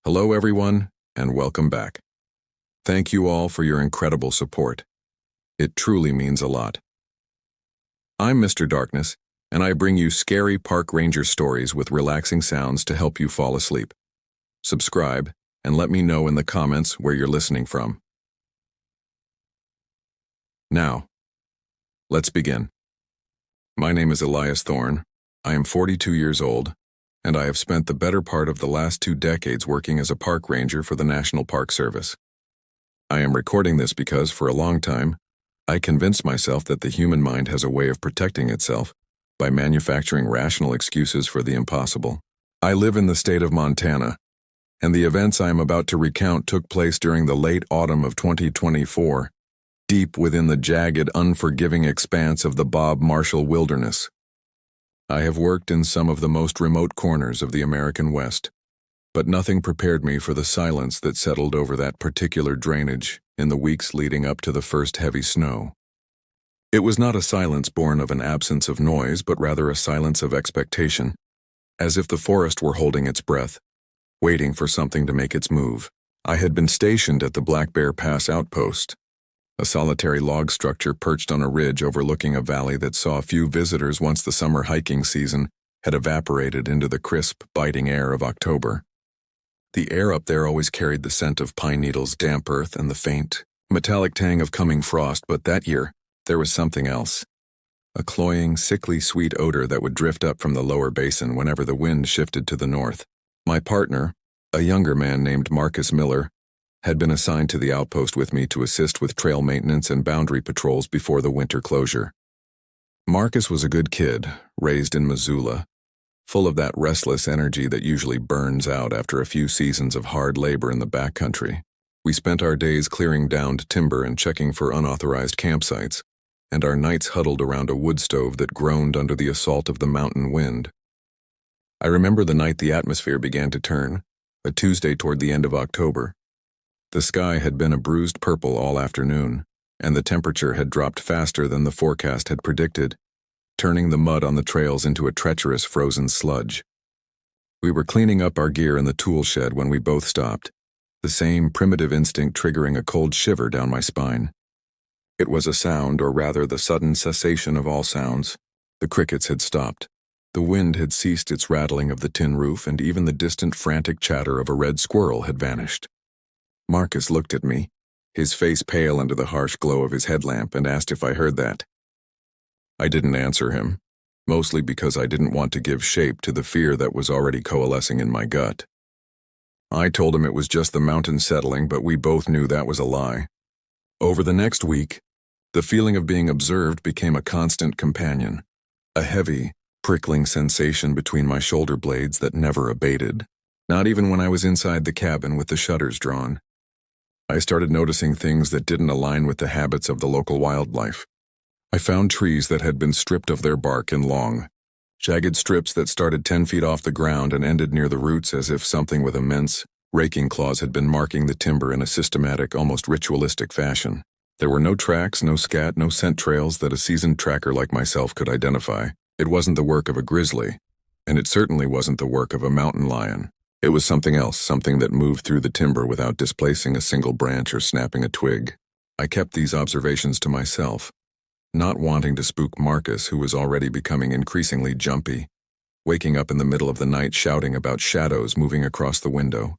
Hello everyone, and welcome back. Thank you all for your incredible support. It truly means a lot. I'm Mr. Darkness, and I bring you scary park ranger stories with relaxing sounds to help you fall asleep. Subscribe, and let me know in the comments where you're listening from. Now, let's begin. My name is Elias Thorne. I am 42 years old, and I have spent the better part of the last 2 decades working as a park ranger for the National Park Service. I am recording this because, for a long time, I convinced myself that the human mind has a way of protecting itself by manufacturing rational excuses for the impossible. I live in the state of Montana, and the events I am about to recount took place during the late autumn of 2024, deep within the jagged, unforgiving expanse of the Bob Marshall Wilderness. I have worked in some of the most remote corners of the American West, but nothing prepared me for the silence that settled over that particular drainage in the weeks leading up to the first heavy snow. It was not a silence born of an absence of noise, but rather a silence of expectation, as if the forest were holding its breath, waiting for something to make its move. I had been stationed at the Black Bear Pass outpost, a solitary log structure perched on a ridge overlooking a valley that saw few visitors once the summer hiking season had evaporated into the crisp, biting air of October. The air up there always carried the scent of pine needles, damp earth, and the faint, metallic tang of coming frost, but that year, there was something else. A cloying, sickly sweet odor that would drift up from the lower basin whenever the wind shifted to the north. My partner, a younger man named Marcus Miller, had been assigned to the outpost with me to assist with trail maintenance and boundary patrols before the winter closure. Marcus was a good kid, raised in Missoula, full of that restless energy that usually burns out after a few seasons of hard labor in the backcountry. We spent our days clearing downed timber and checking for unauthorized campsites, and our nights huddled around a wood stove that groaned under the assault of the mountain wind. I remember the night the atmosphere began to turn, a Tuesday toward the end of October. The sky had been a bruised purple all afternoon, and the temperature had dropped faster than the forecast had predicted, turning the mud on the trails into a treacherous frozen sludge. We were cleaning up our gear in the tool shed when we both stopped, the same primitive instinct triggering a cold shiver down my spine. It was a sound, or rather the sudden cessation of all sounds. The crickets had stopped. The wind had ceased its rattling of the tin roof, and even the distant frantic chatter of a red squirrel had vanished. Marcus looked at me, his face pale under the harsh glow of his headlamp, and asked if I heard that. I didn't answer him, mostly because I didn't want to give shape to the fear that was already coalescing in my gut. I told him it was just the mountain settling, but we both knew that was a lie. Over the next week, the feeling of being observed became a constant companion, a heavy, prickling sensation between my shoulder blades that never abated, not even when I was inside the cabin with the shutters drawn. I started noticing things that didn't align with the habits of the local wildlife. I found trees that had been stripped of their bark and long, jagged strips that started 10 feet off the ground and ended near the roots, as if something with immense, raking claws had been marking the timber in a systematic, almost ritualistic fashion. There were no tracks, no scat, no scent trails that a seasoned tracker like myself could identify. It wasn't the work of a grizzly, and it certainly wasn't the work of a mountain lion. It was something else, something that moved through the timber without displacing a single branch or snapping a twig. I kept these observations to myself, not wanting to spook Marcus, who was already becoming increasingly jumpy, waking up in the middle of the night shouting about shadows moving across the window.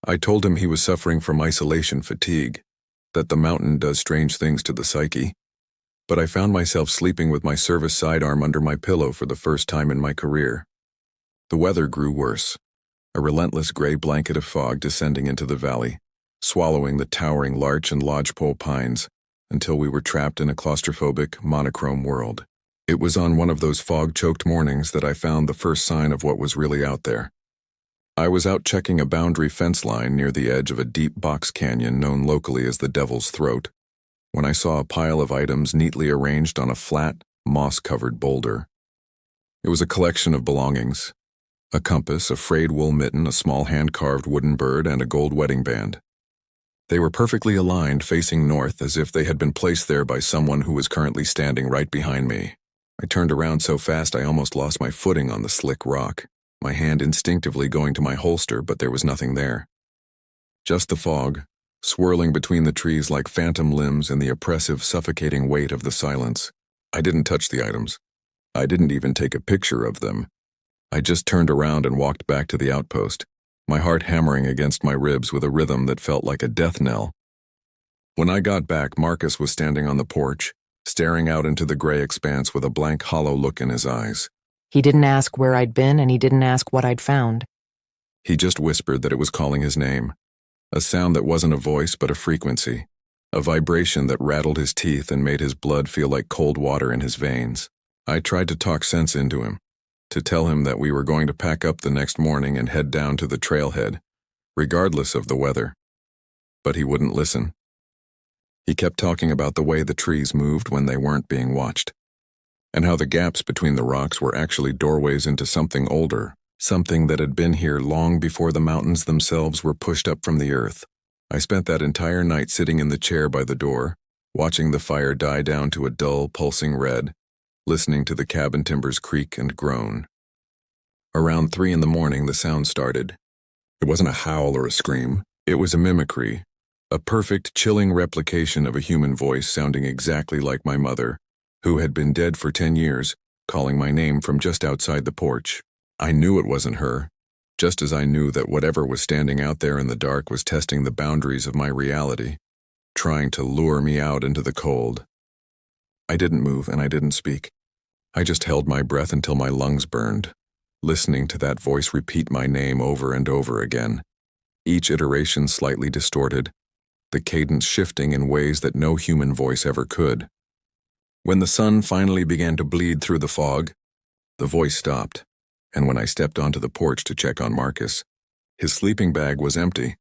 I told him he was suffering from isolation fatigue, that the mountain does strange things to the psyche, but I found myself sleeping with my service sidearm under my pillow for the first time in my career. The weather grew worse. A relentless gray blanket of fog descending into the valley, swallowing the towering larch and lodgepole pines, until we were trapped in a claustrophobic, monochrome world. It was on one of those fog-choked mornings that I found the first sign of what was really out there. I was out checking a boundary fence line near the edge of a deep box canyon known locally as the Devil's Throat, when I saw a pile of items neatly arranged on a flat, moss-covered boulder. It was a collection of belongings: a compass, a frayed wool mitten, a small hand-carved wooden bird, and a gold wedding band. They were perfectly aligned, facing north, as if they had been placed there by someone who was currently standing right behind me. I turned around so fast I almost lost my footing on the slick rock. my hand instinctively going to my holster, but there was nothing there. Just the fog, swirling between the trees like phantom limbs and the oppressive, suffocating weight of the silence. I didn't touch the items. I didn't even take a picture of them. I just turned around and walked back to the outpost, my heart hammering against my ribs with a rhythm that felt like a death knell. When I got back, Marcus was standing on the porch, staring out into the gray expanse with a blank, hollow look in his eyes. He didn't ask where I'd been, and he didn't ask what I'd found. He just whispered that it was calling his name, a sound that wasn't a voice but a frequency, a vibration that rattled his teeth and made his blood feel like cold water in his veins. I tried to talk sense into him, to tell him that we were going to pack up the next morning and head down to the trailhead, regardless of the weather. But he wouldn't listen. He kept talking about the way the trees moved when they weren't being watched, and how the gaps between the rocks were actually doorways into something older, something that had been here long before the mountains themselves were pushed up from the earth. I spent that entire night sitting in the chair by the door, watching the fire die down to a dull, pulsing red, listening to the cabin timbers creak and groan. Around 3 in the morning, the sound started. It wasn't a howl or a scream. It was a mimicry, a perfect, chilling replication of a human voice sounding exactly like my mother, who had been dead for 10 years, calling my name from just outside the porch. I knew it wasn't her, just as I knew that whatever was standing out there in the dark was testing the boundaries of my reality, trying to lure me out into the cold. I didn't move and I didn't speak. I just held my breath until my lungs burned, listening to that voice repeat my name over and over again, each iteration slightly distorted, the cadence shifting in ways that no human voice ever could. When the sun finally began to bleed through the fog, the voice stopped, and when I stepped onto the porch to check on Marcus, his sleeping bag was empty,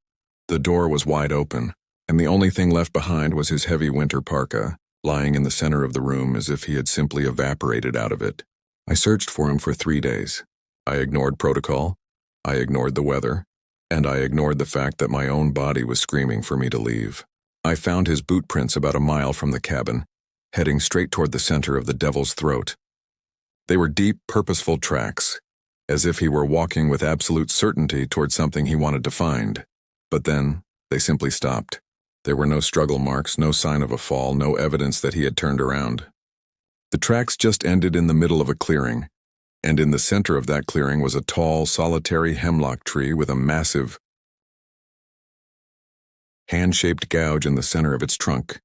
the door was wide open, and the only thing left behind was his heavy winter parka, lying in the center of the room as if he had simply evaporated out of it. I searched for him for 3 days. I ignored protocol, I ignored the weather, and I ignored the fact that my own body was screaming for me to leave. I found his boot prints about a mile from the cabin, heading straight toward the center of the Devil's Throat. They were deep, purposeful tracks, as if he were walking with absolute certainty toward something he wanted to find. But then, they simply stopped. There were no struggle marks, no sign of a fall, no evidence that he had turned around. The tracks just ended in the middle of a clearing, and in the center of that clearing was a tall, solitary hemlock tree with a massive, hand-shaped gouge in the center of its trunk,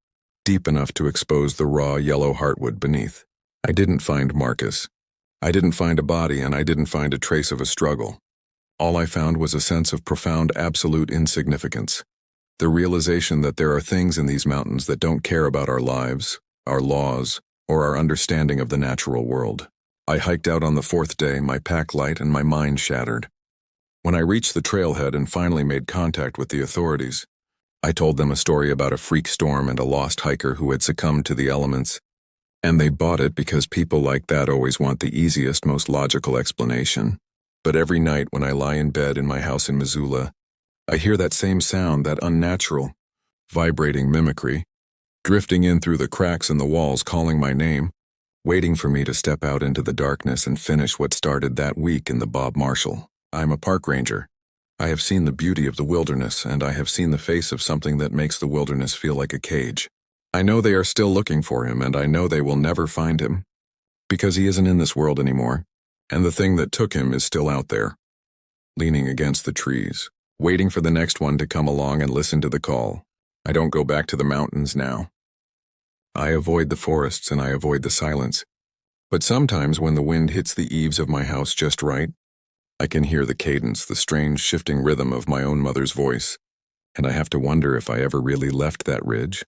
deep enough to expose the raw yellow heartwood beneath. I didn't find Marcus. I didn't find a body, and I didn't find a trace of a struggle. All I found was a sense of profound, absolute insignificance. The realization that there are things in these mountains that don't care about our lives, our laws, or our understanding of the natural world. I hiked out on the 4th day, my pack light and my mind shattered. When I reached the trailhead and finally made contact with the authorities, I told them a story about a freak storm and a lost hiker who had succumbed to the elements, and they bought it because people like that always want the easiest, most logical explanation. But every night when I lie in bed in my house in Missoula, I hear that same sound, that unnatural, vibrating mimicry, drifting in through the cracks in the walls, calling my name, waiting for me to step out into the darkness and finish what started that week in the Bob Marshall. I'm a park ranger. I have seen the beauty of the wilderness, and I have seen the face of something that makes the wilderness feel like a cage. I know they are still looking for him, and I know they will never find him, because he isn't in this world anymore, and the thing that took him is still out there, leaning against the trees, waiting for the next one to come along and listen to the call. I don't go back to the mountains now. I avoid the forests and I avoid the silence. But sometimes when the wind hits the eaves of my house just right, I can hear the cadence, the strange shifting rhythm of my own mother's voice, and I have to wonder if I ever really left that ridge,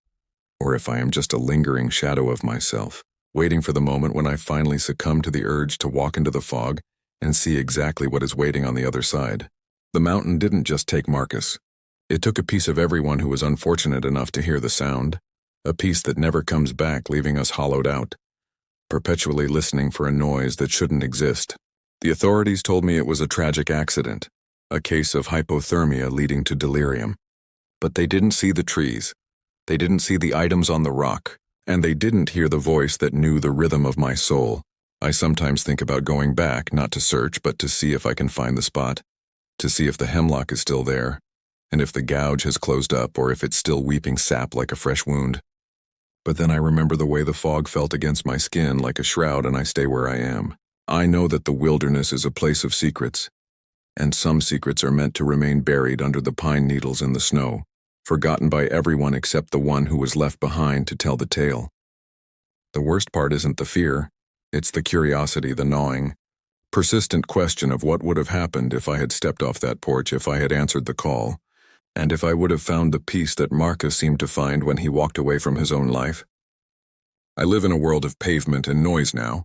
or if I am just a lingering shadow of myself, waiting for the moment when I finally succumb to the urge to walk into the fog and see exactly what is waiting on the other side. The mountain didn't just take Marcus. It took a piece of everyone who was unfortunate enough to hear the sound, a piece that never comes back, leaving us hollowed out, perpetually listening for a noise that shouldn't exist. The authorities told me it was a tragic accident, a case of hypothermia leading to delirium. But they didn't see the trees, they didn't see the items on the rock, and they didn't hear the voice that knew the rhythm of my soul, I sometimes think about going back, not to search, but to see if I can find the spot, to see if the hemlock is still there, and if the gouge has closed up or if it's still weeping sap like a fresh wound. But then I remember the way the fog felt against my skin like a shroud, and I stay where I am. I know that the wilderness is a place of secrets, and some secrets are meant to remain buried under the pine needles in the snow, forgotten by everyone except the one who was left behind to tell the tale. The worst part isn't the fear, it's the curiosity, the gnawing, persistent question of what would have happened if I had stepped off that porch, if I had answered the call, and if I would have found the peace that Marcus seemed to find when he walked away from his own life. I live in a world of pavement and noise now,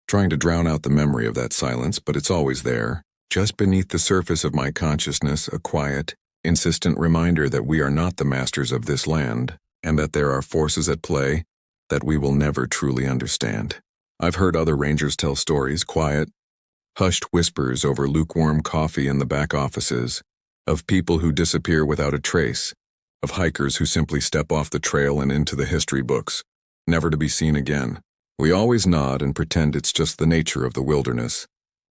trying to drown out the memory of that silence, but it's always there, just beneath the surface of my consciousness, a quiet, insistent reminder that we are not the masters of this land, and that there are forces at play that we will never truly understand. I've heard other rangers tell stories, quiet, hushed whispers over lukewarm coffee in the back offices, of people who disappear without a trace, of hikers who simply step off the trail and into the history books, never to be seen again. We always nod and pretend it's just the nature of the wilderness,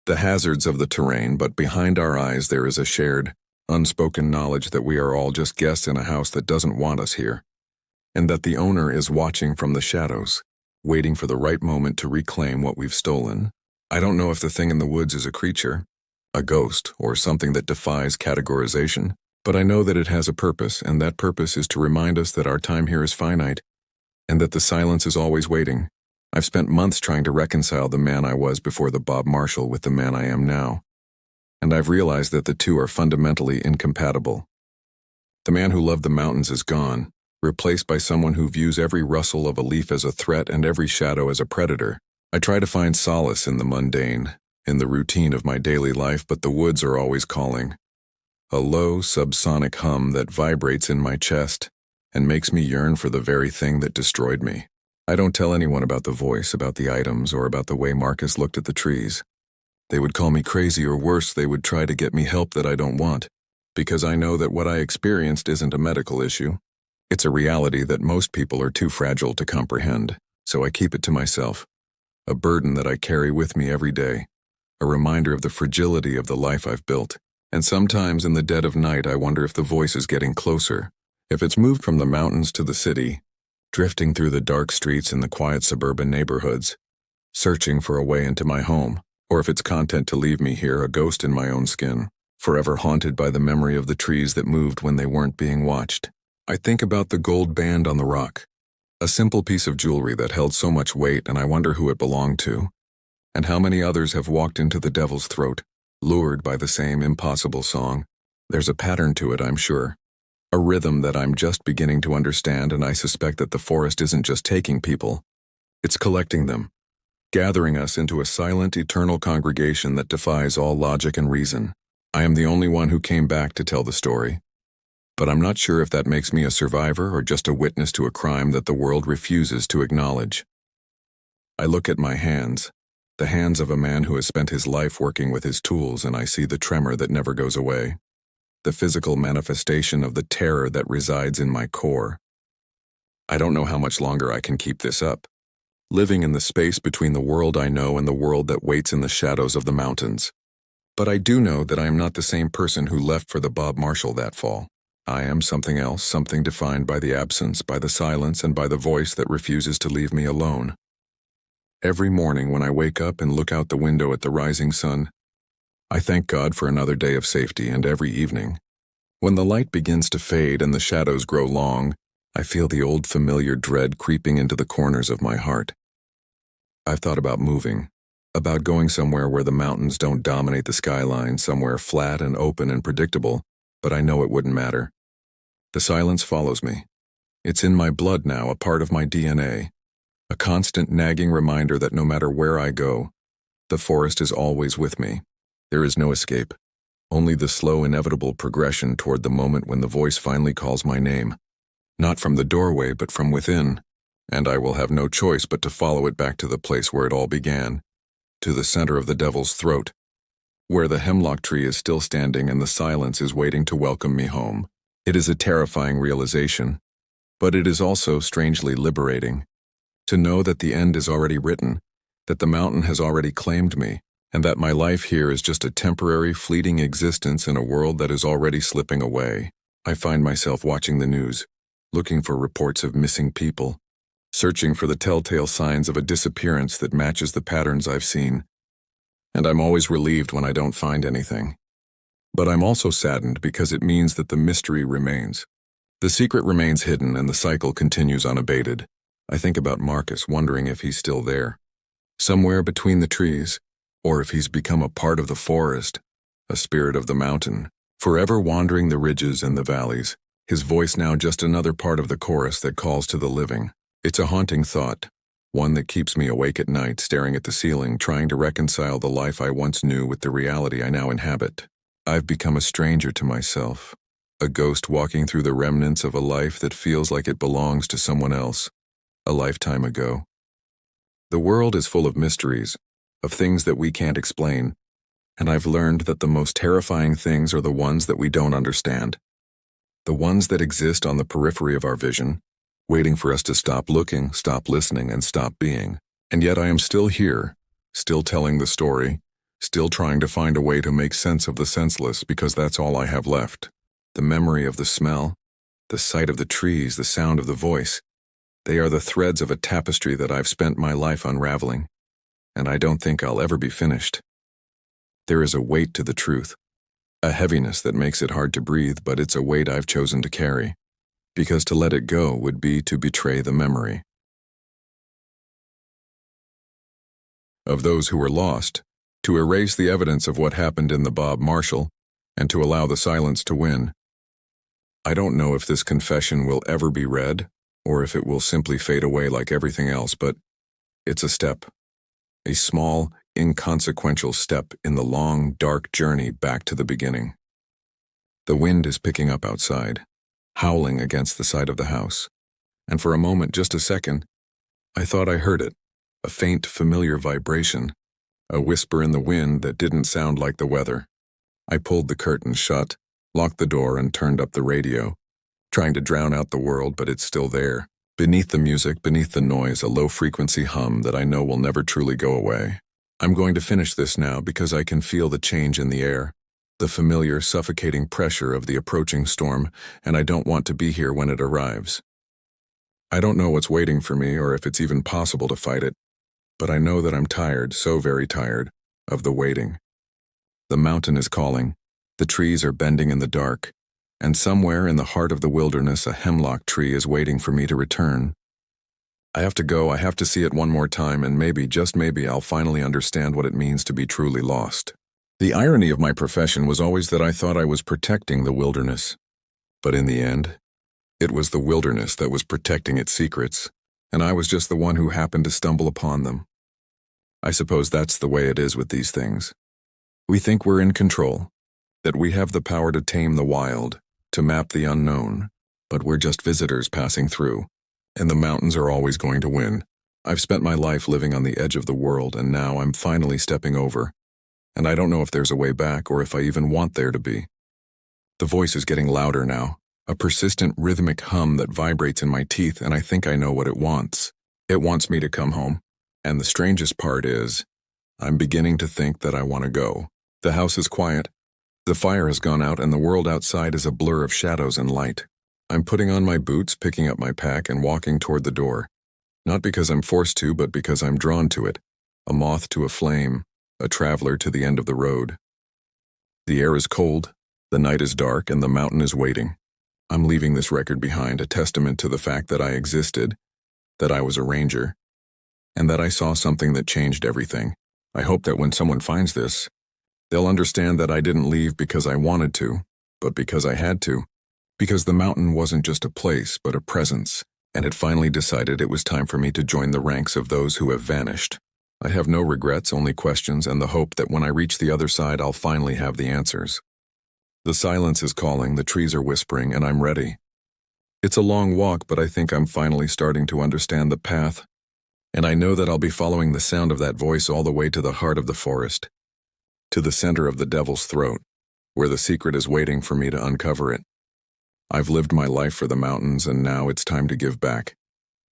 the hazards of the terrain, but behind our eyes there is a shared, unspoken knowledge that we are all just guests in a house that doesn't want us here, and that the owner is watching from the shadows, waiting for the right moment to reclaim what we've stolen. I don't know if the thing in the woods is a creature, a ghost, or something that defies categorization, but I know that it has a purpose, and that purpose is to remind us that our time here is finite, and that the silence is always waiting. I've spent months trying to reconcile the man I was before the Bob Marshall with the man I am now, and I've realized that the two are fundamentally incompatible. The man who loved the mountains is gone, replaced by someone who views every rustle of a leaf as a threat and every shadow as a predator. I try to find solace in the mundane, in the routine of my daily life, but the woods are always calling. A low, subsonic hum that vibrates in my chest and makes me yearn for the very thing that destroyed me. I don't tell anyone about the voice, about the items, or about the way Marcus looked at the trees. They would call me crazy, or worse, they would try to get me help that I don't want, because I know that what I experienced isn't a medical issue. It's a reality that most people are too fragile to comprehend, so I keep it to myself. A burden that I carry with me every day, a reminder of the fragility of the life I've built. And sometimes in the dead of night I wonder if the voice is getting closer, if it's moved from the mountains to the city, drifting through the dark streets in the quiet suburban neighborhoods, searching for a way into my home, or if it's content to leave me here, a ghost in my own skin, forever haunted by the memory of the trees that moved when they weren't being watched. I think about the gold band on the rock, a simple piece of jewelry that held so much weight, and I wonder who it belonged to, and how many others have walked into the devil's throat, lured by the same impossible song. There's a pattern to it, I'm sure, a rhythm that I'm just beginning to understand, and I suspect that the forest isn't just taking people, it's collecting them, gathering us into a silent, eternal congregation that defies all logic and reason. I am the only one who came back to tell the story, but I'm not sure if that makes me a survivor or just a witness to a crime that the world refuses to acknowledge. I look at my hands, the hands of a man who has spent his life working with his tools, and I see the tremor that never goes away, the physical manifestation of the terror that resides in my core. I don't know how much longer I can keep this up, living in the space between the world I know and the world that waits in the shadows of the mountains. But I do know that I am not the same person who left for the Bob Marshall that fall. I am something else, something defined by the absence, by the silence, and by the voice that refuses to leave me alone. Every morning when I wake up and look out the window at the rising sun, I thank God for another day of safety, and every evening, when the light begins to fade and the shadows grow long, I feel the old familiar dread creeping into the corners of my heart. I've thought about moving, about going somewhere where the mountains don't dominate the skyline, somewhere flat and open and predictable, but I know it wouldn't matter. The silence follows me. It's in my blood now, a part of my DNA, a constant nagging reminder that no matter where I go, the forest is always with me. There is no escape, only the slow, inevitable progression toward the moment when the voice finally calls my name, not from the doorway but from within, and I will have no choice but to follow it back to the place where it all began, to the center of the devil's throat, where the hemlock tree is still standing and the silence is waiting to welcome me home. It is a terrifying realization, but it is also strangely liberating. To know that the end is already written, that the mountain has already claimed me, and that my life here is just a temporary, fleeting existence in a world that is already slipping away. I find myself watching the news, looking for reports of missing people, searching for the telltale signs of a disappearance that matches the patterns I've seen. And I'm always relieved when I don't find anything. But I'm also saddened because it means that the mystery remains. The secret remains hidden and the cycle continues unabated. I think about Marcus, wondering if he's still there, somewhere between the trees, or if he's become a part of the forest, a spirit of the mountain, forever wandering the ridges and the valleys, his voice now just another part of the chorus that calls to the living. It's a haunting thought, one that keeps me awake at night, staring at the ceiling, trying to reconcile the life I once knew with the reality I now inhabit. I've become a stranger to myself, a ghost walking through the remnants of a life that feels like it belongs to someone else, a lifetime ago. The world is full of mysteries, of things that we can't explain, and I've learned that the most terrifying things are the ones that we don't understand, the ones that exist on the periphery of our vision, waiting for us to stop looking, stop listening, and stop being. And yet I am still here, still telling the story, still trying to find a way to make sense of the senseless, because that's all I have left. The memory of the smell, the sight of the trees, the sound of the voice, they are the threads of a tapestry that I've spent my life unraveling, and I don't think I'll ever be finished. There is a weight to the truth, a heaviness that makes it hard to breathe, but it's a weight I've chosen to carry, because to let it go would be to betray the memory of those who were lost, to erase the evidence of what happened in the Bob Marshall, and to allow the silence to win. I don't know if this confession will ever be read, or if it will simply fade away like everything else, but it's a step, a small, inconsequential step in the long, dark journey back to the beginning. The wind is picking up outside, howling against the side of the house, and for a moment, just a second, I thought I heard it, a faint, familiar vibration, a whisper in the wind that didn't sound like the weather. I pulled the curtains shut, locked the door, and turned up the radio, trying to drown out the world, but it's still there. Beneath the music, beneath the noise, a low-frequency hum that I know will never truly go away. I'm going to finish this now because I can feel the change in the air, the familiar, suffocating pressure of the approaching storm, and I don't want to be here when it arrives. I don't know what's waiting for me or if it's even possible to fight it, but I know that I'm tired, so very tired, of the waiting. The mountain is calling, the trees are bending in the dark, and somewhere in the heart of the wilderness a hemlock tree is waiting for me to return. I have to go, I have to see it one more time, and maybe, just maybe, I'll finally understand what it means to be truly lost. The irony of my profession was always that I thought I was protecting the wilderness. But in the end, it was the wilderness that was protecting its secrets, and I was just the one who happened to stumble upon them. I suppose that's the way it is with these things. We think we're in control, that we have the power to tame the wild, to map the unknown, but we're just visitors passing through, and the mountains are always going to win. I've spent my life living on the edge of the world, and now I'm finally stepping over, and I don't know if there's a way back or if I even want there to be. The voice is getting louder now, a persistent rhythmic hum that vibrates in my teeth, and I think I know what it wants. It wants me to come home. And the strangest part is, I'm beginning to think that I want to go. The house is quiet. The fire has gone out and the world outside is a blur of shadows and light. I'm putting on my boots, picking up my pack, and walking toward the door. Not because I'm forced to, but because I'm drawn to it. A moth to a flame, a traveler to the end of the road. The air is cold, the night is dark, and the mountain is waiting. I'm leaving this record behind, a testament to the fact that I existed, that I was a ranger, and that I saw something that changed everything. I hope that when someone finds this, they'll understand that I didn't leave because I wanted to, but because I had to. Because the mountain wasn't just a place, but a presence, and it finally decided it was time for me to join the ranks of those who have vanished. I have no regrets, only questions, and the hope that when I reach the other side, I'll finally have the answers. The silence is calling, the trees are whispering, and I'm ready. It's a long walk, but I think I'm finally starting to understand the path. And I know that I'll be following the sound of that voice all the way to the heart of the forest, to the center of the devil's throat, where the secret is waiting for me to uncover it. I've lived my life for the mountains, and now it's time to give back,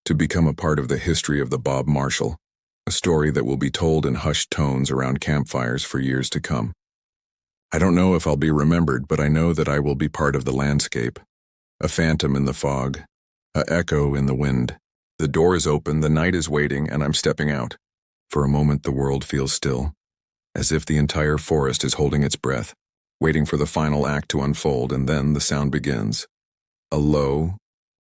to become a part of the history of the Bob Marshall, a story that will be told in hushed tones around campfires for years to come. I don't know if I'll be remembered, but I know that I will be part of the landscape, a phantom in the fog, a echo in the wind. The door is open, the night is waiting, and I'm stepping out. For a moment the world feels still, as if the entire forest is holding its breath, waiting for the final act to unfold, and then the sound begins. A low,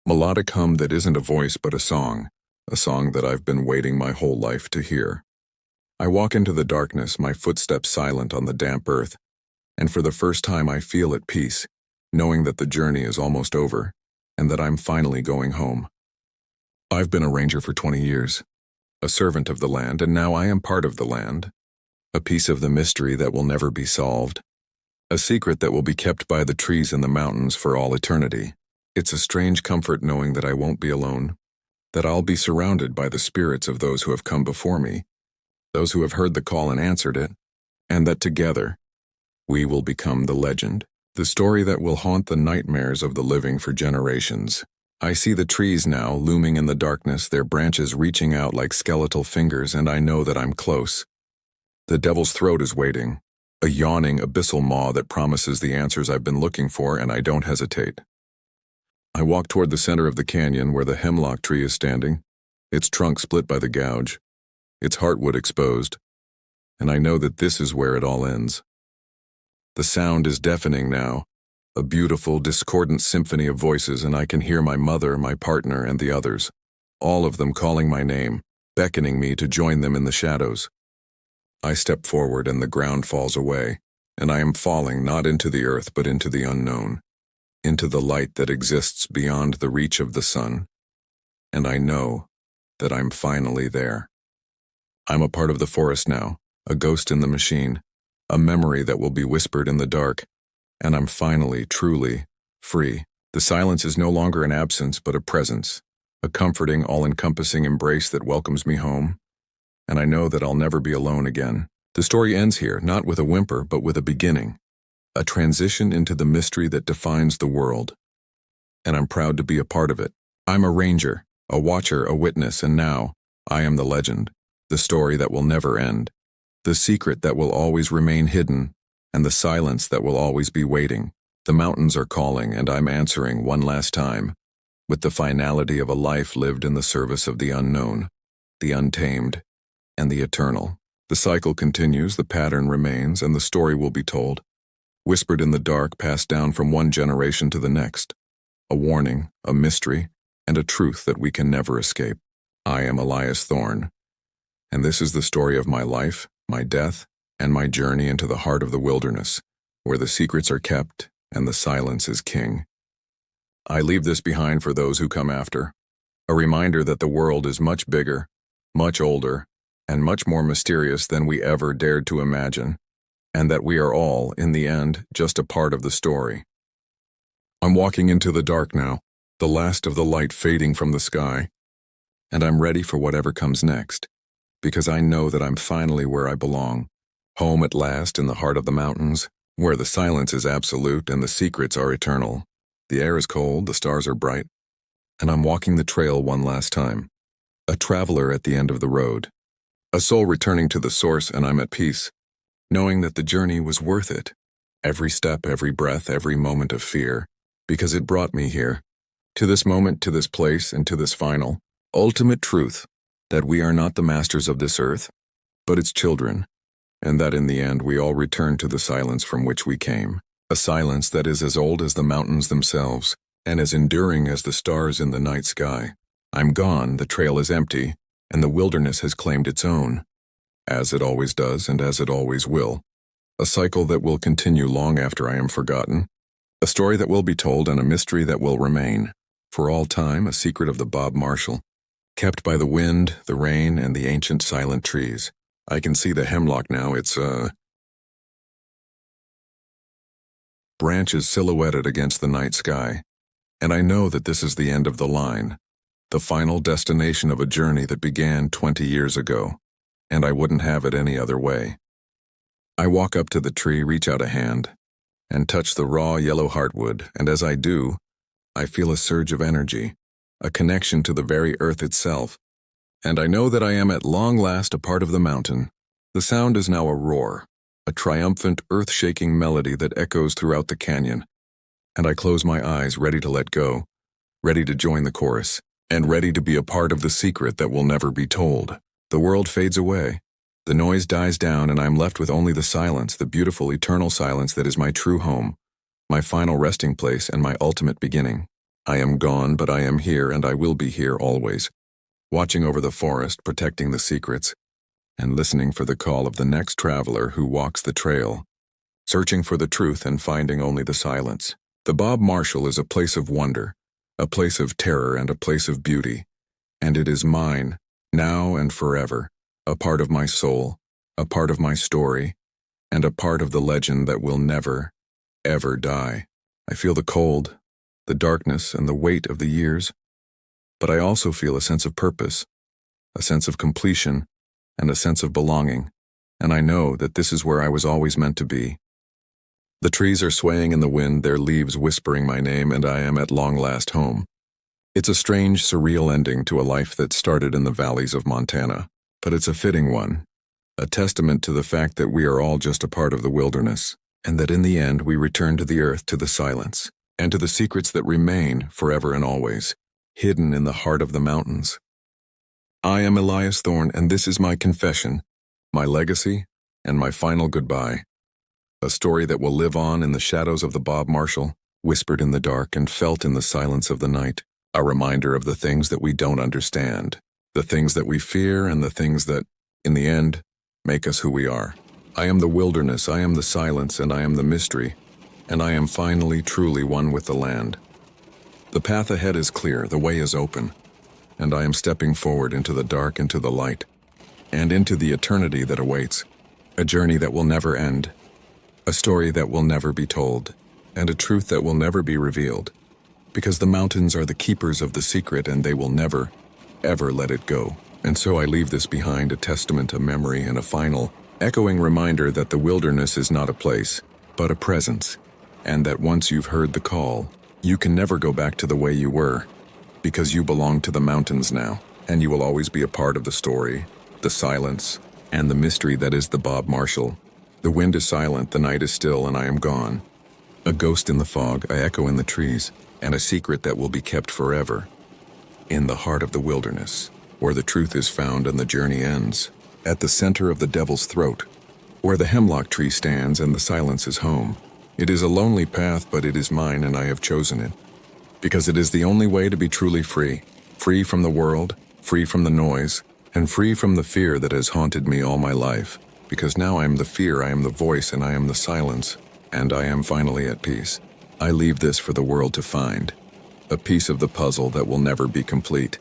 melodic hum that isn't a voice but a song that I've been waiting my whole life to hear. I walk into the darkness, my footsteps silent on the damp earth, and for the first time I feel at peace, knowing that the journey is almost over, and that I'm finally going home. I've been a ranger for 20 years, a servant of the land, and now I am part of the land, a piece of the mystery that will never be solved, a secret that will be kept by the trees and the mountains for all eternity. It's a strange comfort knowing that I won't be alone, that I'll be surrounded by the spirits of those who have come before me, those who have heard the call and answered it, and that together, we will become the legend, the story that will haunt the nightmares of the living for generations. I see the trees now, looming in the darkness, their branches reaching out like skeletal fingers, and I know that I'm close. The devil's throat is waiting, a yawning, abyssal maw that promises the answers I've been looking for, and I don't hesitate. I walk toward the center of the canyon where the hemlock tree is standing, its trunk split by the gouge, its heartwood exposed, and I know that this is where it all ends. The sound is deafening now, a beautiful, discordant symphony of voices, and I can hear my mother, my partner, and the others, all of them calling my name, beckoning me to join them in the shadows. I step forward and the ground falls away, and I am falling not into the earth but into the unknown, into the light that exists beyond the reach of the sun, and I know that I'm finally there. I'm a part of the forest now, a ghost in the machine, a memory that will be whispered in the dark, and I'm finally, truly, free. The silence is no longer an absence but a presence, a comforting, all-encompassing embrace that welcomes me home, and I know that I'll never be alone again. The story ends here, not with a whimper but with a beginning, a transition into the mystery that defines the world, and I'm proud to be a part of it. I'm a ranger, a watcher, a witness, and now I am the legend, the story that will never end, the secret that will always remain hidden, and the silence that will always be waiting. The mountains are calling, and I'm answering one last time, with the finality of a life lived in the service of the unknown, the untamed, and the eternal. The cycle continues, the pattern remains, and the story will be told, whispered in the dark, passed down from one generation to the next, a warning, a mystery, and a truth that we can never escape. I am Elias Thorne, and this is the story of my life, my death, and my journey into the heart of the wilderness, where the secrets are kept and the silence is king. I leave this behind for those who come after, a reminder that the world is much bigger, much older, and much more mysterious than we ever dared to imagine, and that we are all, in the end, just a part of the story. I'm walking into the dark now, the last of the light fading from the sky, and I'm ready for whatever comes next, because I know that I'm finally where I belong, home at last in the heart of the mountains, where the silence is absolute and the secrets are eternal. The air is cold, the stars are bright, and I'm walking the trail one last time, a traveler at the end of the road, a soul returning to the source, and I'm at peace, knowing that the journey was worth it, every step, every breath, every moment of fear, because it brought me here, to this moment, to this place, and to this final, ultimate truth, that we are not the masters of this earth, but its children, and that in the end we all return to the silence from which we came, a silence that is as old as the mountains themselves, and as enduring as the stars in the night sky. I'm gone, the trail is empty, and the wilderness has claimed its own, as it always does and as it always will, a cycle that will continue long after I am forgotten, a story that will be told and a mystery that will remain, for all time, a secret of the Bob Marshall, kept by the wind, the rain, and the ancient silent trees. I can see the hemlock now, its branches silhouetted against the night sky, and I know that this is the end of the line, the final destination of a journey that began 20 years ago, and I wouldn't have it any other way. I walk up to the tree, reach out a hand, and touch the raw yellow heartwood, and as I do, I feel a surge of energy, a connection to the very earth itself, and I know that I am at long last a part of the mountain. The sound is now a roar, a triumphant, earth-shaking melody that echoes throughout the canyon, and I close my eyes ready to let go, ready to join the chorus, and ready to be a part of the secret that will never be told. The world fades away. The noise dies down, and I'm left with only the silence, the beautiful, eternal silence that is my true home, my final resting place and my ultimate beginning. I am gone, but I am here, and I will be here always, watching over the forest, protecting the secrets, and listening for the call of the next traveler who walks the trail, searching for the truth and finding only the silence. The Bob Marshall is a place of wonder, a place of terror, and a place of beauty, and it is mine, now and forever, a part of my soul, a part of my story, and a part of the legend that will never, ever die. I feel the cold, the darkness, and the weight of the years, but I also feel a sense of purpose, a sense of completion, and a sense of belonging, and I know that this is where I was always meant to be. The trees are swaying in the wind, their leaves whispering my name, and I am at long last home. It's a strange, surreal ending to a life that started in the valleys of Montana, but it's a fitting one, a testament to the fact that we are all just a part of the wilderness, and that in the end we return to the earth, to the silence, and to the secrets that remain forever and always, hidden in the heart of the mountains. I am Elias Thorne, and this is my confession, my legacy, and my final goodbye. A story that will live on in the shadows of the Bob Marshall, whispered in the dark and felt in the silence of the night, a reminder of the things that we don't understand, the things that we fear, and the things that, in the end, make us who we are. I am the wilderness, I am the silence, and I am the mystery, and I am finally, truly one with the land. The path ahead is clear, the way is open, and I am stepping forward into the dark, into the light, and into the eternity that awaits, a journey that will never end, a story that will never be told, and a truth that will never be revealed, because the mountains are the keepers of the secret and they will never, ever let it go. And so I leave this behind, a testament, a memory, and a final, echoing reminder that the wilderness is not a place, but a presence, and that once you've heard the call, you can never go back to the way you were, because you belong to the mountains now, and you will always be a part of the story, the silence, and the mystery that is the Bob Marshall. The wind is silent, the night is still, and I am gone. A ghost in the fog, I echo in the trees, and a secret that will be kept forever, in the heart of the wilderness, where the truth is found and the journey ends, at the center of the devil's throat, where the hemlock tree stands and the silence is home. It is a lonely path, but it is mine, and I have chosen it, because it is the only way to be truly free, free from the world, free from the noise, and free from the fear that has haunted me all my life. Because now I am the fear, I am the voice, and I am the silence, and I am finally at peace. I leave this for the world to find, a piece of the puzzle that will never be complete,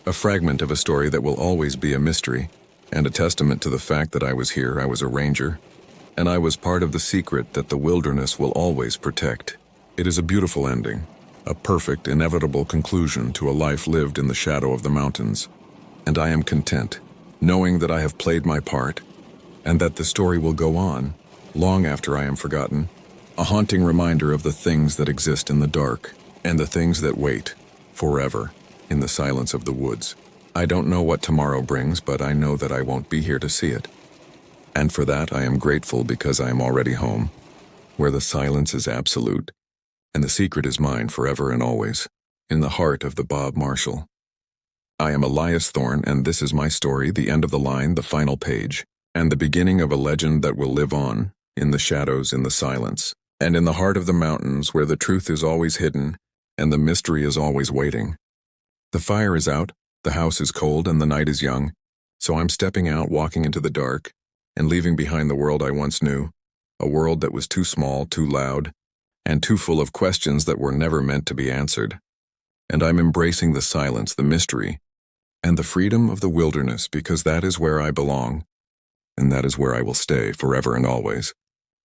a fragment of a story that will always be a mystery, and a testament to the fact that I was here, I was a ranger, and I was part of the secret that the wilderness will always protect. It is a beautiful ending, a perfect, inevitable conclusion to a life lived in the shadow of the mountains, and I am content, knowing that I have played my part, and that the story will go on, long after I am forgotten, a haunting reminder of the things that exist in the dark, and the things that wait, forever, in the silence of the woods. I don't know what tomorrow brings, but I know that I won't be here to see it. And for that I am grateful, because I am already home, where the silence is absolute, and the secret is mine forever and always, in the heart of the Bob Marshall. I am Elias Thorne, and this is my story, the end of the line, the final page, and the beginning of a legend that will live on, in the shadows, in the silence, and in the heart of the mountains, where the truth is always hidden, and the mystery is always waiting. The fire is out, the house is cold, and the night is young, so I'm stepping out, walking into the dark, and leaving behind the world I once knew, a world that was too small, too loud, and too full of questions that were never meant to be answered. And I'm embracing the silence, the mystery, and the freedom of the wilderness, because that is where I belong, and that is where I will stay forever and always.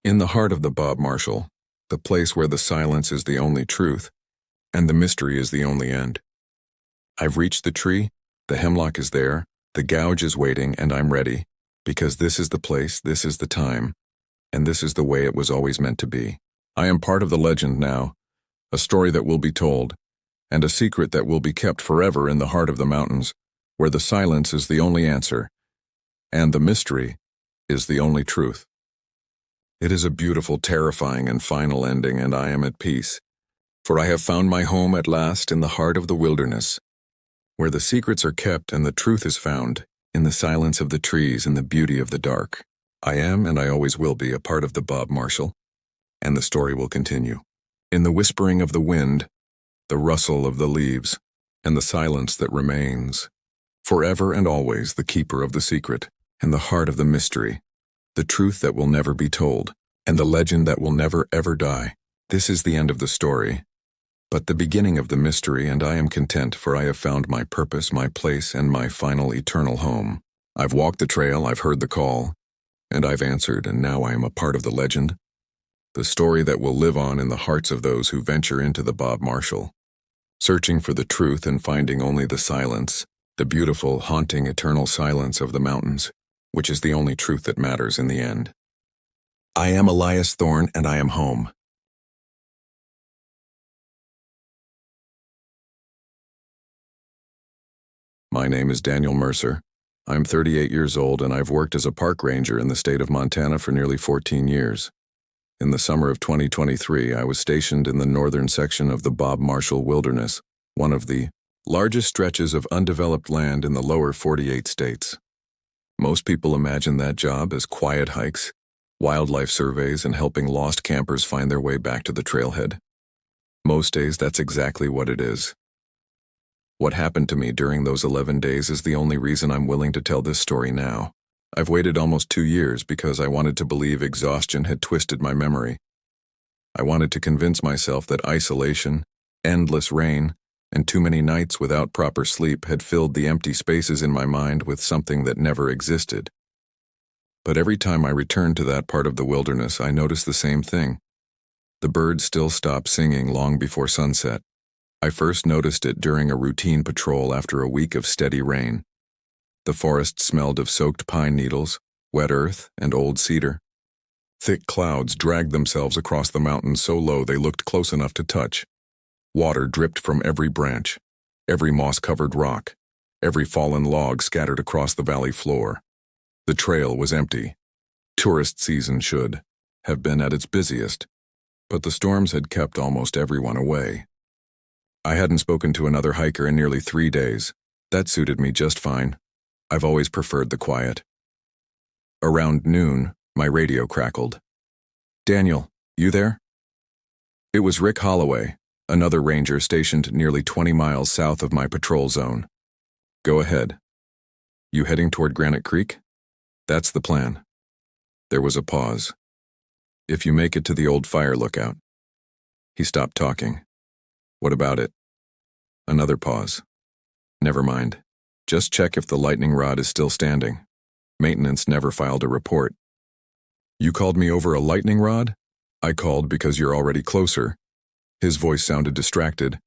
In the heart of the Bob Marshall, the place where the silence is the only truth, and the mystery is the only end. I've reached the tree, the hemlock is there, the gouge is waiting, and I'm ready, because this is the place, this is the time, and this is the way it was always meant to be. I am part of the legend now, a story that will be told, and a secret that will be kept forever in the heart of the mountains, where the silence is the only answer, and the mystery is the only truth. It is a beautiful, terrifying, and final ending, and I am at peace, for I have found my home at last in the heart of the wilderness, where the secrets are kept and the truth is found, in the silence of the trees and the beauty of the dark. I am, and I always will be, a part of the Bob Marshall, and the story will continue. In the whispering of the wind, the rustle of the leaves, and the silence that remains, forever and always the keeper of the secret, and the heart of the mystery, the truth that will never be told, and the legend that will never ever die. This is the end of the story, but the beginning of the mystery, and I am content, for I have found my purpose, my place, and my final eternal home. I've walked the trail, I've heard the call, and I've answered, and now I am a part of the legend, the story that will live on in the hearts of those who venture into the Bob Marshall, searching for the truth and finding only the silence, the beautiful, haunting, eternal silence of the mountains, which is the only truth that matters in the end. I am Elias Thorne, and I am home. My name is Daniel Mercer. I'm 38 years old, and I've worked as a park ranger in the state of Montana for nearly 14 years. In the summer of 2023, I was stationed in the northern section of the Bob Marshall Wilderness, one of the largest stretches of undeveloped land in the lower 48 states. Most people imagine that job as quiet hikes, wildlife surveys, and helping lost campers find their way back to the trailhead. Most days, that's exactly what it is. What happened to me during those 11 days is the only reason I'm willing to tell this story now. I've waited almost 2 years because I wanted to believe exhaustion had twisted my memory. I wanted to convince myself that isolation, endless rain, and too many nights without proper sleep had filled the empty spaces in my mind with something that never existed. But every time I returned to that part of the wilderness, I noticed the same thing. The birds still stopped singing long before sunset. I first noticed it during a routine patrol after a week of steady rain. The forest smelled of soaked pine needles, wet earth, and old cedar. Thick clouds dragged themselves across the mountains so low they looked close enough to touch. Water dripped from every branch, every moss-covered rock, every fallen log scattered across the valley floor. The trail was empty. Tourist season should have been at its busiest, but the storms had kept almost everyone away. I hadn't spoken to another hiker in nearly 3 days. That suited me just fine. I've always preferred the quiet. Around noon, my radio crackled. "Daniel, you there?" It was Rick Holloway, another ranger stationed nearly 20 miles south of my patrol zone. "Go ahead. You heading toward Granite Creek?" "That's the plan." There was a pause. "If you make it to the old fire lookout." He stopped talking. "What about it?" Another pause. "Never mind. Just check if the lightning rod is still standing. Maintenance never filed a report." "You called me over a lightning rod?" "I called because you're already closer." His voice sounded distracted.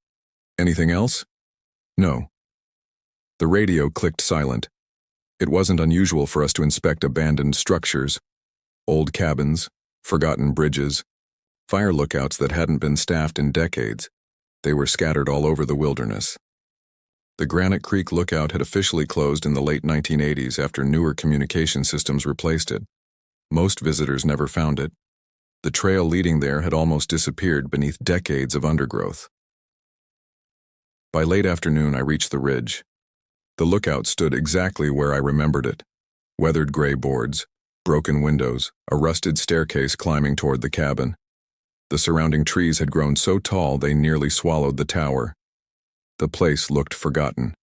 "Anything else?" "No." The radio clicked silent. It wasn't unusual for us to inspect abandoned structures, old cabins, forgotten bridges, fire lookouts that hadn't been staffed in decades. They were scattered all over the wilderness. The Granite Creek Lookout had officially closed in the late 1980s after newer communication systems replaced it. Most visitors never found it. The trail leading there had almost disappeared beneath decades of undergrowth. By late afternoon, I reached the ridge. The lookout stood exactly where I remembered it. Weathered gray boards, broken windows, a rusted staircase climbing toward the cabin. The surrounding trees had grown so tall they nearly swallowed the tower. The place looked forgotten.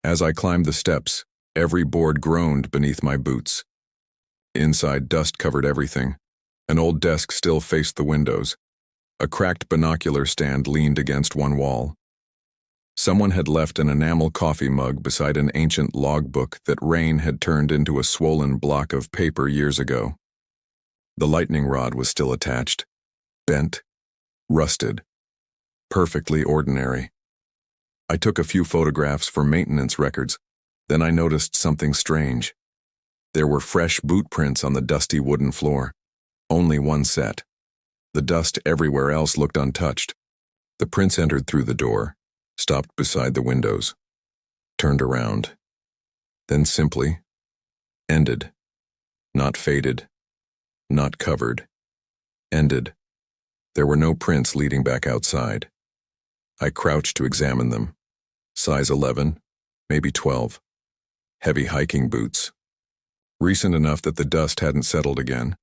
As I climbed the steps, every board groaned beneath my boots. Inside, dust covered everything. An old desk still faced the windows. A cracked binocular stand leaned against one wall. Someone had left an enamel coffee mug beside an ancient logbook that rain had turned into a swollen block of paper years ago. The lightning rod was still attached, bent, rusted, perfectly ordinary. I took a few photographs for maintenance records. Then I noticed something strange. There were fresh boot prints on the dusty wooden floor. Only one set. The dust everywhere else looked untouched. The prints entered through the door, stopped beside the windows, turned around. Then simply ended. Not faded. Not covered. Ended. There were no prints leading back outside. I crouched to examine them. Size 11, maybe 12. Heavy hiking boots. Recent enough that the dust hadn't settled again.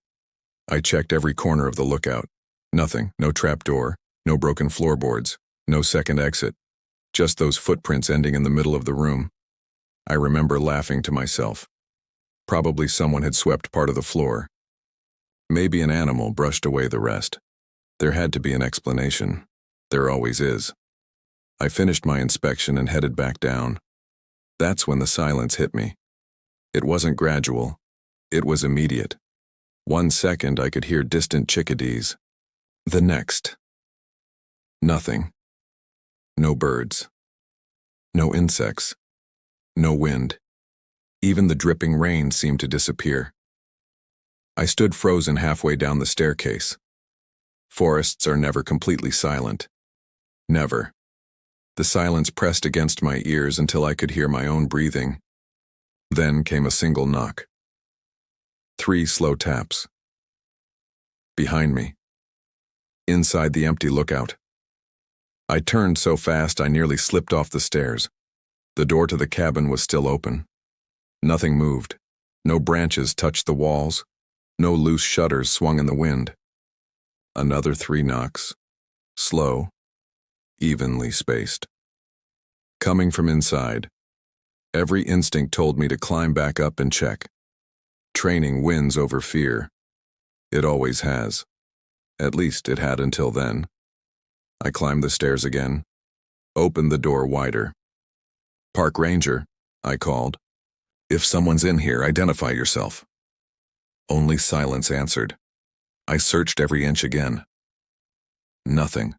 I checked every corner of the lookout. Nothing, no trapdoor, no broken floorboards, no second exit. Just those footprints ending in the middle of the room. I remember laughing to myself. Probably someone had swept part of the floor. Maybe an animal brushed away the rest. There had to be an explanation. There always is. I finished my inspection and headed back down. That's when the silence hit me. It wasn't gradual. It was immediate. 1 second I could hear distant chickadees. The next. Nothing. No birds. No insects. No wind. Even the dripping rain seemed to disappear. I stood frozen halfway down the staircase. Forests are never completely silent. Never. The silence pressed against my ears until I could hear my own breathing. Then came a single knock. 3 slow taps. Behind me. Inside the empty lookout. I turned so fast I nearly slipped off the stairs. The door to the cabin was still open. Nothing moved. No branches touched the walls. No loose shutters swung in the wind. Another 3 knocks. Slow. Evenly spaced. Coming from inside. Every instinct told me to climb back up and check. Training wins over fear. It always has. At least it had until then. I climbed the stairs again. Opened the door wider. "Park ranger," I called. "If someone's in here, identify yourself." Only silence answered. I searched every inch again. Nothing.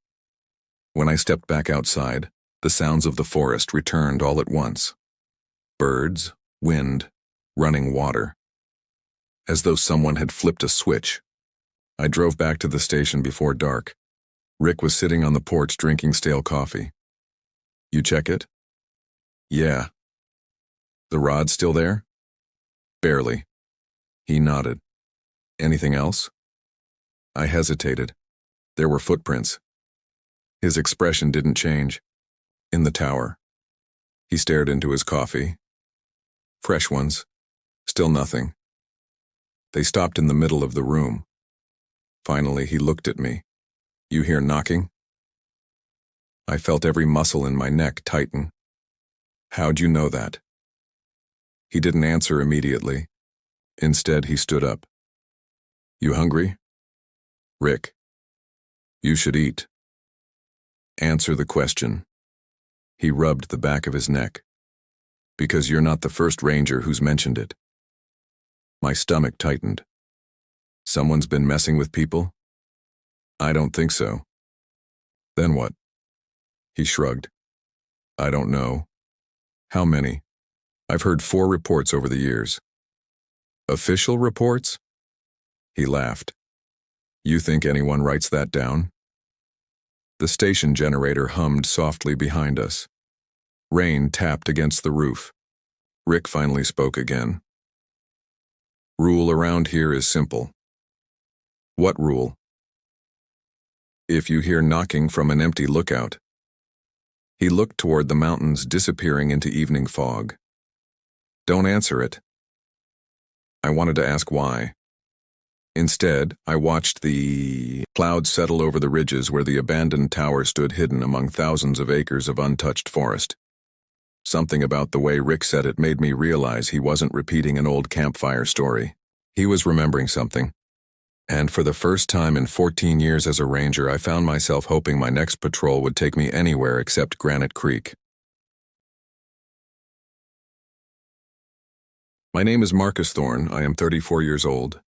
When I stepped back outside, the sounds of the forest returned all at once. Birds, wind, running water. As though someone had flipped a switch. I drove back to the station before dark. Rick was sitting on the porch drinking stale coffee. "You check it?" "Yeah." "The rod's still there?" "Barely." He nodded. "Anything else?" I hesitated. There were footprints. His expression didn't change. In the tower. He stared into his coffee. Fresh ones. Still nothing. They stopped in the middle of the room. Finally, he looked at me. "You hear knocking?" I felt every muscle in my neck tighten. "How'd you know that?" He didn't answer immediately. Instead, he stood up. "You hungry?" "Rick, you should eat." "Answer the question." He rubbed the back of his neck. "Because you're not the first ranger who's mentioned it." My stomach tightened. "Someone's been messing with people?" "I don't think so." "Then what?" He shrugged. "I don't know." "How many?" "I've heard 4 reports over the years." "Official reports?" He laughed. "You think anyone writes that down?" The station generator hummed softly behind us. Rain tapped against the roof. Rick finally spoke again. "Rule around here is simple." "What rule?" "If you hear knocking from an empty lookout." He looked toward the mountains disappearing into evening fog. "Don't answer it." I wanted to ask why. Instead, I watched the clouds settle over the ridges where the abandoned tower stood hidden among thousands of acres of untouched forest. Something about the way Rick said it made me realize he wasn't repeating an old campfire story. He was remembering something. And for the first time in 14 years as a ranger, I found myself hoping my next patrol would take me anywhere except Granite Creek. My name is Marcus Thorne. I am 34 years old.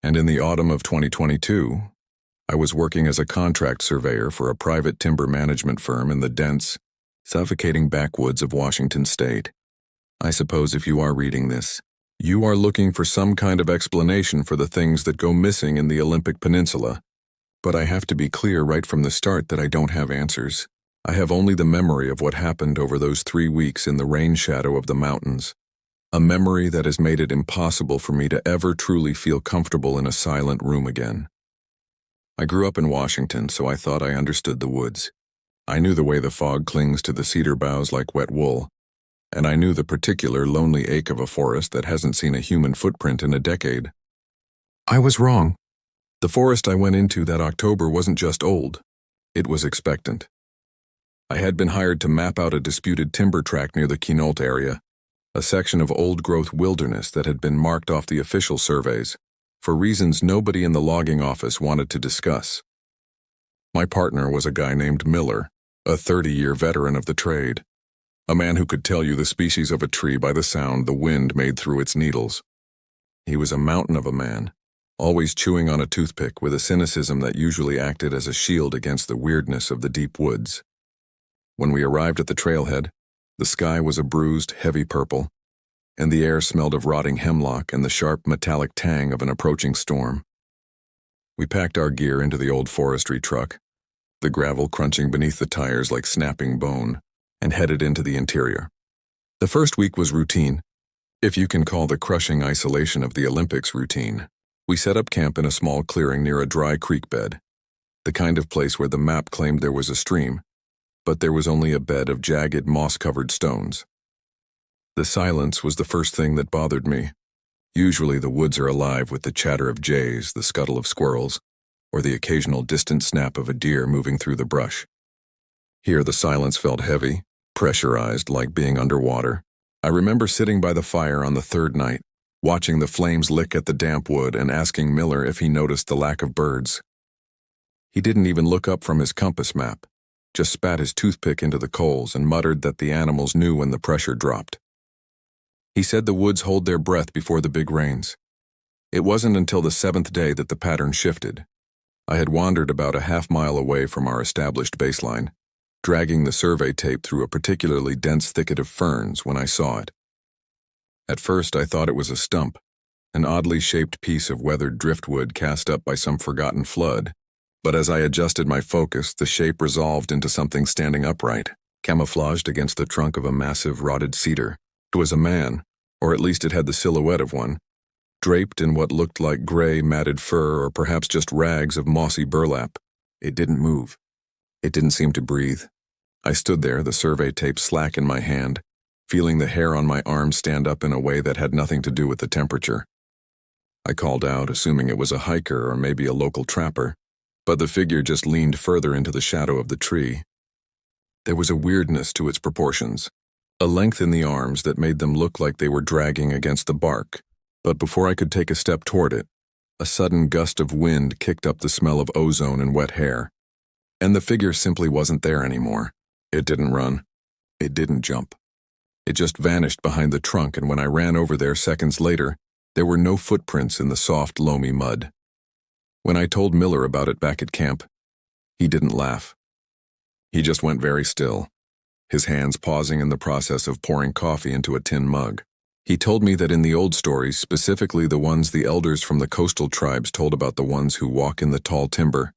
And in the autumn of 2022, I was working as a contract surveyor for a private timber management firm in the dense, suffocating backwoods of Washington state. I suppose if you are reading this, you are looking for some kind of explanation for the things that go missing in the Olympic Peninsula. But I have to be clear right from the start that I don't have answers. I have only the memory of what happened over those 3 weeks in the rain shadow of the mountains, a memory that has made it impossible for me to ever truly feel comfortable in a silent room again. I grew up in Washington, so I thought I understood the woods. I knew the way the fog clings to the cedar boughs like wet wool, and I knew the particular lonely ache of a forest that hasn't seen a human footprint in a decade. I was wrong. The forest I went into that October wasn't just old, it was expectant. I had been hired to map out a disputed timber tract near the Quinault area, a section of old-growth wilderness that had been marked off the official surveys, for reasons nobody in the logging office wanted to discuss. My partner was a guy named Miller, a 30-year veteran of the trade, a man who could tell you the species of a tree by the sound the wind made through its needles. He was a mountain of a man, always chewing on a toothpick with a cynicism that usually acted as a shield against the weirdness of the deep woods. When we arrived at the trailhead, the sky was a bruised, heavy purple, and the air smelled of rotting hemlock and the sharp, metallic tang of an approaching storm. We packed our gear into the old forestry truck, the gravel crunching beneath the tires like snapping bone, and headed into the interior. The first week was routine, if you can call the crushing isolation of the Olympics routine. We set up camp in a small clearing near a dry creek bed, the kind of place where the map claimed there was a stream, but there was only a bed of jagged, moss-covered stones. The silence was the first thing that bothered me. Usually the woods are alive with the chatter of jays, the scuttle of squirrels, or the occasional distant snap of a deer moving through the brush. Here the silence felt heavy, pressurized, like being underwater. I remember sitting by the fire on the third night, watching the flames lick at the damp wood and asking Miller if he noticed the lack of birds. He didn't even look up from his compass map, just spat his toothpick into the coals and muttered that the animals knew when the pressure dropped. He said the woods hold their breath before the big rains. It wasn't until the 7th day that the pattern shifted. I had wandered about a half-mile away from our established baseline, dragging the survey tape through a particularly dense thicket of ferns when I saw it. At first I thought it was a stump, an oddly shaped piece of weathered driftwood cast up by some forgotten flood. But as I adjusted my focus, the shape resolved into something standing upright, camouflaged against the trunk of a massive rotted cedar. It was a man, or at least it had the silhouette of one, draped in what looked like gray, matted fur or perhaps just rags of mossy burlap. It didn't move. It didn't seem to breathe. I stood there, the survey tape slack in my hand, feeling the hair on my arm stand up in a way that had nothing to do with the temperature. I called out, assuming it was a hiker or maybe a local trapper, but the figure just leaned further into the shadow of the tree. There was a weirdness to its proportions, a length in the arms that made them look like they were dragging against the bark, but before I could take a step toward it, a sudden gust of wind kicked up the smell of ozone and wet hair, and the figure simply wasn't there anymore. It didn't run. It didn't jump. It just vanished behind the trunk, and when I ran over there seconds later, there were no footprints in the soft, loamy mud. When I told Miller about it back at camp, he didn't laugh. He just went very still, his hands pausing in the process of pouring coffee into a tin mug. He told me that in the old stories, specifically the ones the elders from the coastal tribes told about the ones who walk in the tall timber,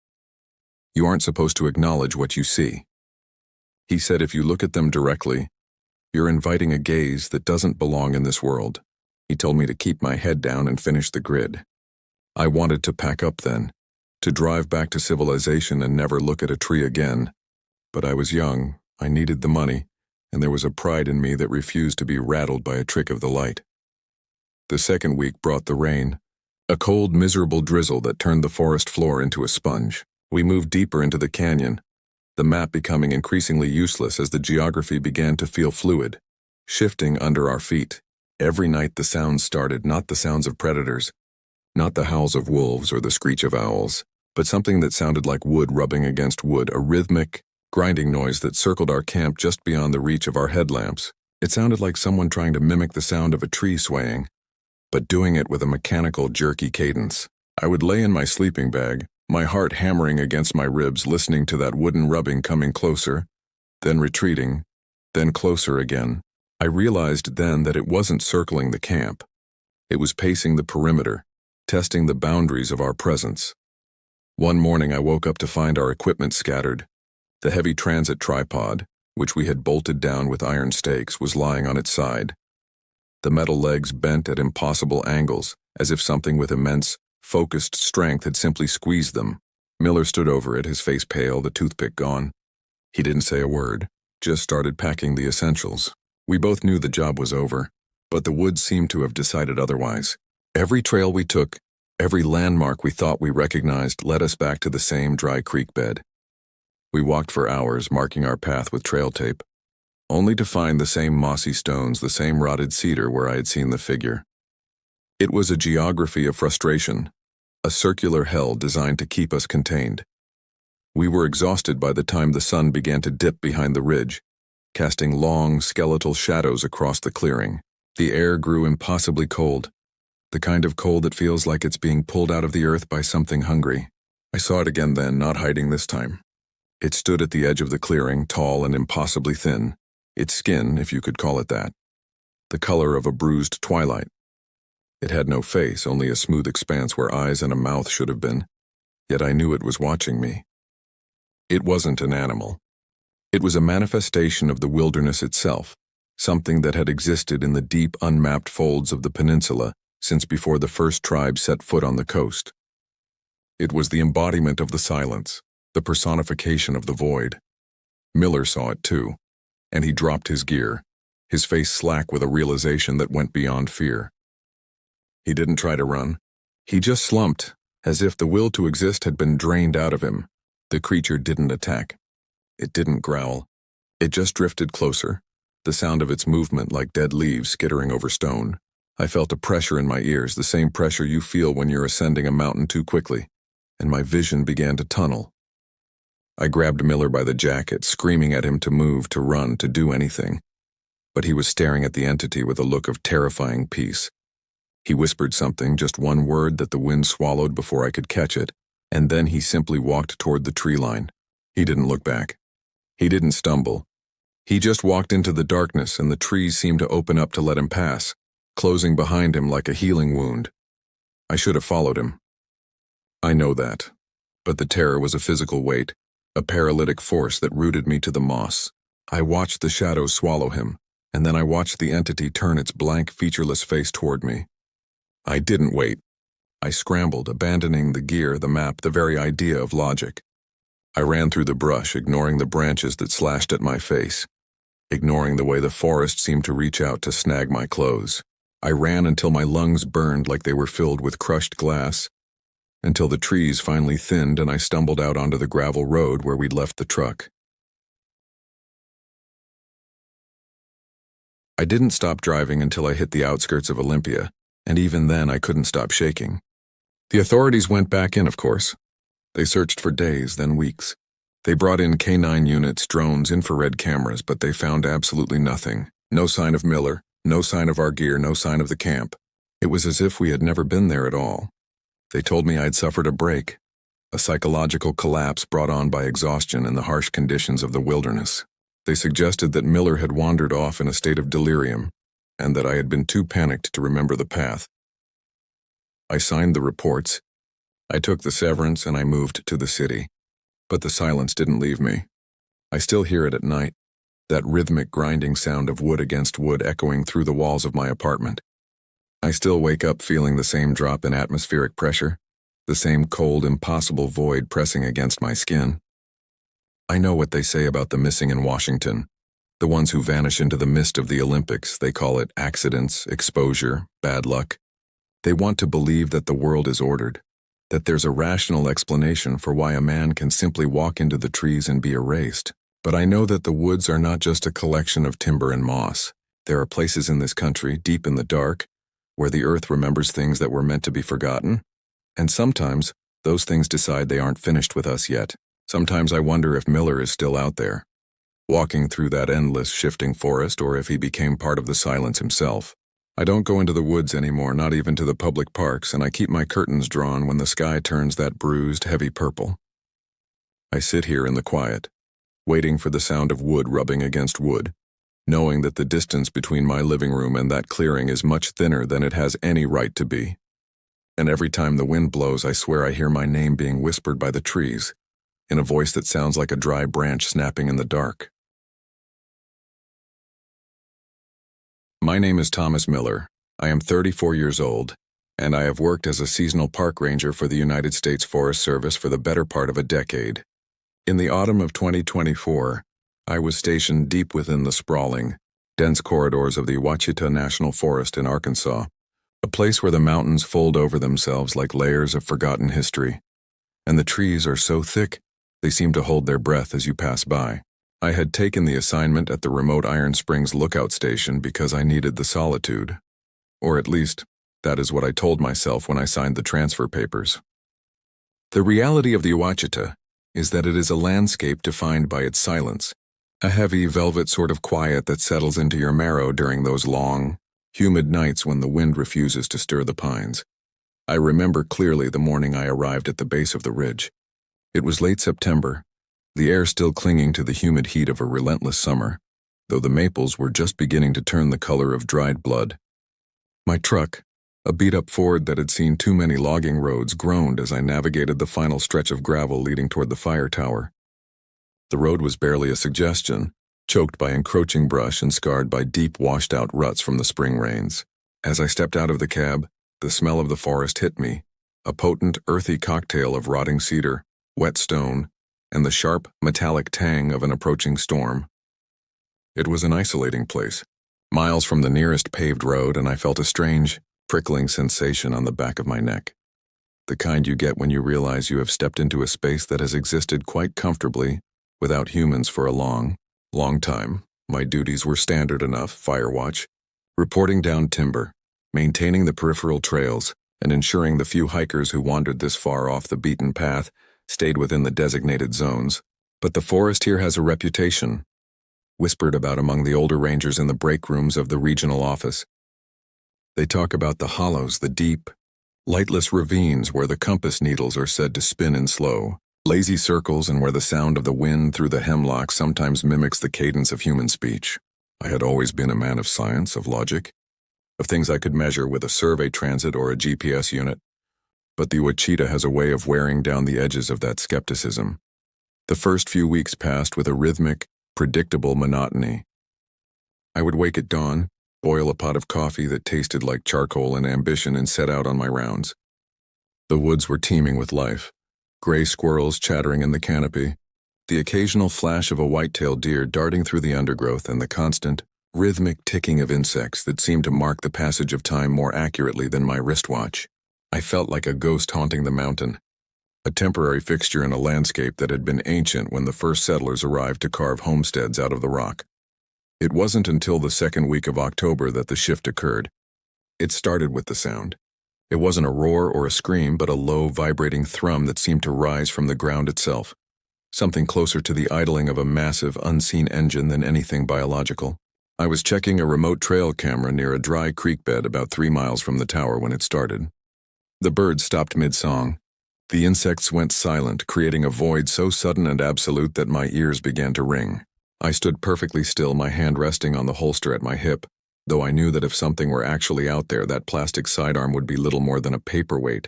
you aren't supposed to acknowledge what you see. He said if you look at them directly, you're inviting a gaze that doesn't belong in this world. He told me to keep my head down and finish the grid. I wanted to pack up then, to drive back to civilization and never look at a tree again. But I was young, I needed the money, and there was a pride in me that refused to be rattled by a trick of the light. The second week brought the rain, a cold, miserable drizzle that turned the forest floor into a sponge. We moved deeper into the canyon, the map becoming increasingly useless as the geography began to feel fluid, shifting under our feet. Every night the sounds started, not the sounds of predators, not the howls of wolves or the screech of owls, but something that sounded like wood rubbing against wood, a rhythmic, grinding noise that circled our camp just beyond the reach of our headlamps. It sounded like someone trying to mimic the sound of a tree swaying, but doing it with a mechanical, jerky cadence. I would lay in my sleeping bag, my heart hammering against my ribs, listening to that wooden rubbing coming closer, then retreating, then closer again. I realized then that it wasn't circling the camp. It was pacing the perimeter, testing the boundaries of our presence. One morning I woke up to find our equipment scattered, The heavy transit tripod, which we had bolted down with iron stakes, was lying on its side. The metal legs bent at impossible angles, as if something with immense, focused strength had simply squeezed them. Miller stood over it, his face pale, the toothpick gone. He didn't say a word, just started packing the essentials. We both knew the job was over, but the woods seemed to have decided otherwise. Every trail we took, every landmark we thought we recognized led us back to the same dry creek bed. We walked for hours, marking our path with trail tape, only to find the same mossy stones, the same rotted cedar where I had seen the figure. It was a geography of frustration, a circular hell designed to keep us contained. We were exhausted by the time the sun began to dip behind the ridge, casting long, skeletal shadows across the clearing. The air grew impossibly cold, the kind of cold that feels like it's being pulled out of the earth by something hungry. I saw it again then, not hiding this time. It stood at the edge of the clearing, tall and impossibly thin, its skin, if you could call it that, the color of a bruised twilight. It had no face, only a smooth expanse where eyes and a mouth should have been, yet I knew it was watching me. It wasn't an animal. It was a manifestation of the wilderness itself, something that had existed in the deep, unmapped folds of the peninsula since before the first tribe set foot on the coast. It was the embodiment of the silence, the personification of the void. Miller saw it too, and he dropped his gear, his face slack with a realization that went beyond fear. He didn't try to run. He just slumped, as if the will to exist had been drained out of him. The creature didn't attack. It didn't growl. It just drifted closer, the sound of its movement like dead leaves skittering over stone. I felt a pressure in my ears, the same pressure you feel when you're ascending a mountain too quickly, and my vision began to tunnel. I grabbed Miller by the jacket, screaming at him to move, to run, to do anything. But he was staring at the entity with a look of terrifying peace. He whispered something, just one word that the wind swallowed before I could catch it, and then he simply walked toward the tree line. He didn't look back. He didn't stumble. He just walked into the darkness, and the trees seemed to open up to let him pass, closing behind him like a healing wound. I should have followed him. I know that. But the terror was a physical weight, a paralytic force that rooted me to the moss. I watched the shadows swallow him, and then I watched the entity turn its blank, featureless face toward me. I didn't wait. I scrambled, abandoning the gear, the map, the very idea of logic. I ran through the brush, ignoring the branches that slashed at my face, ignoring the way the forest seemed to reach out to snag my clothes. I ran until my lungs burned like they were filled with crushed glass, until the trees finally thinned and I stumbled out onto the gravel road where we'd left the truck. I didn't stop driving until I hit the outskirts of Olympia, and even then I couldn't stop shaking. The authorities went back in, of course. They searched for days, then weeks. They brought in K9 units, drones, infrared cameras, but they found absolutely nothing. No sign of Miller, no sign of our gear, no sign of the camp. It was as if we had never been there at all. They told me I'd suffered a break, a psychological collapse brought on by exhaustion and the harsh conditions of the wilderness. They suggested that Miller had wandered off in a state of delirium, and that I had been too panicked to remember the path. I signed the reports. I took the severance and I moved to the city. But the silence didn't leave me. I still hear it at night, that rhythmic grinding sound of wood against wood echoing through the walls of my apartment. I still wake up feeling the same drop in atmospheric pressure, the same cold, impossible void pressing against my skin. I know what they say about the missing in Washington, the ones who vanish into the mist of the Olympics. They call it accidents, exposure, bad luck. They want to believe that the world is ordered, that there's a rational explanation for why a man can simply walk into the trees and be erased. But I know that the woods are not just a collection of timber and moss. There are places in this country, deep in the dark, where the earth remembers things that were meant to be forgotten. And sometimes, those things decide they aren't finished with us yet. Sometimes I wonder if Miller is still out there, walking through that endless, shifting forest, or if he became part of the silence himself. I don't go into the woods anymore, not even to the public parks, and I keep my curtains drawn when the sky turns that bruised, heavy purple. I sit here in the quiet, waiting for the sound of wood rubbing against wood, knowing that the distance between my living room and that clearing is much thinner than it has any right to be. And every time the wind blows, I swear I hear my name being whispered by the trees. in a voice that sounds like a dry branch snapping in the dark. My name is Thomas Miller. I am 34 years old, and I have worked as a seasonal park ranger for the United States Forest Service for the better part of a decade. In the autumn of 2024, I was stationed deep within the sprawling, dense corridors of the Ouachita National Forest in Arkansas, a place where the mountains fold over themselves like layers of forgotten history, and the trees are so thick they seem to hold their breath as you pass by. I had taken the assignment at the remote Iron Springs lookout station because I needed the solitude. Or at least, that is what I told myself when I signed the transfer papers. The reality of the Ouachita is that it is a landscape defined by its silence, a heavy velvet sort of quiet that settles into your marrow during those long, humid nights when the wind refuses to stir the pines. I remember clearly the morning I arrived at the base of the ridge. It was late September, the air still clinging to the humid heat of a relentless summer, though the maples were just beginning to turn the color of dried blood. My truck, a beat-up Ford that had seen too many logging roads, groaned as I navigated the final stretch of gravel leading toward the fire tower. The road was barely a suggestion, choked by encroaching brush and scarred by deep, washed-out ruts from the spring rains. As I stepped out of the cab, the smell of the forest hit me, a potent, earthy cocktail of rotting cedar, wet stone, and the sharp, metallic tang of an approaching storm. It was an isolating place, miles from the nearest paved road, and I felt a strange, prickling sensation on the back of my neck. The kind you get when you realize you have stepped into a space that has existed quite comfortably without humans for a long time. My duties were standard enough: fire watch, reporting down timber, maintaining the peripheral trails, and ensuring the few hikers who wandered this far off the beaten path stayed within the designated zones. But the forest here has a reputation, whispered about among the older rangers in the break rooms of the regional office. They talk about the hollows, the deep, lightless ravines where the compass needles are said to spin in slow, lazy circles, and where the sound of the wind through the hemlock sometimes mimics the cadence of human speech. I had always been a man of science, of logic, of things I could measure with a survey transit or a GPS unit. But the Ouachita has a way of wearing down the edges of that skepticism. The first few weeks passed with a rhythmic, predictable monotony. I would wake at dawn, boil a pot of coffee that tasted like charcoal and ambition, and set out on my rounds. The woods were teeming with life, gray squirrels chattering in the canopy, the occasional flash of a white-tailed deer darting through the undergrowth, and the constant, rhythmic ticking of insects that seemed to mark the passage of time more accurately than my wristwatch. I felt like a ghost haunting the mountain, a temporary fixture in a landscape that had been ancient when the first settlers arrived to carve homesteads out of the rock. It wasn't until the second week of October that the shift occurred. It started with the sound. It wasn't a roar or a scream, but a low, vibrating thrum that seemed to rise from the ground itself, something closer to the idling of a massive, unseen engine than anything biological. I was checking a remote trail camera near a dry creek bed about 3 miles from the tower when it started. The birds stopped mid-song. The insects went silent, creating a void so sudden and absolute that my ears began to ring. I stood perfectly still, my hand resting on the holster at my hip, though I knew that if something were actually out there, that plastic sidearm would be little more than a paperweight.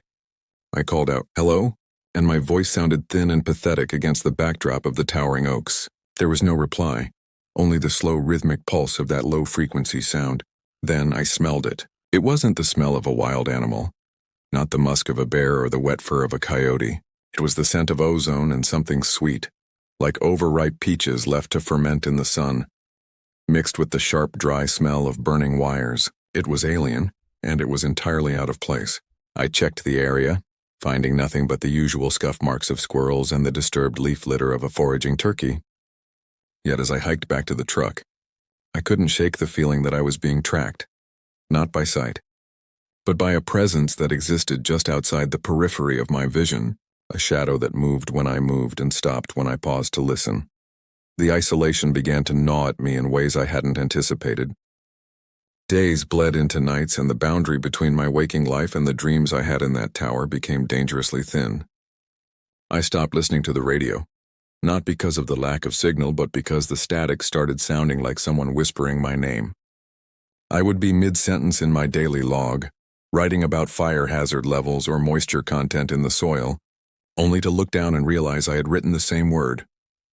I called out, "Hello?" and my voice sounded thin and pathetic against the backdrop of the towering oaks. There was no reply, only the slow rhythmic pulse of that low-frequency sound. Then I smelled it. It wasn't the smell of a wild animal, not the musk of a bear or the wet fur of a coyote. It was the scent of ozone and something sweet, like overripe peaches left to ferment in the sun, mixed with the sharp, dry smell of burning wires. It was alien, and it was entirely out of place. I checked the area, finding nothing but the usual scuff marks of squirrels and the disturbed leaf litter of a foraging turkey. Yet as I hiked back to the truck, I couldn't shake the feeling that I was being tracked, not by sight, but by a presence that existed just outside the periphery of my vision, a shadow that moved when I moved and stopped when I paused to listen. The isolation began to gnaw at me in ways I hadn't anticipated. Days bled into nights, and the boundary between my waking life and the dreams I had in that tower became dangerously thin. I stopped listening to the radio, not because of the lack of signal, but because the static started sounding like someone whispering my name. I would be mid-sentence in my daily log, writing about fire hazard levels or moisture content in the soil, only to look down and realize I had written the same word,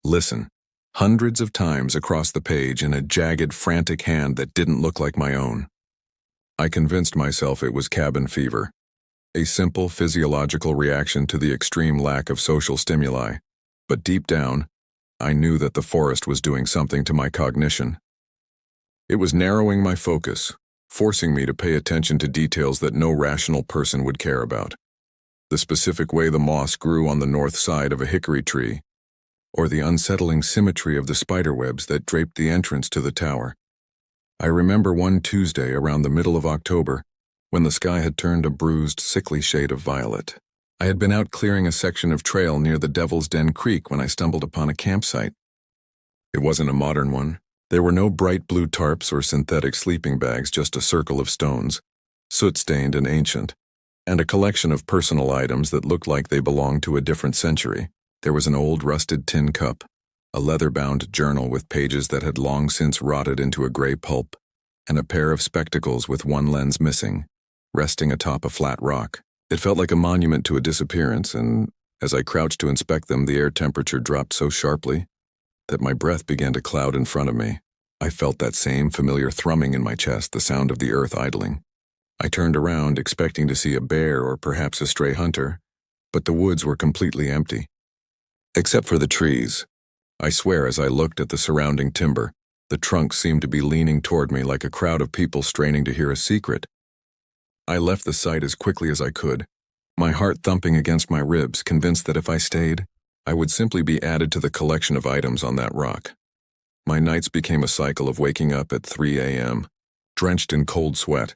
listen, hundreds of times across the page in a jagged, frantic hand that didn't look like my own. I convinced myself it was cabin fever, a simple physiological reaction to the extreme lack of social stimuli, but deep down, I knew that the forest was doing something to my cognition. It was narrowing my focus, forcing me to pay attention to details that no rational person would care about. The specific way the moss grew on the north side of a hickory tree, or the unsettling symmetry of the spiderwebs that draped the entrance to the tower. I remember one Tuesday around the middle of October, when the sky had turned a bruised, sickly shade of violet. I had been out clearing a section of trail near the Devil's Den Creek when I stumbled upon a campsite. It wasn't a modern one. There were no bright blue tarps or synthetic sleeping bags, just a circle of stones, soot-stained and ancient, and a collection of personal items that looked like they belonged to a different century. There was an old rusted tin cup, a leather-bound journal with pages that had long since rotted into a gray pulp, and a pair of spectacles with one lens missing, resting atop a flat rock. It felt like a monument to a disappearance, and as I crouched to inspect them, the air temperature dropped so sharply that my breath began to cloud in front of me. I felt that same familiar thrumming in my chest, the sound of the earth idling. I turned around, expecting to see a bear or perhaps a stray hunter, but the woods were completely empty. Except for the trees. I swear, as I looked at the surrounding timber, the trunks seemed to be leaning toward me like a crowd of people straining to hear a secret. I left the site as quickly as I could, my heart thumping against my ribs, convinced that if I stayed, I would simply be added to the collection of items on that rock. My nights became a cycle of waking up at 3 a.m., drenched in cold sweat,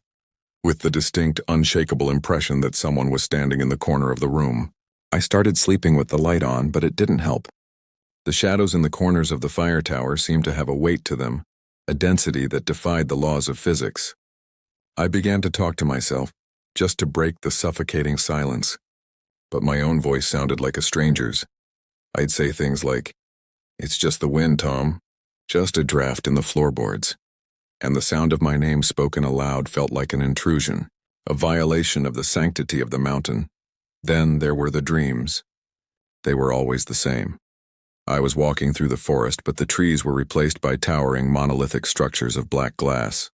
with the distinct, unshakable impression that someone was standing in the corner of the room. I started sleeping with the light on, but it didn't help. The shadows in the corners of the fire tower seemed to have a weight to them, a density that defied the laws of physics. I began to talk to myself, just to break the suffocating silence, but my own voice sounded like a stranger's. I'd say things like, "It's just the wind, Tom. Just a draft in the floorboards." And the sound of my name spoken aloud felt like an intrusion, a violation of the sanctity of the mountain. Then there were the dreams. They were always the same. I was walking through the forest, but the trees were replaced by towering monolithic structures of black glass.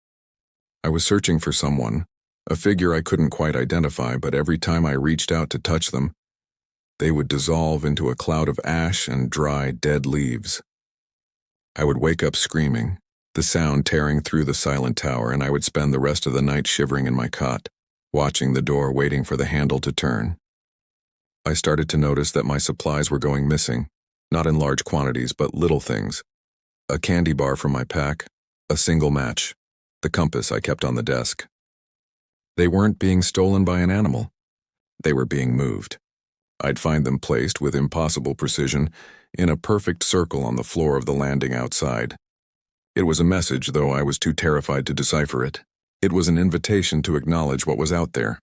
I was searching for someone, a figure I couldn't quite identify, but every time I reached out to touch them, they would dissolve into a cloud of ash and dry, dead leaves. I would wake up screaming, the sound tearing through the silent tower, and I would spend the rest of the night shivering in my cot, watching the door, waiting for the handle to turn. I started to notice that my supplies were going missing, not in large quantities, but little things. A candy bar from my pack, a single match, the compass I kept on the desk. They weren't being stolen by an animal. They were being moved. I'd find them placed with impossible precision in a perfect circle on the floor of the landing outside. It was a message, though I was too terrified to decipher it. It was an invitation to acknowledge what was out there.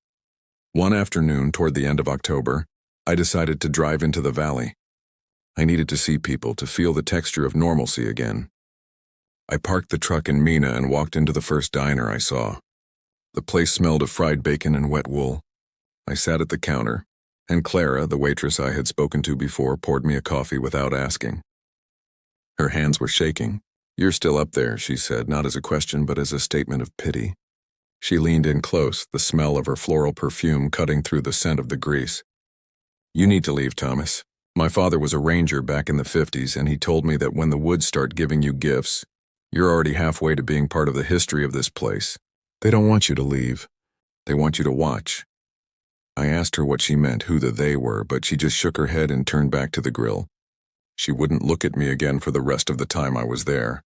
One afternoon toward the end of October, I decided to drive into the valley. I needed to see people, to feel the texture of normalcy again. I parked the truck in Mina and walked into the first diner I saw. The place smelled of fried bacon and wet wool. I sat at the counter, and Clara, the waitress I had spoken to before, poured me a coffee without asking. Her hands were shaking. "You're still up there," she said, not as a question but as a statement of pity. She leaned in close, the smell of her floral perfume cutting through the scent of the grease. "You need to leave, Thomas. My father was a ranger back in the 50s, and he told me that when the woods start giving you gifts, you're already halfway to being part of the history of this place. They don't want you to leave. They want you to watch." I asked her what she meant, who the they were, but she just shook her head and turned back to the grill. She wouldn't look at me again for the rest of the time I was there.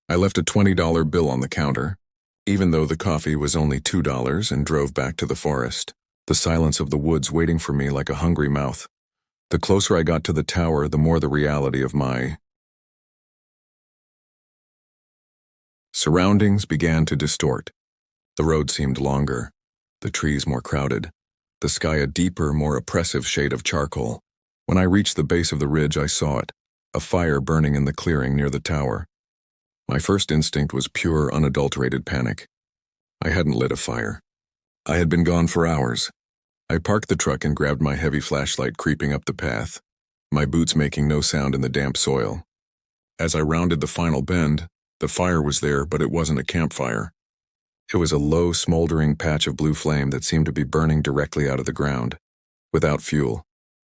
I left a $20 bill on the counter, even though the coffee was only $2, and drove back to the forest, the silence of the woods waiting for me like a hungry mouth. The closer I got to the tower, the more the reality of my surroundings began to distort. The road seemed longer, the trees more crowded, the sky a deeper, more oppressive shade of charcoal. When I reached the base of the ridge, I saw it, a fire burning in the clearing near the tower. My first instinct was pure, unadulterated panic. I hadn't lit a fire. I had been gone for hours. I parked the truck and grabbed my heavy flashlight, creeping up the path, my boots making no sound in the damp soil. As I rounded the final bend, the fire was there, but it wasn't a campfire. It was a low, smoldering patch of blue flame that seemed to be burning directly out of the ground, without fuel,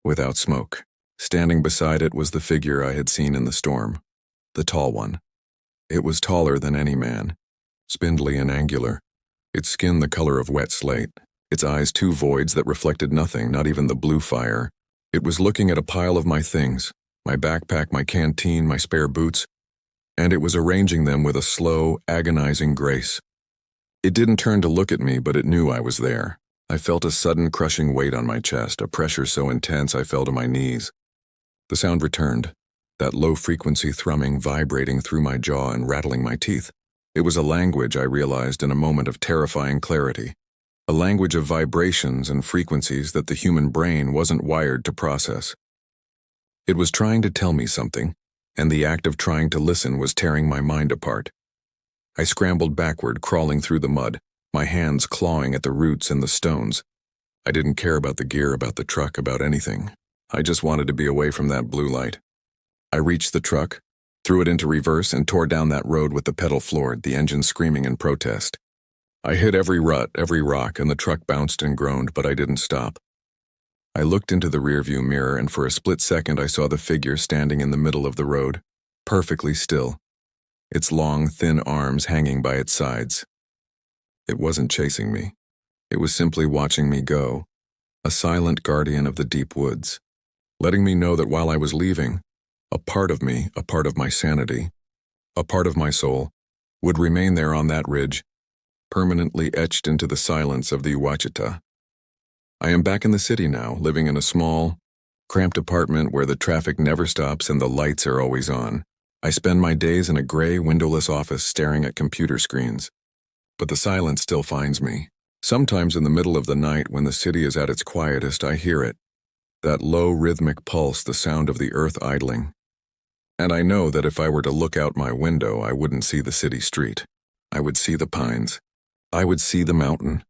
without smoke. Standing beside it was the figure I had seen in the storm, the tall one. It was taller than any man, spindly and angular, its skin the color of wet slate, its eyes two voids that reflected nothing, not even the blue fire. It was looking at a pile of my things, my backpack, my canteen, my spare boots, and it was arranging them with a slow, agonizing grace. It didn't turn to look at me, but it knew I was there. I felt a sudden crushing weight on my chest, a pressure so intense I fell to my knees. The sound returned, that low-frequency thrumming vibrating through my jaw and rattling my teeth. It was a language, I realized in a moment of terrifying clarity. A language of vibrations and frequencies that the human brain wasn't wired to process. It was trying to tell me something, and the act of trying to listen was tearing my mind apart. I scrambled backward, crawling through the mud, my hands clawing at the roots and the stones. I didn't care about the gear, about the truck, about anything. I just wanted to be away from that blue light. I reached the truck, threw it into reverse, and tore down that road with the pedal floored, the engine screaming in protest. I hit every rut, every rock, and the truck bounced and groaned, but I didn't stop. I looked into the rearview mirror, and for a split second I saw the figure standing in the middle of the road, perfectly still, its long, thin arms hanging by its sides. It wasn't chasing me. It was simply watching me go, a silent guardian of the deep woods, letting me know that while I was leaving, a part of me, a part of my sanity, a part of my soul, would remain there on that ridge, permanently etched into the silence of the Ouachita. I am back in the city now, living in a small, cramped apartment where the traffic never stops and the lights are always on. I spend my days in a gray, windowless office staring at computer screens. But the silence still finds me. Sometimes in the middle of the night when the city is at its quietest, I hear it. That low, rhythmic pulse, the sound of the earth idling. And I know that if I were to look out my window, I wouldn't see the city street. I would see the pines. I would see the mountain.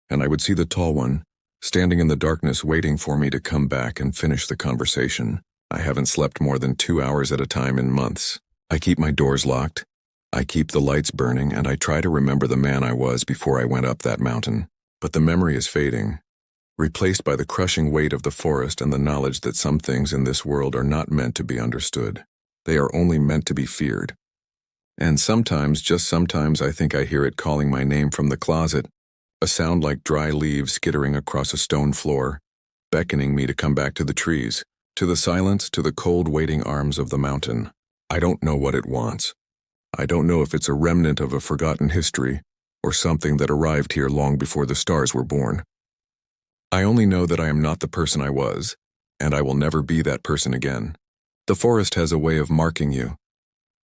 And I would see the tall one, standing in the darkness waiting for me to come back and finish the conversation. I haven't slept more than 2 hours at a time in months. I keep my doors locked. I keep the lights burning, and I try to remember the man I was before I went up that mountain. But the memory is fading, replaced by the crushing weight of the forest and the knowledge that some things in this world are not meant to be understood. They are only meant to be feared. And sometimes, just sometimes, I think I hear it calling my name from the closet, a sound like dry leaves skittering across a stone floor, beckoning me to come back to the trees, to the silence, to the cold waiting arms of the mountain. I don't know what it wants. I don't know if it's a remnant of a forgotten history or something that arrived here long before the stars were born. I only know that I am not the person I was, and I will never be that person again. The forest has a way of marking you,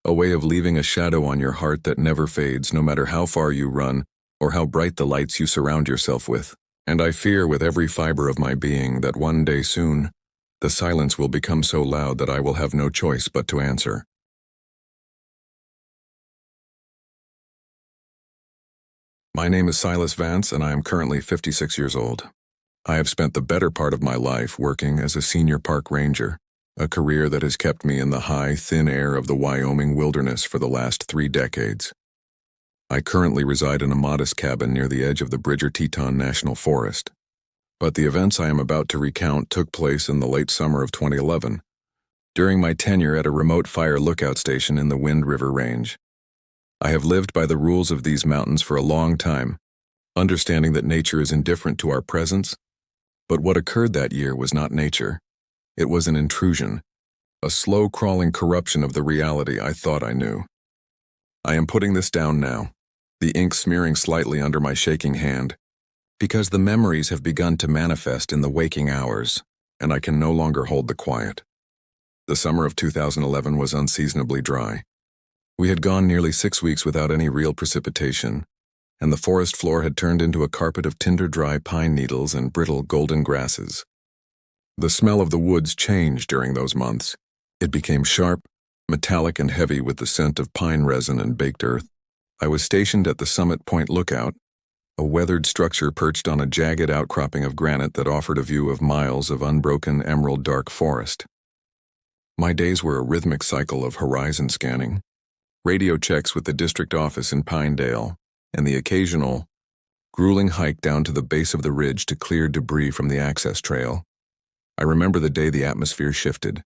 a way of leaving a shadow on your heart that never fades no matter how far you run or how bright the lights you surround yourself with. And I fear with every fiber of my being that one day soon, the silence will become so loud that I will have no choice but to answer. My name is Silas Vance, and I am currently 56 years old. I have spent the better part of my life working as a senior park ranger, a career that has kept me in the high, thin air of the Wyoming wilderness for the last 3 decades. I currently reside in a modest cabin near the edge of the Bridger-Teton National Forest. But the events I am about to recount took place in the late summer of 2011, during my tenure at a remote fire lookout station in the Wind River Range. I have lived by the rules of these mountains for a long time, understanding that nature is indifferent to our presence. But what occurred that year was not nature. It was an intrusion, a slow-crawling corruption of the reality I thought I knew. I am putting this down now, the ink smearing slightly under my shaking hand, because the memories have begun to manifest in the waking hours, and I can no longer hold the quiet. The summer of 2011 was unseasonably dry. We had gone nearly 6 weeks without any real precipitation, and the forest floor had turned into a carpet of tinder-dry pine needles and brittle golden grasses. The smell of the woods changed during those months. It became sharp, metallic, and heavy with the scent of pine resin and baked earth. I was stationed at the Summit Point Lookout, a weathered structure perched on a jagged outcropping of granite that offered a view of miles of unbroken emerald dark forest. My days were a rhythmic cycle of horizon scanning, radio checks with the district office in Pinedale, and the occasional, grueling hike down to the base of the ridge to clear debris from the access trail. I remember the day the atmosphere shifted.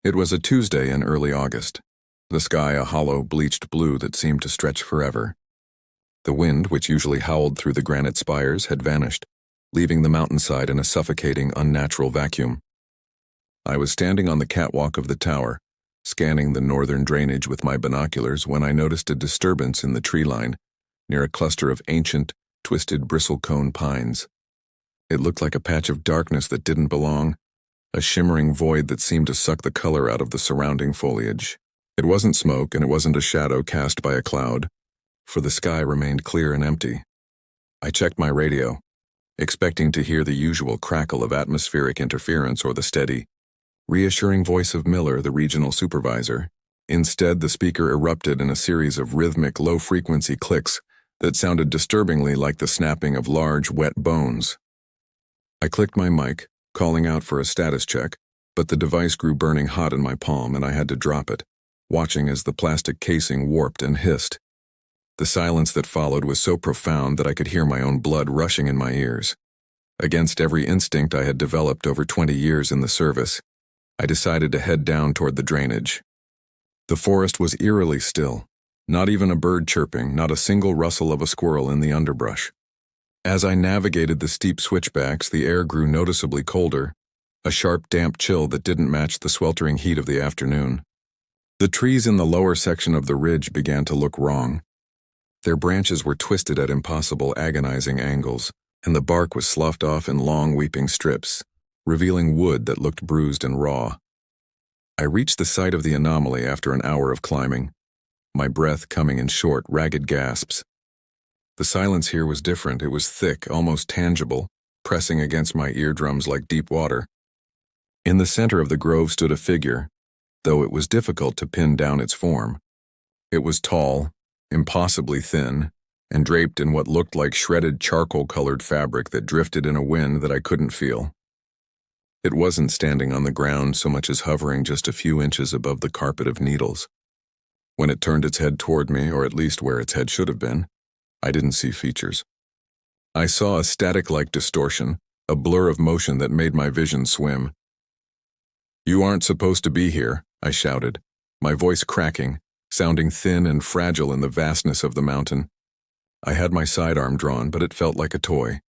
It was a Tuesday in early August, the sky a hollow, bleached blue that seemed to stretch forever. The wind, which usually howled through the granite spires, had vanished, leaving the mountainside in a suffocating, unnatural vacuum. I was standing on the catwalk of the tower, scanning the northern drainage with my binoculars when I noticed a disturbance in the tree line, near a cluster of ancient, twisted bristlecone pines. It looked like a patch of darkness that didn't belong, a shimmering void that seemed to suck the color out of the surrounding foliage. It wasn't smoke, and it wasn't a shadow cast by a cloud, for the sky remained clear and empty. I checked my radio, expecting to hear the usual crackle of atmospheric interference or the steady, reassuring voice of Miller, the regional supervisor. Instead, the speaker erupted in a series of rhythmic, low-frequency clicks that sounded disturbingly like the snapping of large, wet bones. I clicked my mic, calling out for a status check, but the device grew burning hot in my palm and I had to drop it, watching as the plastic casing warped and hissed. The silence that followed was so profound that I could hear my own blood rushing in my ears. Against every instinct I had developed over 20 years in the service, I decided to head down toward the drainage. The forest was eerily still, not even a bird chirping, not a single rustle of a squirrel in the underbrush. As I navigated the steep switchbacks, the air grew noticeably colder, a sharp, damp chill that didn't match the sweltering heat of the afternoon. The trees in the lower section of the ridge began to look wrong. Their branches were twisted at impossible, agonizing angles, and the bark was sloughed off in long, weeping strips, revealing wood that looked bruised and raw. I reached the site of the anomaly after an hour of climbing, my breath coming in short, ragged gasps. The silence here was different. It was thick, almost tangible, pressing against my eardrums like deep water. In the center of the grove stood a figure, though it was difficult to pin down its form. It was tall, impossibly thin, and draped in what looked like shredded charcoal-colored fabric that drifted in a wind that I couldn't feel. It wasn't standing on the ground so much as hovering just a few inches above the carpet of needles. When it turned its head toward me, or at least where its head should have been, I didn't see features. I saw a static-like distortion, a blur of motion that made my vision swim. "You aren't supposed to be here," I shouted, my voice cracking, sounding thin and fragile in the vastness of the mountain. I had my sidearm drawn, but it felt like a toy,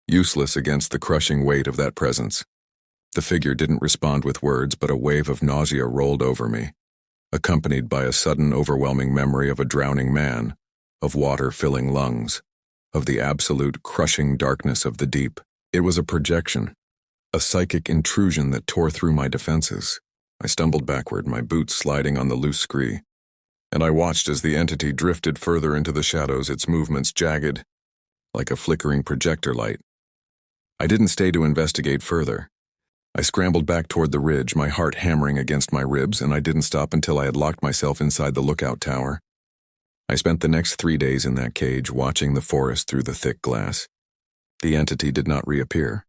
useless against the crushing weight of that presence. The figure didn't respond with words, but a wave of nausea rolled over me, accompanied by a sudden, overwhelming memory of a drowning man, of water filling lungs, of the absolute, crushing darkness of the deep. It was a projection, a psychic intrusion that tore through my defenses. I stumbled backward, my boots sliding on the loose scree, and I watched as the entity drifted further into the shadows, its movements jagged, like a flickering projector light. I didn't stay to investigate further. I scrambled back toward the ridge, my heart hammering against my ribs, and I didn't stop until I had locked myself inside the lookout tower. I spent the next 3 days in that cage, watching the forest through the thick glass. The entity did not reappear,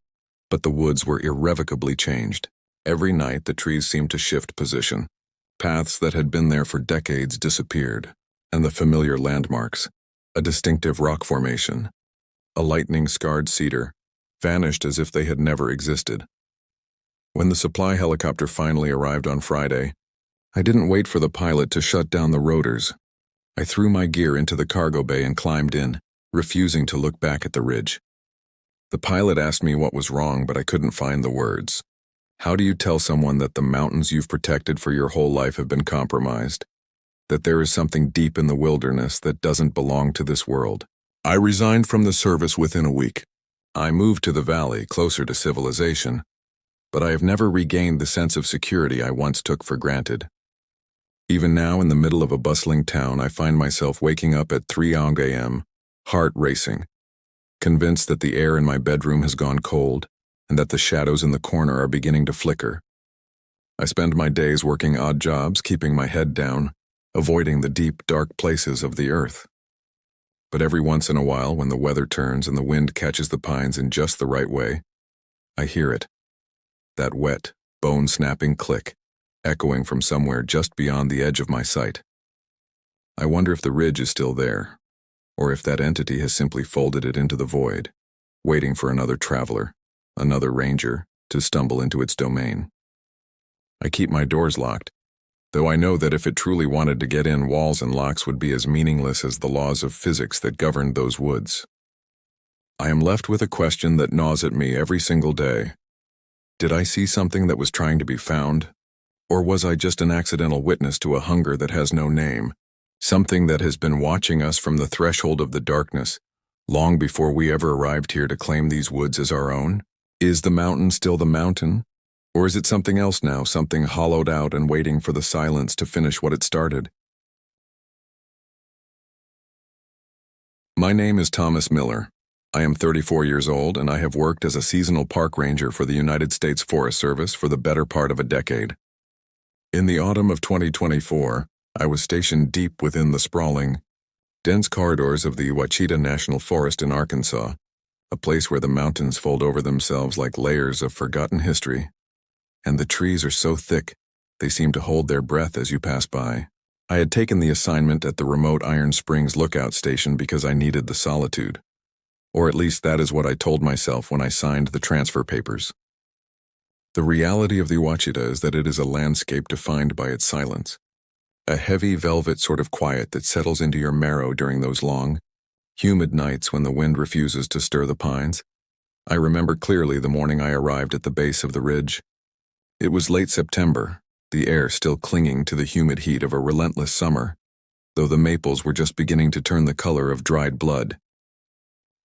but the woods were irrevocably changed. Every night the trees seemed to shift position. Paths that had been there for decades disappeared, and the familiar landmarks, a distinctive rock formation, a lightning-scarred cedar, vanished as if they had never existed. When the supply helicopter finally arrived on Friday, I didn't wait for the pilot to shut down the rotors. I threw my gear into the cargo bay and climbed in, refusing to look back at the ridge. The pilot asked me what was wrong, but I couldn't find the words. How do you tell someone that the mountains you've protected for your whole life have been compromised? That there is something deep in the wilderness that doesn't belong to this world? I resigned from the service within a week. I moved to the valley, closer to civilization, but I have never regained the sense of security I once took for granted. Even now, in the middle of a bustling town, I find myself waking up at 3 a.m., heart racing, convinced that the air in my bedroom has gone cold and that the shadows in the corner are beginning to flicker. I spend my days working odd jobs, keeping my head down, avoiding the deep, dark places of the earth. But every once in a while, when the weather turns and the wind catches the pines in just the right way, I hear it. That wet, bone-snapping click, echoing from somewhere just beyond the edge of my sight. I wonder if the ridge is still there, or if that entity has simply folded it into the void, waiting for another traveler, another ranger, to stumble into its domain. I keep my doors locked, though I know that if it truly wanted to get in, walls and locks would be as meaningless as the laws of physics that governed those woods. I am left with a question that gnaws at me every single day. Did I see something that was trying to be found? Or was I just an accidental witness to a hunger that has no name, something that has been watching us from the threshold of the darkness, long before we ever arrived here to claim these woods as our own? Is the mountain still the mountain? Or is it something else now, something hollowed out and waiting for the silence to finish what it started? My name is Thomas Miller. I am 34 years old, and I have worked as a seasonal park ranger for the United States Forest Service for the better part of a decade. In the autumn of 2024, I was stationed deep within the sprawling, dense corridors of the Ouachita National Forest in Arkansas, a place where the mountains fold over themselves like layers of forgotten history, and the trees are so thick they seem to hold their breath as you pass by. I had taken the assignment at the remote Iron Springs lookout station because I needed the solitude. Or at least that is what I told myself when I signed the transfer papers. The reality of the Ouachita is that it is a landscape defined by its silence. A heavy velvet sort of quiet that settles into your marrow during those long, humid nights when the wind refuses to stir the pines. I remember clearly the morning I arrived at the base of the ridge. It was late September, the air still clinging to the humid heat of a relentless summer, though the maples were just beginning to turn the color of dried blood.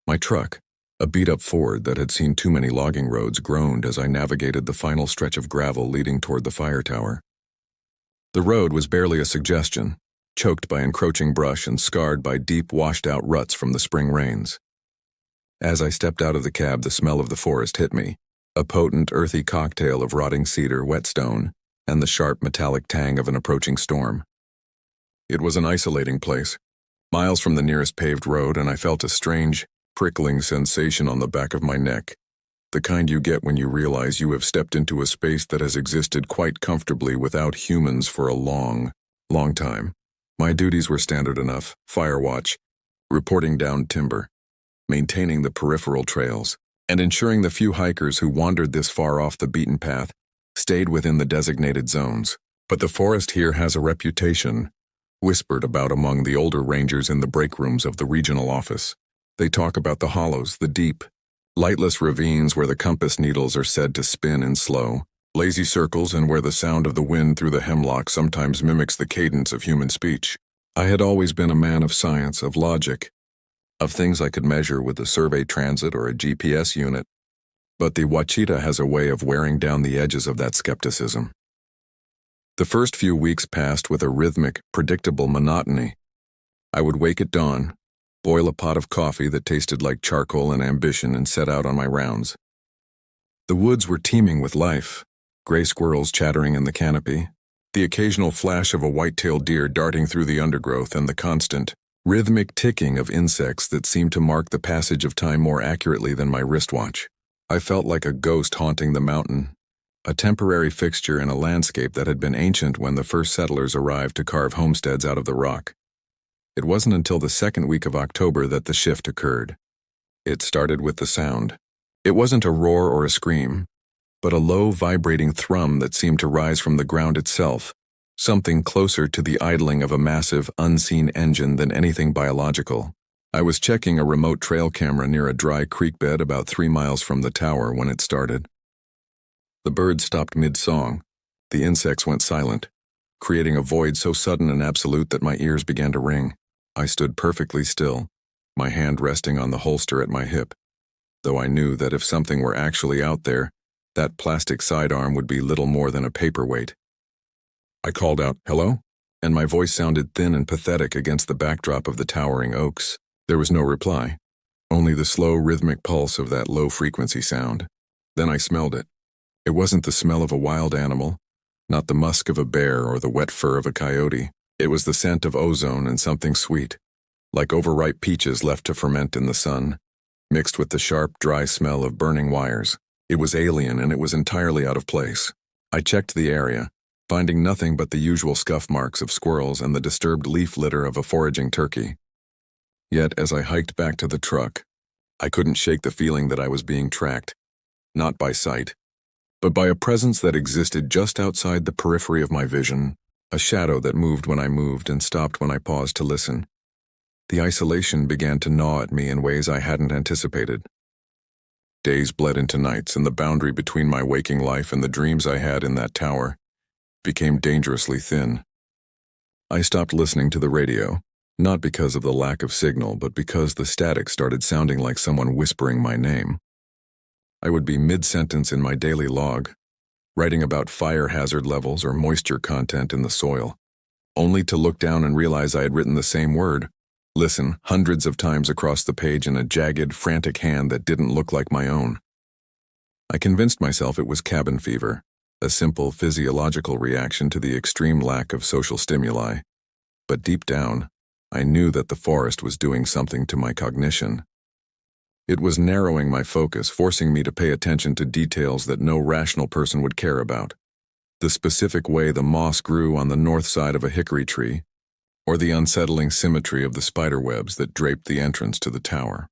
My truck, a beat-up Ford that had seen too many logging roads, groaned as I navigated the final stretch of gravel leading toward the fire tower. The road was barely a suggestion, choked by encroaching brush and scarred by deep, washed-out ruts from the spring rains. As I stepped out of the cab, the smell of the forest hit me, a potent, earthy cocktail of rotting cedar, whetstone, and the sharp, metallic tang of an approaching storm. It was an isolating place, miles from the nearest paved road, and I felt a strange, prickling sensation on the back of my neck, the kind you get when you realize you have stepped into a space that has existed quite comfortably without humans for a long, long time. My duties were standard enough: fire watch, reporting down timber, maintaining the peripheral trails, and ensuring the few hikers who wandered this far off the beaten path stayed within the designated zones. But the forest here has a reputation, whispered about among the older rangers in the break rooms of the regional office. They talk about the hollows, the deep, lightless ravines where the compass needles are said to spin in slow, lazy circles, and where the sound of the wind through the hemlock sometimes mimics the cadence of human speech. I had always been a man of science, of logic, of things I could measure with a survey transit or a GPS unit. But the Ouachita has a way of wearing down the edges of that skepticism. The first few weeks passed with a rhythmic, predictable monotony. I would wake at dawn, boil a pot of coffee that tasted like charcoal and ambition, and set out on my rounds. The woods were teeming with life, gray squirrels chattering in the canopy, the occasional flash of a white-tailed deer darting through the undergrowth, and the constant, rhythmic ticking of insects that seemed to mark the passage of time more accurately than my wristwatch. I felt like a ghost haunting the mountain, a temporary fixture in a landscape that had been ancient when the first settlers arrived to carve homesteads out of the rock. It wasn't until the second week of October that the shift occurred. It started with the sound. It wasn't a roar or a scream, but a low, vibrating thrum that seemed to rise from the ground itself, something closer to the idling of a massive, unseen engine than anything biological. I was checking a remote trail camera near a dry creek bed about 3 miles from the tower when it started. The birds stopped mid-song. The insects went silent, creating a void so sudden and absolute that my ears began to ring. I stood perfectly still, my hand resting on the holster at my hip, though I knew that if something were actually out there, that plastic sidearm would be little more than a paperweight. I called out, "Hello?" and my voice sounded thin and pathetic against the backdrop of the towering oaks. There was no reply, only the slow, rhythmic pulse of that low-frequency sound. Then I smelled it. It wasn't the smell of a wild animal, not the musk of a bear or the wet fur of a coyote. It was the scent of ozone and something sweet, like overripe peaches left to ferment in the sun, mixed with the sharp, dry smell of burning wires. It was alien and it was entirely out of place. I checked the area, finding nothing but the usual scuff marks of squirrels and the disturbed leaf litter of a foraging turkey. Yet, as I hiked back to the truck, I couldn't shake the feeling that I was being tracked, not by sight, but by a presence that existed just outside the periphery of my vision, a shadow that moved when I moved and stopped when I paused to listen. The isolation began to gnaw at me in ways I hadn't anticipated. Days bled into nights, and the boundary between my waking life and the dreams I had in that tower became dangerously thin. I stopped listening to the radio, not because of the lack of signal, but because the static started sounding like someone whispering my name. I would be mid-sentence in my daily log, writing about fire hazard levels or moisture content in the soil, only to look down and realize I had written the same word, listen, hundreds of times across the page in a jagged, frantic hand that didn't look like my own. I convinced myself it was cabin fever, a simple physiological reaction to the extreme lack of social stimuli. But deep down, I knew that the forest was doing something to my cognition. It was narrowing my focus, forcing me to pay attention to details that no rational person would care about. The specific way the moss grew on the north side of a hickory tree, or the unsettling symmetry of the spider webs that draped the entrance to the tower.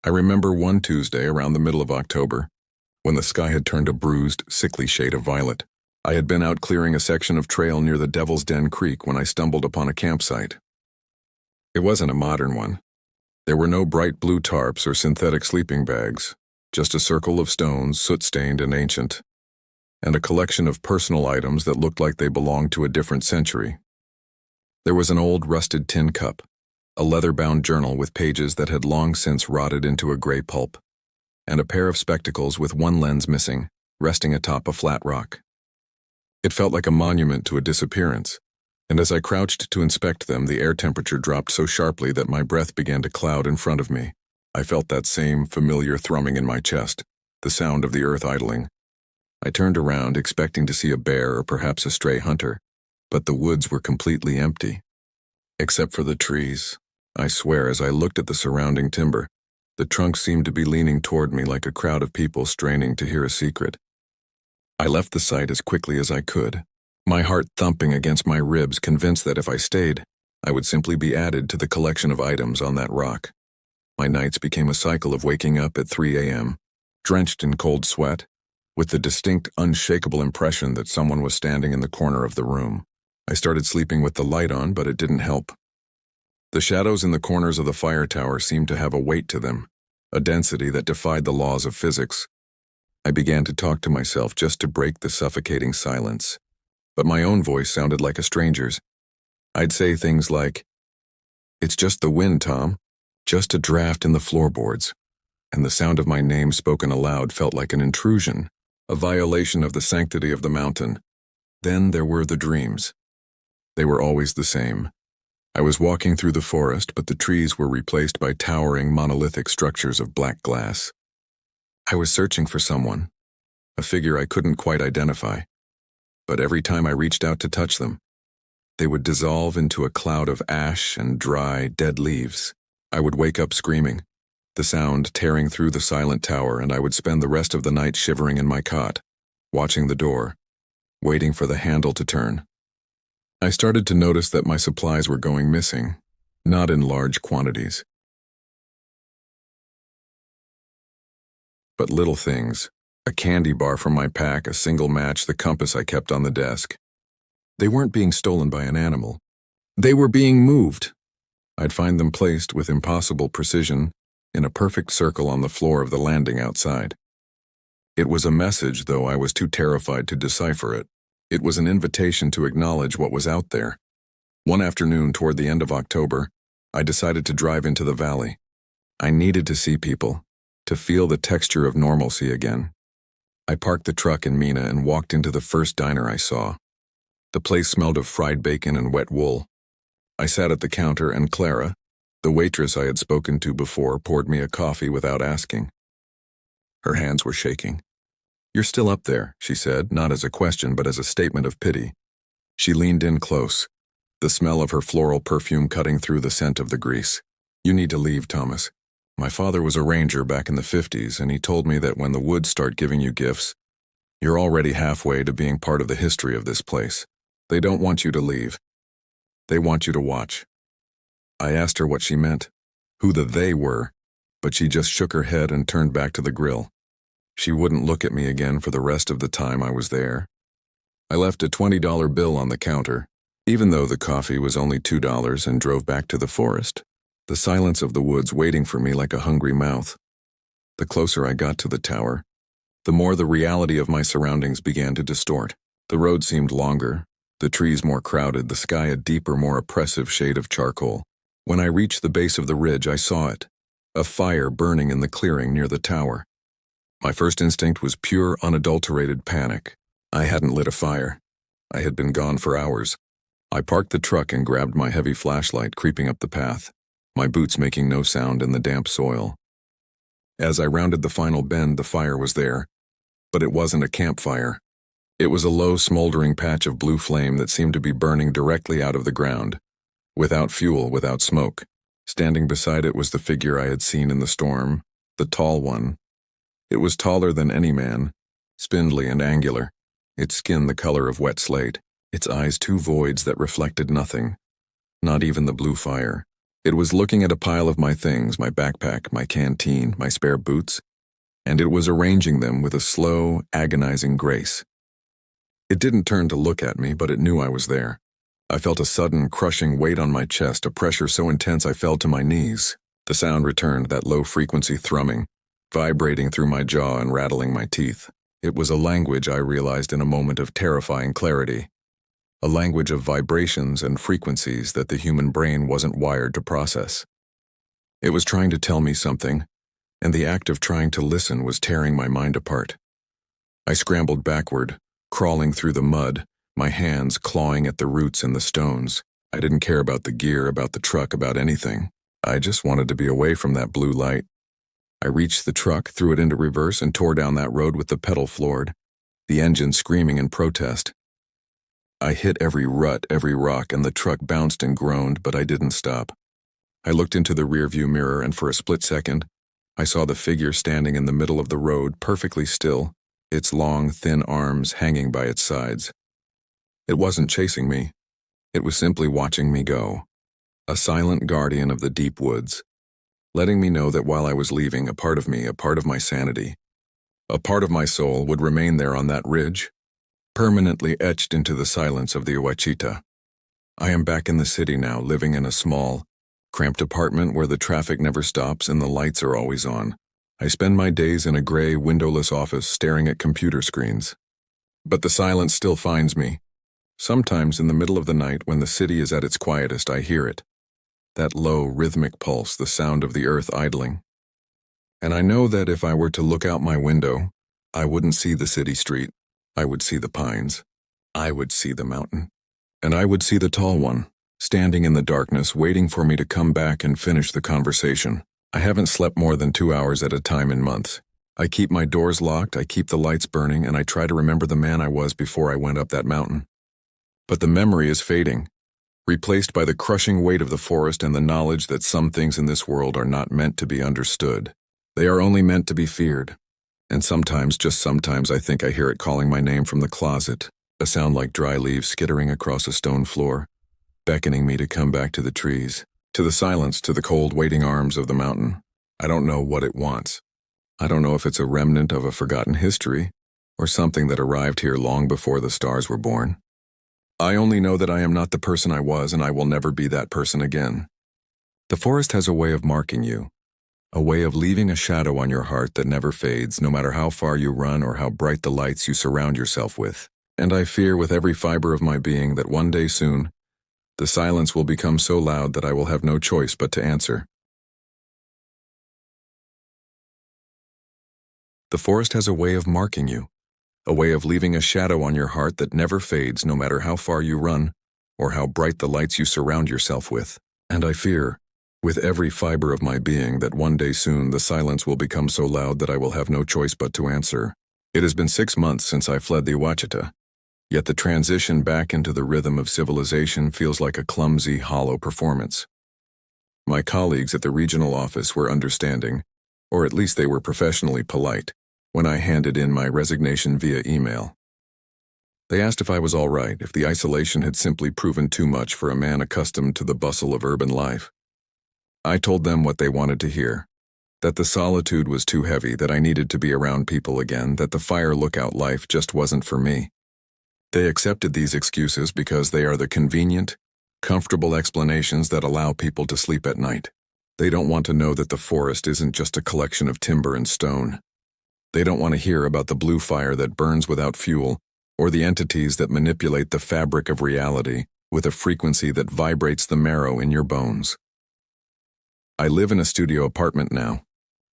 I remember one Tuesday around the middle of October, when the sky had turned a bruised, sickly shade of violet. I had been out clearing a section of trail near the Devil's Den Creek when I stumbled upon a campsite. It wasn't a modern one. There were no bright blue tarps or synthetic sleeping bags, just a circle of stones, soot-stained and ancient, and a collection of personal items that looked like they belonged to a different century. There was an old rusted tin cup, a leather-bound journal with pages that had long since rotted into a gray pulp, and a pair of spectacles with one lens missing, resting atop a flat rock. It felt like a monument to a disappearance, and as I crouched to inspect them, the air temperature dropped so sharply that my breath began to cloud in front of me. I felt that same familiar thrumming in my chest, the sound of the earth idling. I turned around, expecting to see a bear or perhaps a stray hunter, but the woods were completely empty. Except for the trees. I swear, as I looked at the surrounding timber, the trunks seemed to be leaning toward me like a crowd of people straining to hear a secret. I left the site as quickly as I could, my heart thumping against my ribs, convinced that if I stayed, I would simply be added to the collection of items on that rock. My nights became a cycle of waking up at 3 a.m., drenched in cold sweat, with the distinct, unshakable impression that someone was standing in the corner of the room. I started sleeping with the light on, but it didn't help. The shadows in the corners of the fire tower seemed to have a weight to them, a density that defied the laws of physics. I began to talk to myself just to break the suffocating silence, but my own voice sounded like a stranger's. I'd say things like, "It's just the wind, Tom, just a draft in the floorboards," and the sound of my name spoken aloud felt like an intrusion, a violation of the sanctity of the mountain. Then there were the dreams. They were always the same. I was walking through the forest, but the trees were replaced by towering monolithic structures of black glass. I was searching for someone, a figure I couldn't quite identify, but every time I reached out to touch them, they would dissolve into a cloud of ash and dry, dead leaves. I would wake up screaming, the sound tearing through the silent tower, and I would spend the rest of the night shivering in my cot, watching the door, waiting for the handle to turn. I started to notice that my supplies were going missing, not in large quantities, but little things. A candy bar from my pack, a single match, the compass I kept on the desk. They weren't being stolen by an animal. They were being moved. I'd find them placed with impossible precision in a perfect circle on the floor of the landing outside. It was a message, though I was too terrified to decipher it. It was an invitation to acknowledge what was out there. One afternoon toward the end of October, I decided to drive into the valley. I needed to see people, to feel the texture of normalcy again. I parked the truck in Mina and walked into the first diner I saw. The place smelled of fried bacon and wet wool. I sat at the counter and Clara, the waitress I had spoken to before, poured me a coffee without asking. Her hands were shaking. "You're still up there," she said, not as a question but as a statement of pity. She leaned in close, the smell of her floral perfume cutting through the scent of the grease. "You need to leave, Thomas. My father was a ranger back in the 50s, and he told me that when the woods start giving you gifts, you're already halfway to being part of the history of this place. They don't want you to leave. They want you to watch." I asked her what she meant, who the they were, but she just shook her head and turned back to the grill. She wouldn't look at me again for the rest of the time I was there. I left a $20 bill on the counter, even though the coffee was only $2, and drove back to the forest, the silence of the woods waiting for me like a hungry mouth. The closer I got to the tower, the more the reality of my surroundings began to distort. The road seemed longer, the trees more crowded, the sky a deeper, more oppressive shade of charcoal. When I reached the base of the ridge, I saw it, a fire burning in the clearing near the tower. My first instinct was pure, unadulterated panic. I hadn't lit a fire. I had been gone for hours. I parked the truck and grabbed my heavy flashlight, creeping up the path, my boots making no sound in the damp soil. As I rounded the final bend, the fire was there, but it wasn't a campfire. It was a low, smoldering patch of blue flame that seemed to be burning directly out of the ground, without fuel, without smoke. Standing beside it was the figure I had seen in the storm, the tall one. It was taller than any man, spindly and angular, its skin the color of wet slate, its eyes two voids that reflected nothing, not even the blue fire. It was looking at a pile of my things, my backpack, my canteen, my spare boots, and it was arranging them with a slow, agonizing grace. It didn't turn to look at me, but it knew I was there. I felt a sudden, crushing weight on my chest, a pressure so intense I fell to my knees. The sound returned, that low-frequency thrumming, vibrating through my jaw and rattling my teeth. It was a language, I realized in a moment of terrifying clarity. A language of vibrations and frequencies that the human brain wasn't wired to process. It was trying to tell me something, and the act of trying to listen was tearing my mind apart. I scrambled backward, crawling through the mud, my hands clawing at the roots and the stones. I didn't care about the gear, about the truck, about anything. I just wanted to be away from that blue light. I reached the truck, threw it into reverse, and tore down that road with the pedal floored, the engine screaming in protest. I hit every rut, every rock, and the truck bounced and groaned, but I didn't stop. I looked into the rearview mirror, and for a split second, I saw the figure standing in the middle of the road, perfectly still, its long, thin arms hanging by its sides. It wasn't chasing me. It was simply watching me go. A silent guardian of the deep woods, letting me know that while I was leaving, a part of me, a part of my sanity, a part of my soul would remain there on that ridge, permanently etched into the silence of the Ouachita. I am back in the city now, living in a small, cramped apartment where the traffic never stops and the lights are always on. I spend my days in a gray, windowless office staring at computer screens. But the silence still finds me. Sometimes in the middle of the night, when the city is at its quietest, I hear it. That low, rhythmic pulse, the sound of the earth idling. And I know that if I were to look out my window, I wouldn't see the city street. I would see the pines. I would see the mountain. And I would see the tall one, standing in the darkness, waiting for me to come back and finish the conversation. I haven't slept more than 2 hours at a time in months. I keep my doors locked, I keep the lights burning, and I try to remember the man I was before I went up that mountain. But the memory is fading, replaced by the crushing weight of the forest and the knowledge that some things in this world are not meant to be understood. They are only meant to be feared. And sometimes, just sometimes, I think I hear it calling my name from the closet, a sound like dry leaves skittering across a stone floor, beckoning me to come back to the trees, to the silence, to the cold, waiting arms of the mountain. I don't know what it wants. I don't know if it's a remnant of a forgotten history, or something that arrived here long before the stars were born. I only know that I am not the person I was, and I will never be that person again. The forest has a way of marking you, a way of leaving a shadow on your heart that never fades, no matter how far you run or how bright the lights you surround yourself with. And I fear with every fiber of my being that one day soon, the silence will become so loud that I will have no choice but to answer. The forest has a way of marking you, a way of leaving a shadow on your heart that never fades, no matter how far you run or how bright the lights you surround yourself with. And I fear, with every fiber of my being, that one day soon the silence will become so loud that I will have no choice but to answer. It has been 6 months since I fled the Ouachita. Yet the transition back into the rhythm of civilization feels like a clumsy, hollow performance. My colleagues at the regional office were understanding, or at least they were professionally polite, when I handed in my resignation via email. They asked if I was all right, if the isolation had simply proven too much for a man accustomed to the bustle of urban life. I told them what they wanted to hear, that the solitude was too heavy, that I needed to be around people again, that the fire lookout life just wasn't for me. They accepted these excuses because they are the convenient, comfortable explanations that allow people to sleep at night. They don't want to know that the forest isn't just a collection of timber and stone. They don't want to hear about the blue fire that burns without fuel, or the entities that manipulate the fabric of reality with a frequency that vibrates the marrow in your bones. I live in a studio apartment now,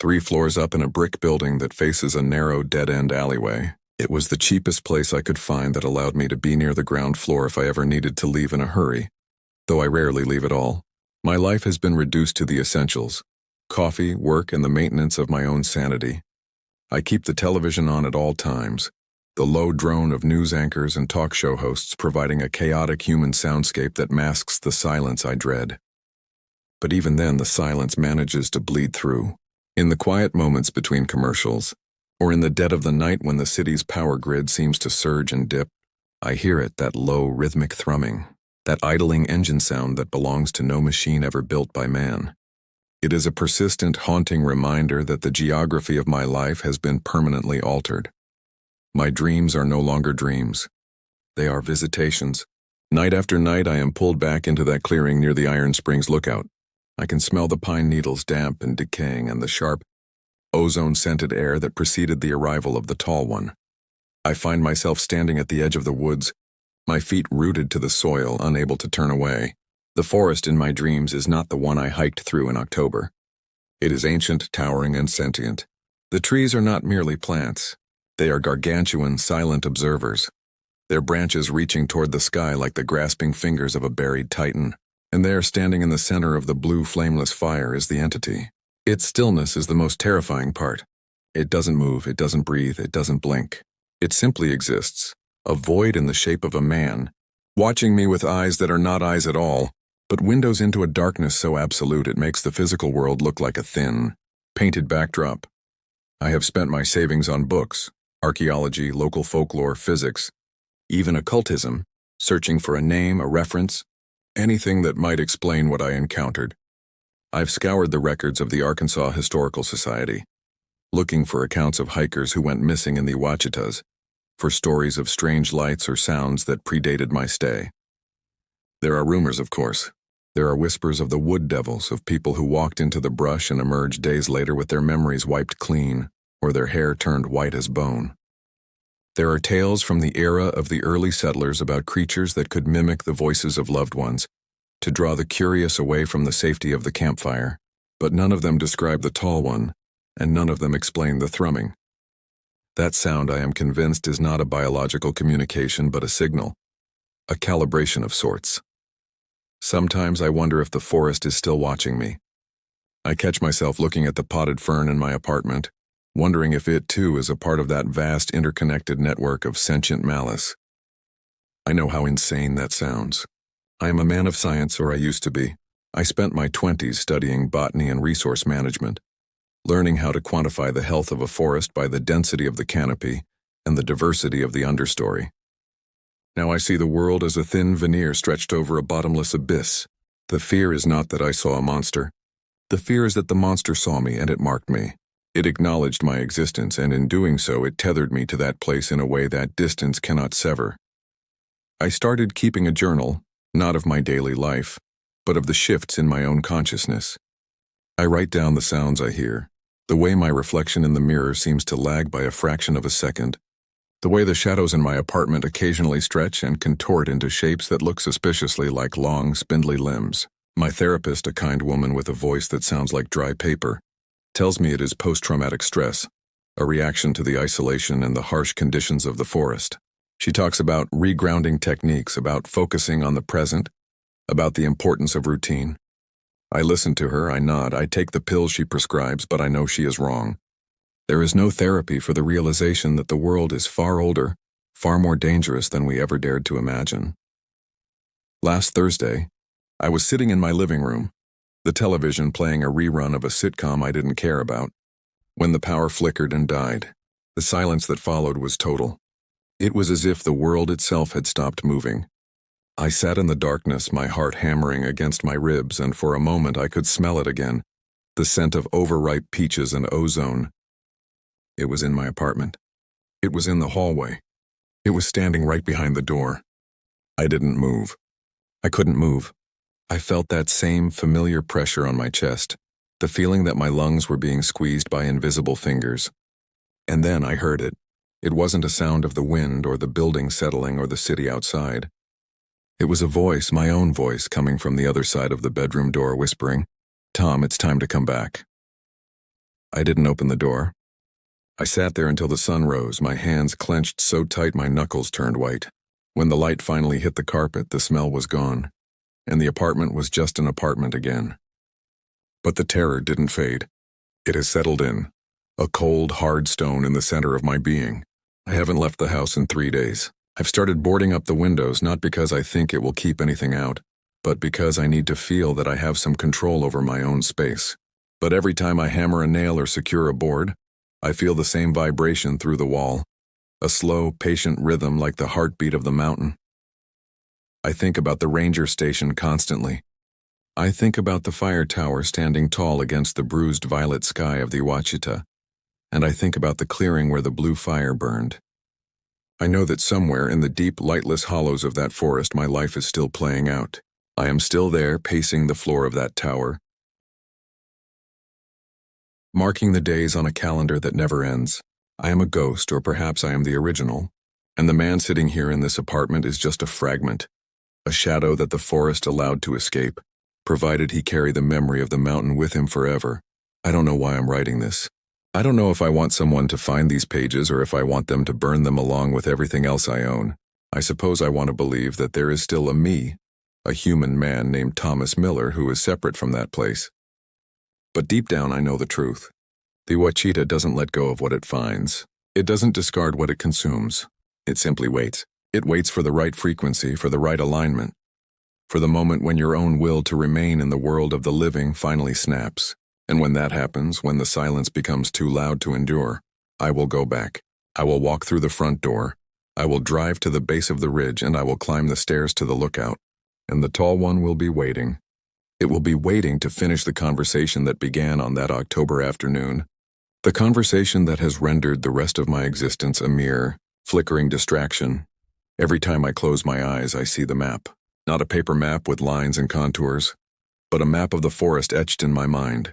3 floors up in a brick building that faces a narrow dead-end alleyway. It was the cheapest place I could find that allowed me to be near the ground floor if I ever needed to leave in a hurry, though I rarely leave at all. My life has been reduced to the essentials: coffee, work, and the maintenance of my own sanity. I keep the television on at all times, the low drone of news anchors and talk show hosts providing a chaotic human soundscape that masks the silence I dread. But even then, the silence manages to bleed through. In the quiet moments between commercials, or in the dead of the night when the city's power grid seems to surge and dip, I hear it, that low, rhythmic thrumming, that idling engine sound that belongs to no machine ever built by man. It is a persistent, haunting reminder that the geography of my life has been permanently altered. My dreams are no longer dreams. They are visitations. Night after night, I am pulled back into that clearing near the Iron Springs lookout. I can smell the pine needles damp and decaying and the sharp, ozone-scented air that preceded the arrival of the tall one. I find myself standing at the edge of the woods, my feet rooted to the soil, unable to turn away. The forest in my dreams is not the one I hiked through in October. It is ancient, towering, and sentient. The trees are not merely plants. They are gargantuan, silent observers, their branches reaching toward the sky like the grasping fingers of a buried titan. And there, standing in the center of the blue flameless fire, is the entity. Its stillness is the most terrifying part. It doesn't move, it doesn't breathe, it doesn't blink. It simply exists, a void in the shape of a man, watching me with eyes that are not eyes at all, but windows into a darkness so absolute it makes the physical world look like a thin, painted backdrop. I have spent my savings on books, archaeology, local folklore, physics, even occultism, searching for a name, a reference, anything that might explain what I encountered. I've scoured the records of the Arkansas Historical Society, looking for accounts of hikers who went missing in the Ouachitas, for stories of strange lights or sounds that predated my stay. There are rumors, of course. There are whispers of the wood devils, of people who walked into the brush and emerged days later with their memories wiped clean, or their hair turned white as bone. There are tales from the era of the early settlers about creatures that could mimic the voices of loved ones, to draw the curious away from the safety of the campfire, but none of them describe the tall one, and none of them explain the thrumming. That sound, I am convinced, is not a biological communication but a signal, a calibration of sorts. Sometimes I wonder if the forest is still watching me. I catch myself looking at the potted fern in my apartment, wondering if it too is a part of that vast interconnected network of sentient malice. I know how insane that sounds. I am a man of science, or I used to be. I spent my 20s studying botany and resource management, learning how to quantify the health of a forest by the density of the canopy and the diversity of the understory. Now I see the world as a thin veneer stretched over a bottomless abyss. The fear is not that I saw a monster. The fear is that the monster saw me and it marked me. It acknowledged my existence, and in doing so it tethered me to that place in a way that distance cannot sever. I started keeping a journal, not of my daily life, but of the shifts in my own consciousness. I write down the sounds I hear, the way my reflection in the mirror seems to lag by a fraction of a second, the way the shadows in my apartment occasionally stretch and contort into shapes that look suspiciously like long, spindly limbs. My therapist, a kind woman with a voice that sounds like dry paper, tells me it is post-traumatic stress, a reaction to the isolation and the harsh conditions of the forest. She talks about regrounding techniques, about focusing on the present, about the importance of routine. I listen to her, I nod, I take the pills she prescribes, but I know she is wrong. There is no therapy for the realization that the world is far older, far more dangerous than we ever dared to imagine. Last Thursday, I was sitting in my living room, the television playing a rerun of a sitcom I didn't care about, when the power flickered and died. The silence that followed was total. It was as if the world itself had stopped moving. I sat in the darkness, my heart hammering against my ribs, and for a moment I could smell it again, the scent of overripe peaches and ozone. It was in my apartment. It was in the hallway. It was standing right behind the door. I didn't move. I couldn't move. I felt that same familiar pressure on my chest, the feeling that my lungs were being squeezed by invisible fingers. And then I heard it. It wasn't a sound of the wind or the building settling or the city outside. It was a voice, my own voice, coming from the other side of the bedroom door, whispering, "Tom, it's time to come back." I didn't open the door. I sat there until the sun rose, my hands clenched so tight my knuckles turned white. When the light finally hit the carpet, the smell was gone, and the apartment was just an apartment again. But the terror didn't fade. It has settled in, a cold, hard stone in the center of my being. I haven't left the house in 3 days. I've started boarding up the windows, not because I think it will keep anything out, but because I need to feel that I have some control over my own space. But every time I hammer a nail or secure a board, I feel the same vibration through the wall, a slow, patient rhythm like the heartbeat of the mountain. I think about the ranger station constantly. I think about the fire tower standing tall against the bruised violet sky of the Ouachita, and I think about the clearing where the blue fire burned. I know that somewhere in the deep, lightless hollows of that forest my life is still playing out. I am still there, pacing the floor of that tower, marking the days on a calendar that never ends. I am a ghost, or perhaps I am the original, and the man sitting here in this apartment is just a fragment, a shadow that the forest allowed to escape, provided he carry the memory of the mountain with him forever. I don't know why I'm writing this. I don't know if I want someone to find these pages or if I want them to burn them along with everything else I own. I suppose I want to believe that there is still a me, a human man named Thomas Miller who is separate from that place. But deep down I know the truth. The Ouachita doesn't let go of what it finds. It doesn't discard what it consumes. It simply waits. It waits for the right frequency, for the right alignment, for the moment when your own will to remain in the world of the living finally snaps. And when that happens, when the silence becomes too loud to endure, I will go back. I will walk through the front door. I will drive to the base of the ridge, and I will climb the stairs to the lookout. And the tall one will be waiting. It will be waiting to finish the conversation that began on that October afternoon. The conversation that has rendered the rest of my existence a mere, flickering distraction. Every time I close my eyes, I see the map. Not a paper map with lines and contours, but a map of the forest etched in my mind.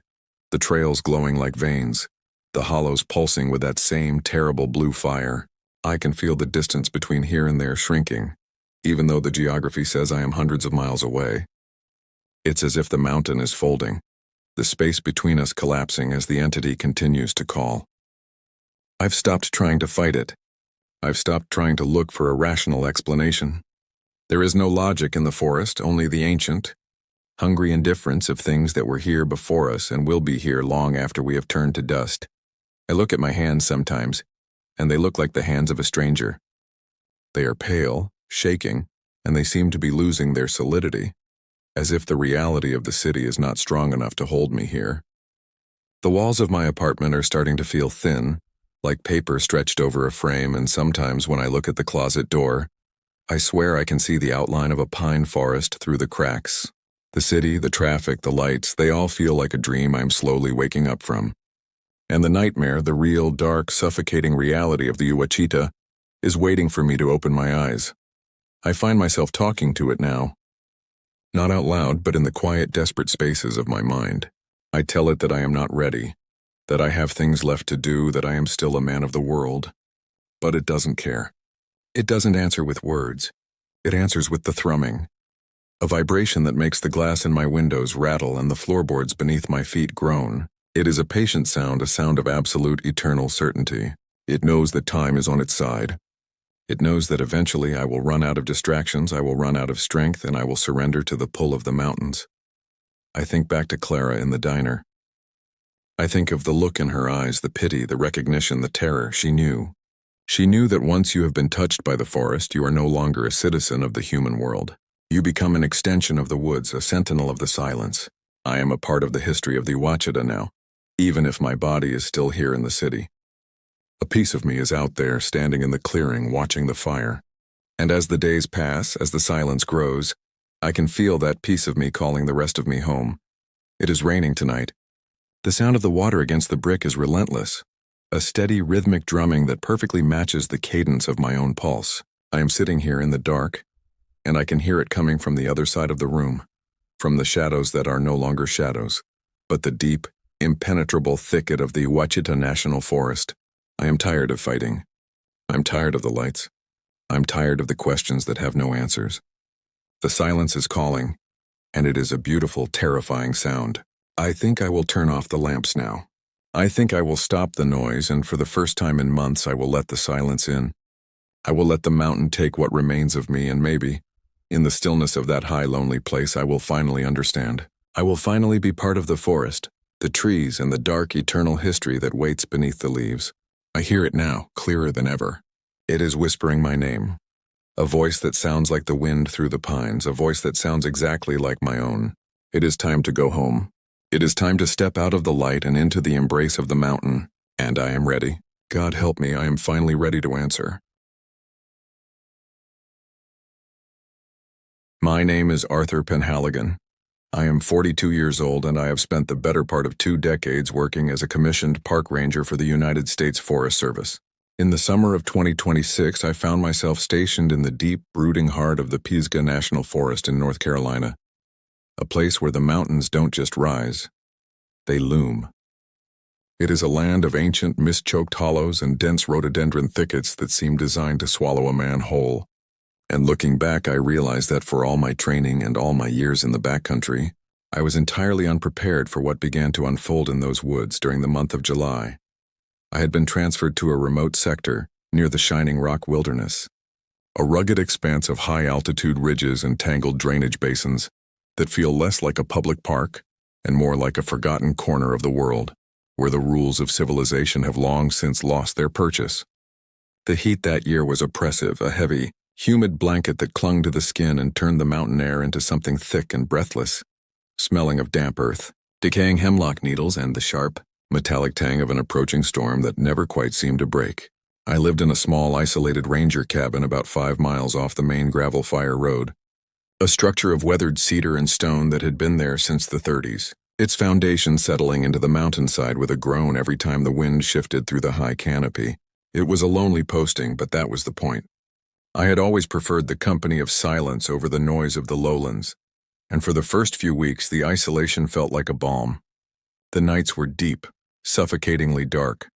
The trails glowing like veins, the hollows pulsing with that same terrible blue fire. I can feel the distance between here and there shrinking, even though the geography says I am hundreds of miles away. It's as if the mountain is folding, the space between us collapsing as the entity continues to call. I've stopped trying to fight it. I've stopped trying to look for a rational explanation. There is no logic in the forest, only the ancient, hungry indifference of things that were here before us and will be here long after we have turned to dust. I look at my hands sometimes, and they look like the hands of a stranger. They are pale, shaking, and they seem to be losing their solidity, as if the reality of the city is not strong enough to hold me here. The walls of my apartment are starting to feel thin, like paper stretched over a frame, and sometimes when I look at the closet door, I swear I can see the outline of a pine forest through the cracks. The city, the traffic, the lights, they all feel like a dream I'm slowly waking up from. And the nightmare, the real, dark, suffocating reality of the Ouachita, is waiting for me to open my eyes. I find myself talking to it now. Not out loud, but in the quiet, desperate spaces of my mind. I tell it that I am not ready, that I have things left to do, that I am still a man of the world. But it doesn't care. It doesn't answer with words. It answers with the thrumming. A vibration that makes the glass in my windows rattle and the floorboards beneath my feet groan. It is a patient sound, a sound of absolute eternal certainty. It knows that time is on its side. It knows that eventually I will run out of distractions, I will run out of strength, and I will surrender to the pull of the mountains. I think back to Clara in the diner. I think of the look in her eyes, the pity, the recognition, the terror. She knew. She knew that once you have been touched by the forest, you are no longer a citizen of the human world. You become an extension of the woods, a sentinel of the silence. I am a part of the history of the Ouachita now, even if my body is still here in the city. A piece of me is out there, standing in the clearing, watching the fire. And as the days pass, as the silence grows, I can feel that piece of me calling the rest of me home. It is raining tonight. The sound of the water against the brick is relentless, a steady rhythmic drumming that perfectly matches the cadence of my own pulse. I am sitting here in the dark, and I can hear it coming from the other side of the room, from the shadows that are no longer shadows, but the deep, impenetrable thicket of the Ouachita National Forest. I am tired of fighting. I'm tired of the lights. I'm tired of the questions that have no answers. The silence is calling, and it is a beautiful, terrifying sound. I think I will turn off the lamps now. I think I will stop the noise, and for the first time in months, I will let the silence in. I will let the mountain take what remains of me, and maybe, in the stillness of that high, lonely place, I will finally understand. I will finally be part of the forest, the trees, and the dark, eternal history that waits beneath the leaves. I hear it now, clearer than ever. It is whispering my name. A voice that sounds like the wind through the pines, a voice that sounds exactly like my own. It is time to go home. It is time to step out of the light and into the embrace of the mountain. And I am ready. God help me, I am finally ready to answer. My name is Arthur Penhaligon. I am 42 years old, and I have spent the better part of 2 decades working as a commissioned park ranger for the United States Forest Service. In the summer of 2026, I found myself stationed in the deep, brooding heart of the Pisgah National Forest in North Carolina, a place where the mountains don't just rise, they loom. It is a land of ancient, mist-choked hollows and dense rhododendron thickets that seem designed to swallow a man whole. And looking back, I realized that for all my training and all my years in the backcountry, I was entirely unprepared for what began to unfold in those woods during the month of July. I had been transferred to a remote sector near the Shining Rock Wilderness, a rugged expanse of high-altitude ridges and tangled drainage basins that feel less like a public park and more like a forgotten corner of the world, where the rules of civilization have long since lost their purchase. The heat that year was oppressive, a heavy, humid blanket that clung to the skin and turned the mountain air into something thick and breathless, smelling of damp earth, decaying hemlock needles, and the sharp, metallic tang of an approaching storm that never quite seemed to break. I lived in a small, isolated ranger cabin about 5 miles off the main gravel fire road, a structure of weathered cedar and stone that had been there since the 30s, its foundation settling into the mountainside with a groan every time the wind shifted through the high canopy. It was a lonely posting, but that was the point. I had always preferred the company of silence over the noise of the lowlands, and for the first few weeks the isolation felt like a balm. The nights were deep, suffocatingly dark,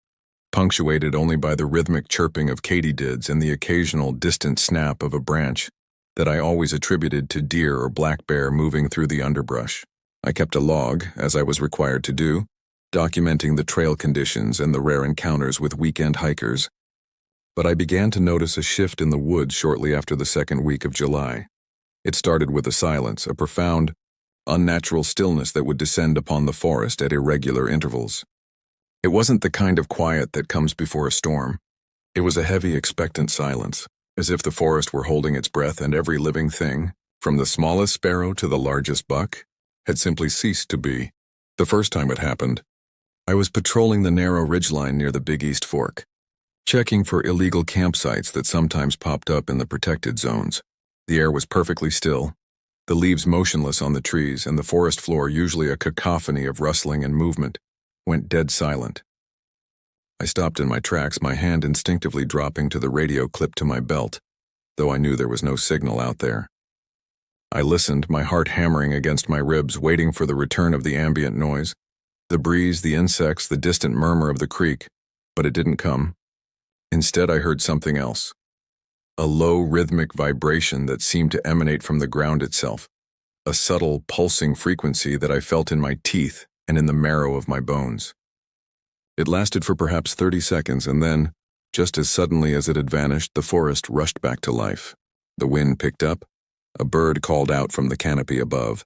punctuated only by the rhythmic chirping of katydids and the occasional distant snap of a branch that I always attributed to deer or black bear moving through the underbrush. I kept a log, as I was required to do, documenting the trail conditions and the rare encounters with weekend hikers. But I began to notice a shift in the woods shortly after the second week of July. It started with a silence, a profound, unnatural stillness that would descend upon the forest at irregular intervals. It wasn't the kind of quiet that comes before a storm. It was a heavy, expectant silence, as if the forest were holding its breath and every living thing, from the smallest sparrow to the largest buck, had simply ceased to be. The first time it happened, I was patrolling the narrow ridgeline near the Big East Fork, checking for illegal campsites that sometimes popped up in the protected zones. The air was perfectly still, the leaves motionless on the trees, and the forest floor, usually a cacophony of rustling and movement, went dead silent. I stopped in my tracks, my hand instinctively dropping to the radio clipped to my belt, though I knew there was no signal out there. I listened, my heart hammering against my ribs, waiting for the return of the ambient noise, the breeze, the insects, the distant murmur of the creek, but it didn't come. Instead, I heard something else. A low, rhythmic vibration that seemed to emanate from the ground itself, a subtle, pulsing frequency that I felt in my teeth and in the marrow of my bones. It lasted for perhaps 30 seconds, and then, just as suddenly as it had vanished, the forest rushed back to life. The wind picked up, a bird called out from the canopy above,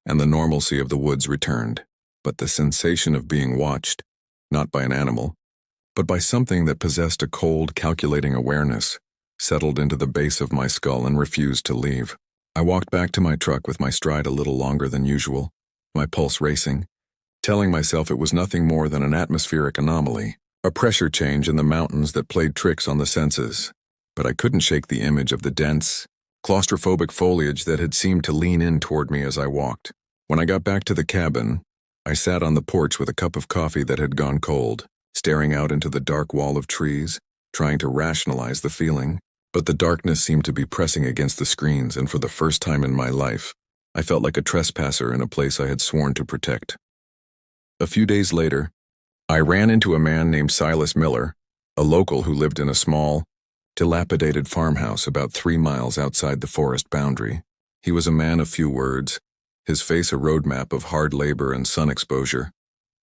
and the normalcy of the woods returned. But the sensation of being watched, not by an animal, but by something that possessed a cold, calculating awareness, settled into the base of my skull and refused to leave. I walked back to my truck with my stride a little longer than usual, my pulse racing, telling myself it was nothing more than an atmospheric anomaly, a pressure change in the mountains that played tricks on the senses. But I couldn't shake the image of the dense, claustrophobic foliage that had seemed to lean in toward me as I walked. When I got back to the cabin, I sat on the porch with a cup of coffee that had gone cold, staring out into the dark wall of trees, trying to rationalize the feeling. But the darkness seemed to be pressing against the screens, and for the first time in my life, I felt like a trespasser in a place I had sworn to protect. A few days later, I ran into a man named Silas Miller, a local who lived in a small, dilapidated farmhouse about 3 miles outside the forest boundary. He was a man of few words, his face a roadmap of hard labor and sun exposure,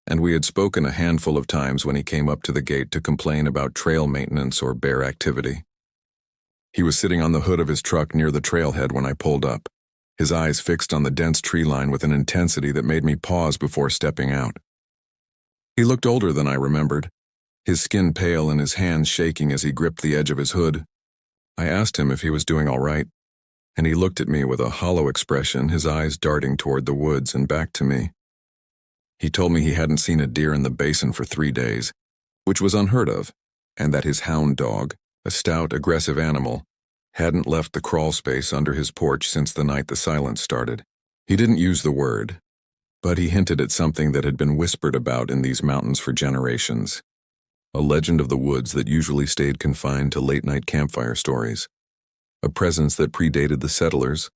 and we had spoken a handful of times when he came up to the gate to complain about trail maintenance or bear activity. He was sitting on the hood of his truck near the trailhead when I pulled up, his eyes fixed on the dense tree line with an intensity that made me pause before stepping out. He looked older than I remembered, his skin pale and his hands shaking as he gripped the edge of his hood. I asked him if he was doing all right, and he looked at me with a hollow expression, his eyes darting toward the woods and back to me. He told me he hadn't seen a deer in the basin for 3 days, which was unheard of, and that his hound dog, a stout, aggressive animal, hadn't left the crawl space under his porch since the night the silence started. He didn't use the word, but he hinted at something that had been whispered about in these mountains for generations, a legend of the woods that usually stayed confined to late-night campfire stories, a presence that predated the settlers,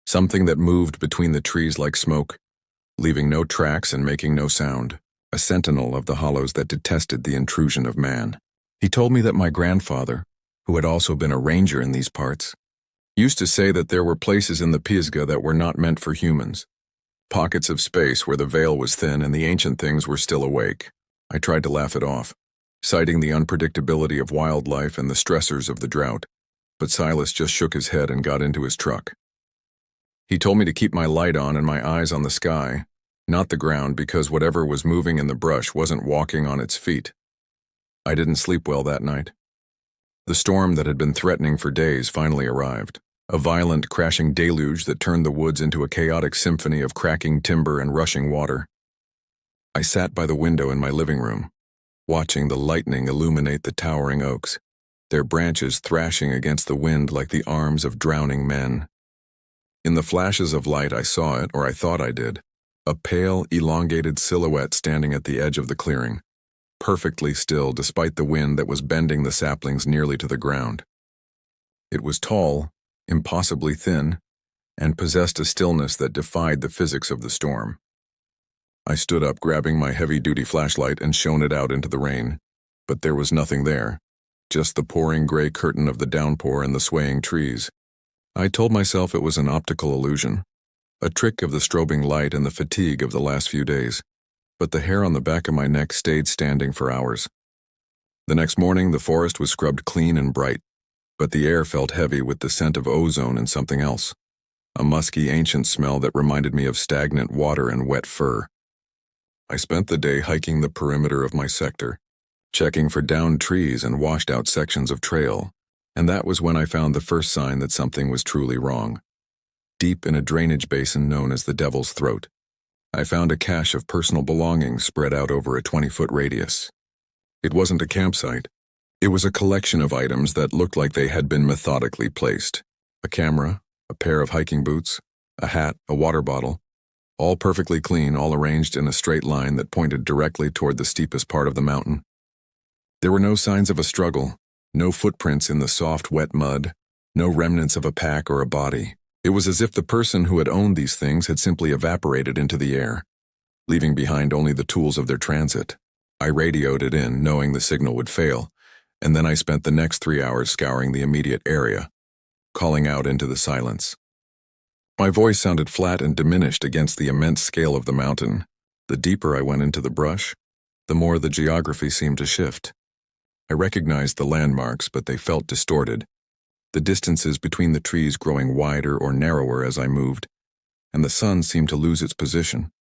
something that moved between the trees like smoke, leaving no tracks and making no sound, a sentinel of the hollows that detested the intrusion of man. He told me that my grandfather, who had also been a ranger in these parts, used to say that there were places in the Pisgah that were not meant for humans, pockets of space where the veil was thin and the ancient things were still awake. I tried to laugh it off, citing the unpredictability of wildlife and the stressors of the drought, but Silas just shook his head and got into his truck. He told me to keep my light on and my eyes on the sky, not the ground, because whatever was moving in the brush wasn't walking on its feet. I didn't sleep well that night. The storm that had been threatening for days finally arrived, a violent, crashing deluge that turned the woods into a chaotic symphony of cracking timber and rushing water. I sat by the window in my living room, watching the lightning illuminate the towering oaks, their branches thrashing against the wind like the arms of drowning men. In the flashes of light I saw it, or I thought I did, a pale, elongated silhouette standing at the edge of the clearing, perfectly still despite the wind that was bending the saplings nearly to the ground. It was tall, impossibly thin, and possessed a stillness that defied the physics of the storm. I stood up, grabbing my heavy-duty flashlight, and shone it out into the rain, but there was nothing there, just the pouring gray curtain of the downpour and the swaying trees. I told myself it was an optical illusion, a trick of the strobing light and the fatigue of the last few days, but the hair on the back of my neck stayed standing for hours. The next morning, the forest was scrubbed clean and bright, but the air felt heavy with the scent of ozone and something else, a musky, ancient smell that reminded me of stagnant water and wet fur. I spent the day hiking the perimeter of my sector, checking for downed trees and washed-out sections of trail, and that was when I found the first sign that something was truly wrong. Deep in a drainage basin known as the Devil's Throat, I found a cache of personal belongings spread out over a 20-foot radius. It wasn't a campsite. It was a collection of items that looked like they had been methodically placed. A camera, a pair of hiking boots, a hat, a water bottle, all perfectly clean, all arranged in a straight line that pointed directly toward the steepest part of the mountain. There were no signs of a struggle, no footprints in the soft, wet mud, no remnants of a pack or a body. It was as if the person who had owned these things had simply evaporated into the air, leaving behind only the tools of their transit. I radioed it in, knowing the signal would fail, and then I spent the next 3 hours scouring the immediate area, calling out into the silence. My voice sounded flat and diminished against the immense scale of the mountain. The deeper I went into the brush, the more the geography seemed to shift. I recognized the landmarks, but they felt distorted, the distances between the trees growing wider or narrower as I moved, and the sun seemed to lose its position,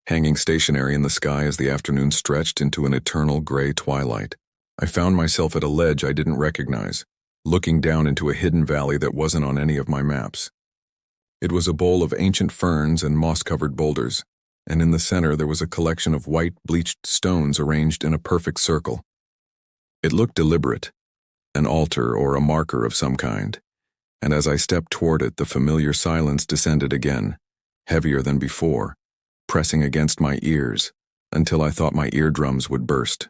hanging stationary in the sky as the afternoon stretched into an eternal gray twilight. I found myself at a ledge I didn't recognize, looking down into a hidden valley that wasn't on any of my maps. It was a bowl of ancient ferns and moss-covered boulders, and in the center there was a collection of white, bleached stones arranged in a perfect circle. It looked deliberate, an altar or a marker of some kind, and as I stepped toward it, the familiar silence descended again, heavier than before, pressing against my ears until I thought my eardrums would burst.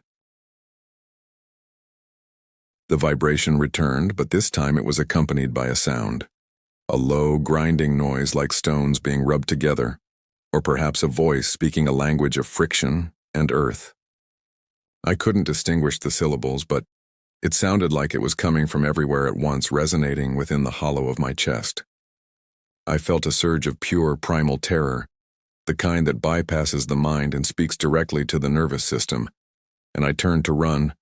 The vibration returned, but this time it was accompanied by a sound. A low, grinding noise like stones being rubbed together, or perhaps a voice speaking a language of friction and earth. I couldn't distinguish the syllables, but it sounded like it was coming from everywhere at once, resonating within the hollow of my chest. I felt a surge of pure, primal terror, the kind that bypasses the mind and speaks directly to the nervous system, and I turned to run,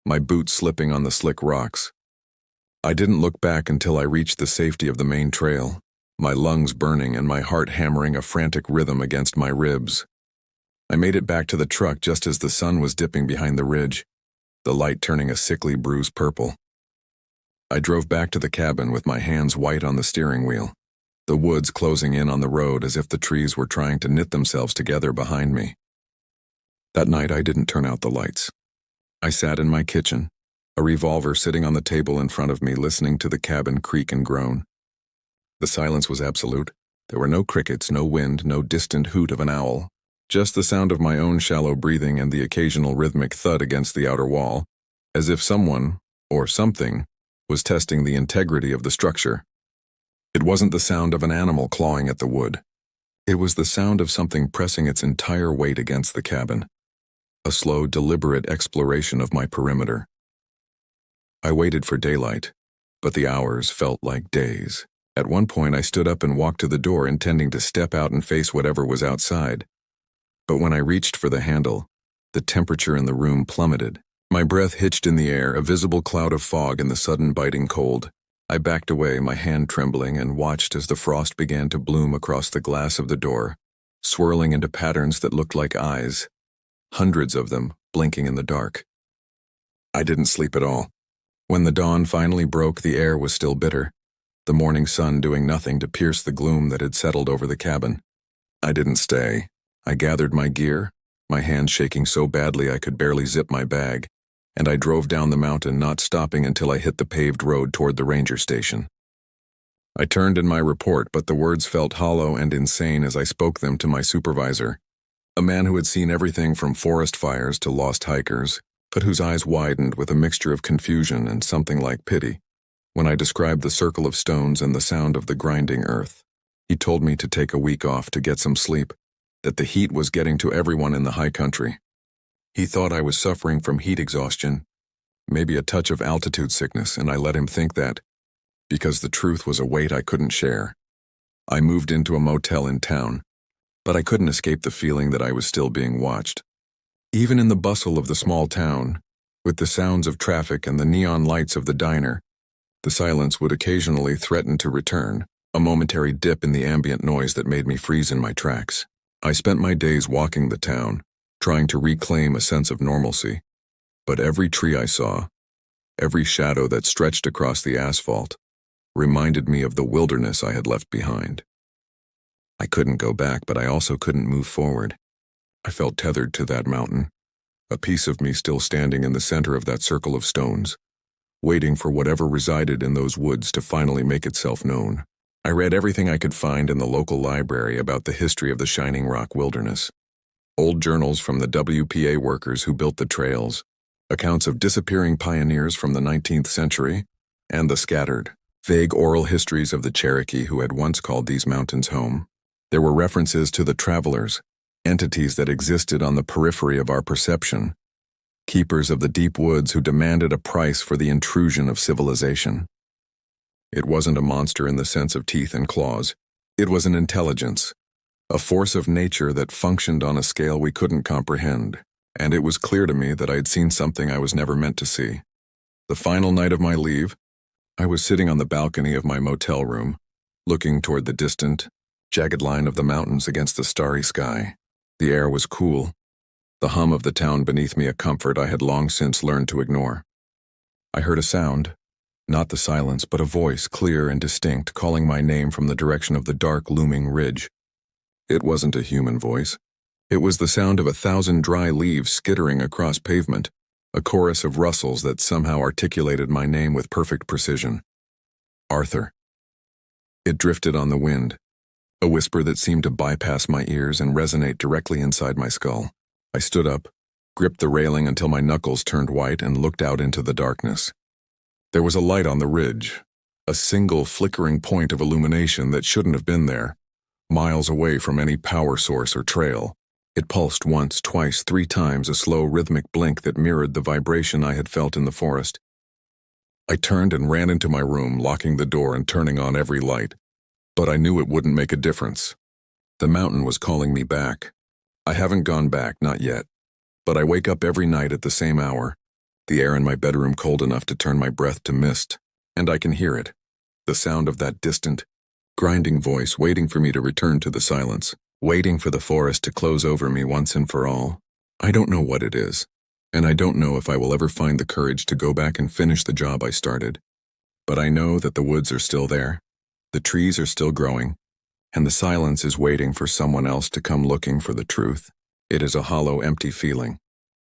my boots slipping on the slick rocks. I didn't look back until I reached the safety of the main trail, my lungs burning and my heart hammering a frantic rhythm against my ribs. I made it back to the truck just as the sun was dipping behind the ridge, the light turning a sickly bruise purple. I drove back to the cabin with my hands white on the steering wheel, the woods closing in on the road as if the trees were trying to knit themselves together behind me. That night I didn't turn out the lights. I sat in my kitchen, a revolver sitting on the table in front of me, listening to the cabin creak and groan. The silence was absolute. There were no crickets, no wind, no distant hoot of an owl, just the sound of my own shallow breathing and the occasional rhythmic thud against the outer wall, as if someone, or something, was testing the integrity of the structure. It wasn't the sound of an animal clawing at the wood. It was the sound of something pressing its entire weight against the cabin, a slow, deliberate exploration of my perimeter. I waited for daylight, but the hours felt like days. At one point I stood up and walked to the door, intending to step out and face whatever was outside. But when I reached for the handle, the temperature in the room plummeted. My breath hitched in the air, a visible cloud of fog in the sudden biting cold. I backed away, my hand trembling, and watched as the frost began to bloom across the glass of the door, swirling into patterns that looked like eyes, hundreds of them blinking in the dark. I didn't sleep at all. When the dawn finally broke, the air was still bitter, the morning sun doing nothing to pierce the gloom that had settled over the cabin. I didn't stay. I gathered my gear, my hands shaking so badly I could barely zip my bag, and I drove down the mountain, not stopping until I hit the paved road toward the ranger station. I turned in my report, but the words felt hollow and insane as I spoke them to my supervisor, a man who had seen everything from forest fires to lost hikers, but whose eyes widened with a mixture of confusion and something like pity when I described the circle of stones and the sound of the grinding earth. He told me to take a week off to get some sleep, that the heat was getting to everyone in the high country. He thought I was suffering from heat exhaustion, maybe a touch of altitude sickness, and I let him think that, because the truth was a weight I couldn't share. I moved into a motel in town, but I couldn't escape the feeling that I was still being watched. Even in the bustle of the small town, with the sounds of traffic and the neon lights of the diner, the silence would occasionally threaten to return, a momentary dip in the ambient noise that made me freeze in my tracks. I spent my days walking the town, trying to reclaim a sense of normalcy, but every tree I saw, every shadow that stretched across the asphalt, reminded me of the wilderness I had left behind. I couldn't go back, but I also couldn't move forward. I felt tethered to that mountain, a piece of me still standing in the center of that circle of stones, waiting for whatever resided in those woods to finally make itself known. I read everything I could find in the local library about the history of the Shining Rock Wilderness. Old journals from the WPA workers who built the trails, accounts of disappearing pioneers from the 19th century, and the scattered, vague oral histories of the Cherokee who had once called these mountains home. There were references to the travelers, entities that existed on the periphery of our perception, keepers of the deep woods who demanded a price for the intrusion of civilization. It wasn't a monster in the sense of teeth and claws. It was an intelligence, a force of nature that functioned on a scale we couldn't comprehend, and it was clear to me that I had seen something I was never meant to see. The final night of my leave, I was sitting on the balcony of my motel room, looking toward the distant, jagged line of the mountains against the starry sky. The air was cool, the hum of the town beneath me a comfort I had long since learned to ignore. I heard a sound, not the silence, but a voice, clear and distinct, calling my name from the direction of the dark, looming ridge. It wasn't a human voice. It was the sound of 1,000 dry leaves skittering across pavement, a chorus of rustles that somehow articulated my name with perfect precision. Arthur. It drifted on the wind, a whisper that seemed to bypass my ears and resonate directly inside my skull. I stood up, gripped the railing until my knuckles turned white, and looked out into the darkness. There was a light on the ridge, a single flickering point of illumination that shouldn't have been there, miles away from any power source or trail. It pulsed once, twice, 3 times, a slow rhythmic blink that mirrored the vibration I had felt in the forest. I turned and ran into my room, locking the door and turning on every light. But I knew it wouldn't make a difference. The mountain was calling me back. I haven't gone back, not yet. But I wake up every night at the same hour, the air in my bedroom cold enough to turn my breath to mist, and I can hear it, the sound of that distant, grinding voice waiting for me to return to the silence, waiting for the forest to close over me once and for all. I don't know what it is, and I don't know if I will ever find the courage to go back and finish the job I started. But I know that the woods are still there, the trees are still growing, and the silence is waiting for someone else to come looking for the truth. It is a hollow, empty feeling,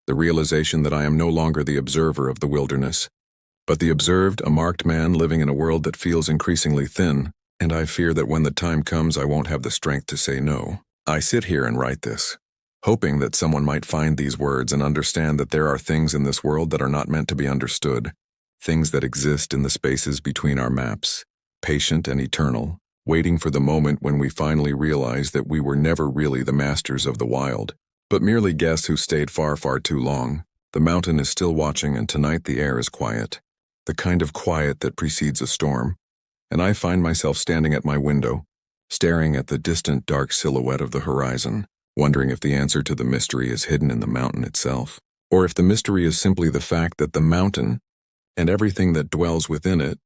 the realization that I am no longer the observer of the wilderness, but the observed, a marked man living in a world that feels increasingly thin, and I fear that when the time comes I won't have the strength to say no. I sit here and write this, hoping that someone might find these words and understand that there are things in this world that are not meant to be understood, things that exist in the spaces between our maps, patient and eternal, waiting for the moment when we finally realize that we were never really the masters of the wild, but merely guests who stayed far, far too long. The mountain is still watching, and tonight the air is quiet, the kind of quiet that precedes a storm, and I find myself standing at my window, staring at the distant dark silhouette of the horizon, wondering if the answer to the mystery is hidden in the mountain itself, or if the mystery is simply the fact that the mountain, and everything that dwells within it,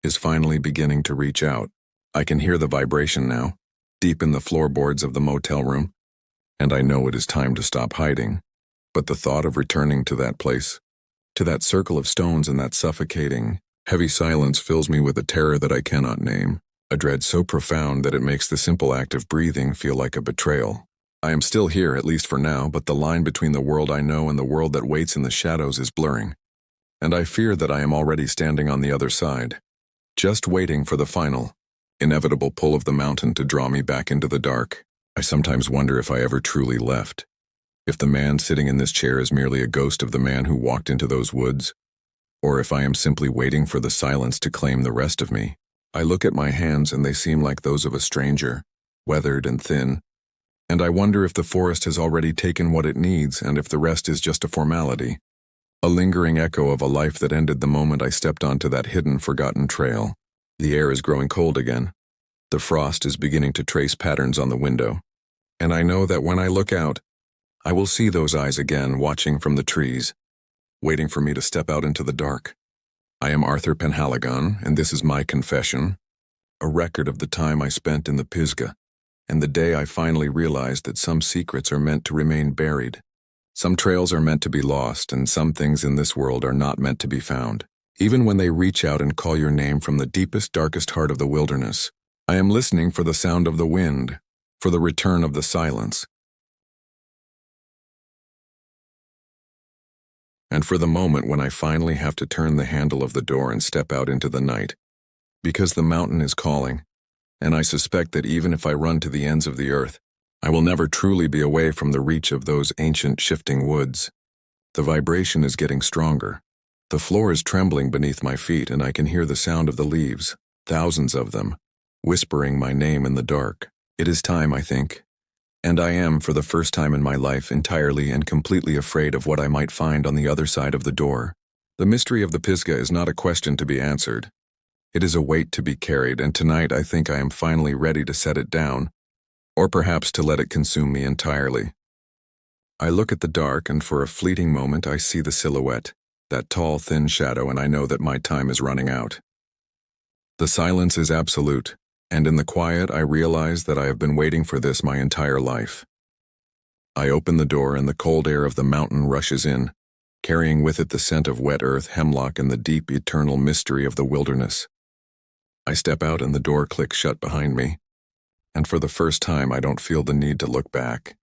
is finally beginning to reach out. I can hear the vibration now, deep in the floorboards of the motel room, and I know it is time to stop hiding. But the thought of returning to that place, to that circle of stones and that suffocating, heavy silence fills me with a terror that I cannot name, a dread so profound that it makes the simple act of breathing feel like a betrayal. I am still here, at least for now, but the line between the world I know and the world that waits in the shadows is blurring, and I fear that I am already standing on the other side, just waiting for the final, inevitable pull of the mountain to draw me back into the dark. I sometimes wonder if I ever truly left, if the man sitting in this chair is merely a ghost of the man who walked into those woods, or if I am simply waiting for the silence to claim the rest of me. I look at my hands and they seem like those of a stranger, weathered and thin, and I wonder if the forest has already taken what it needs and if the rest is just a formality, a lingering echo of a life that ended the moment I stepped onto that hidden, forgotten trail. The air is growing cold again. The frost is beginning to trace patterns on the window, and I know that when I look out, I will see those eyes again watching from the trees, waiting for me to step out into the dark. I am Arthur Penhaligon, and this is my confession, a record of the time I spent in the Pisgah, and the day I finally realized that some secrets are meant to remain buried. Some trails are meant to be lost, and some things in this world are not meant to be found. Even when they reach out and call your name from the deepest, darkest heart of the wilderness, I am listening for the sound of the wind, for the return of the silence, and for the moment when I finally have to turn the handle of the door and step out into the night, because the mountain is calling, and I suspect that even if I run to the ends of the earth, I will never truly be away from the reach of those ancient shifting woods. The vibration is getting stronger. The floor is trembling beneath my feet, and I can hear the sound of the leaves, thousands of them, whispering my name in the dark. It is time, I think, and I am, for the first time in my life, entirely and completely afraid of what I might find on the other side of the door. The mystery of the Pisgah is not a question to be answered. It is a weight to be carried, and tonight I think I am finally ready to set it down, or perhaps to let it consume me entirely. I look at the dark, and for a fleeting moment I see the silhouette, that tall, thin shadow, and I know that my time is running out. The silence is absolute, and in the quiet I realize that I have been waiting for this my entire life. I open the door and the cold air of the mountain rushes in, carrying with it the scent of wet earth, hemlock, and the deep, eternal mystery of the wilderness. I step out and the door clicks shut behind me, and for the first time I don't feel the need to look back,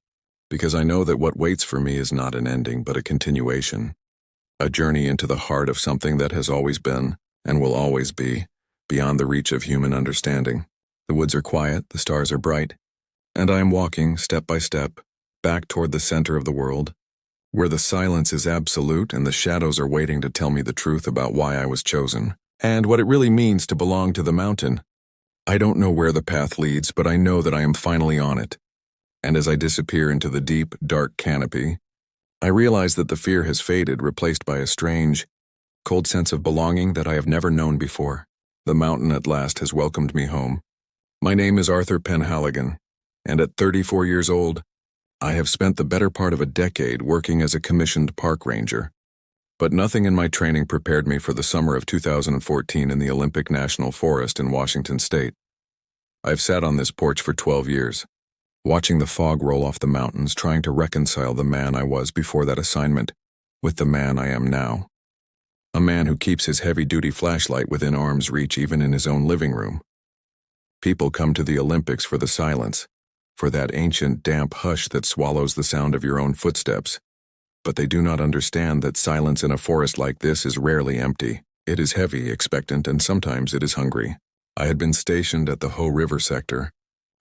because I know that what waits for me is not an ending but a continuation, a journey into the heart of something that has always been, and will always be, beyond the reach of human understanding. The woods are quiet, the stars are bright, and I am walking, step by step, back toward the center of the world, where the silence is absolute and the shadows are waiting to tell me the truth about why I was chosen, and what it really means to belong to the mountain. I don't know where the path leads, but I know that I am finally on it. And as I disappear into the deep, dark canopy, I realize that the fear has faded, replaced by a strange, cold sense of belonging that I have never known before. The mountain at last has welcomed me home. My name is Arthur Penhaligon, and at 34 years old, I have spent the better part of a decade working as a commissioned park ranger. But nothing in my training prepared me for the summer of 2014 in the Olympic National Forest in Washington State. I've sat on this porch for 12 years, watching the fog roll off the mountains, trying to reconcile the man I was before that assignment with the man I am now. A man who keeps his heavy-duty flashlight within arm's reach even in his own living room. People come to the Olympics for the silence, for that ancient, damp hush that swallows the sound of your own footsteps. But they do not understand that silence in a forest like this is rarely empty. It is heavy, expectant, and sometimes it is hungry. I had been stationed at the Ho River sector,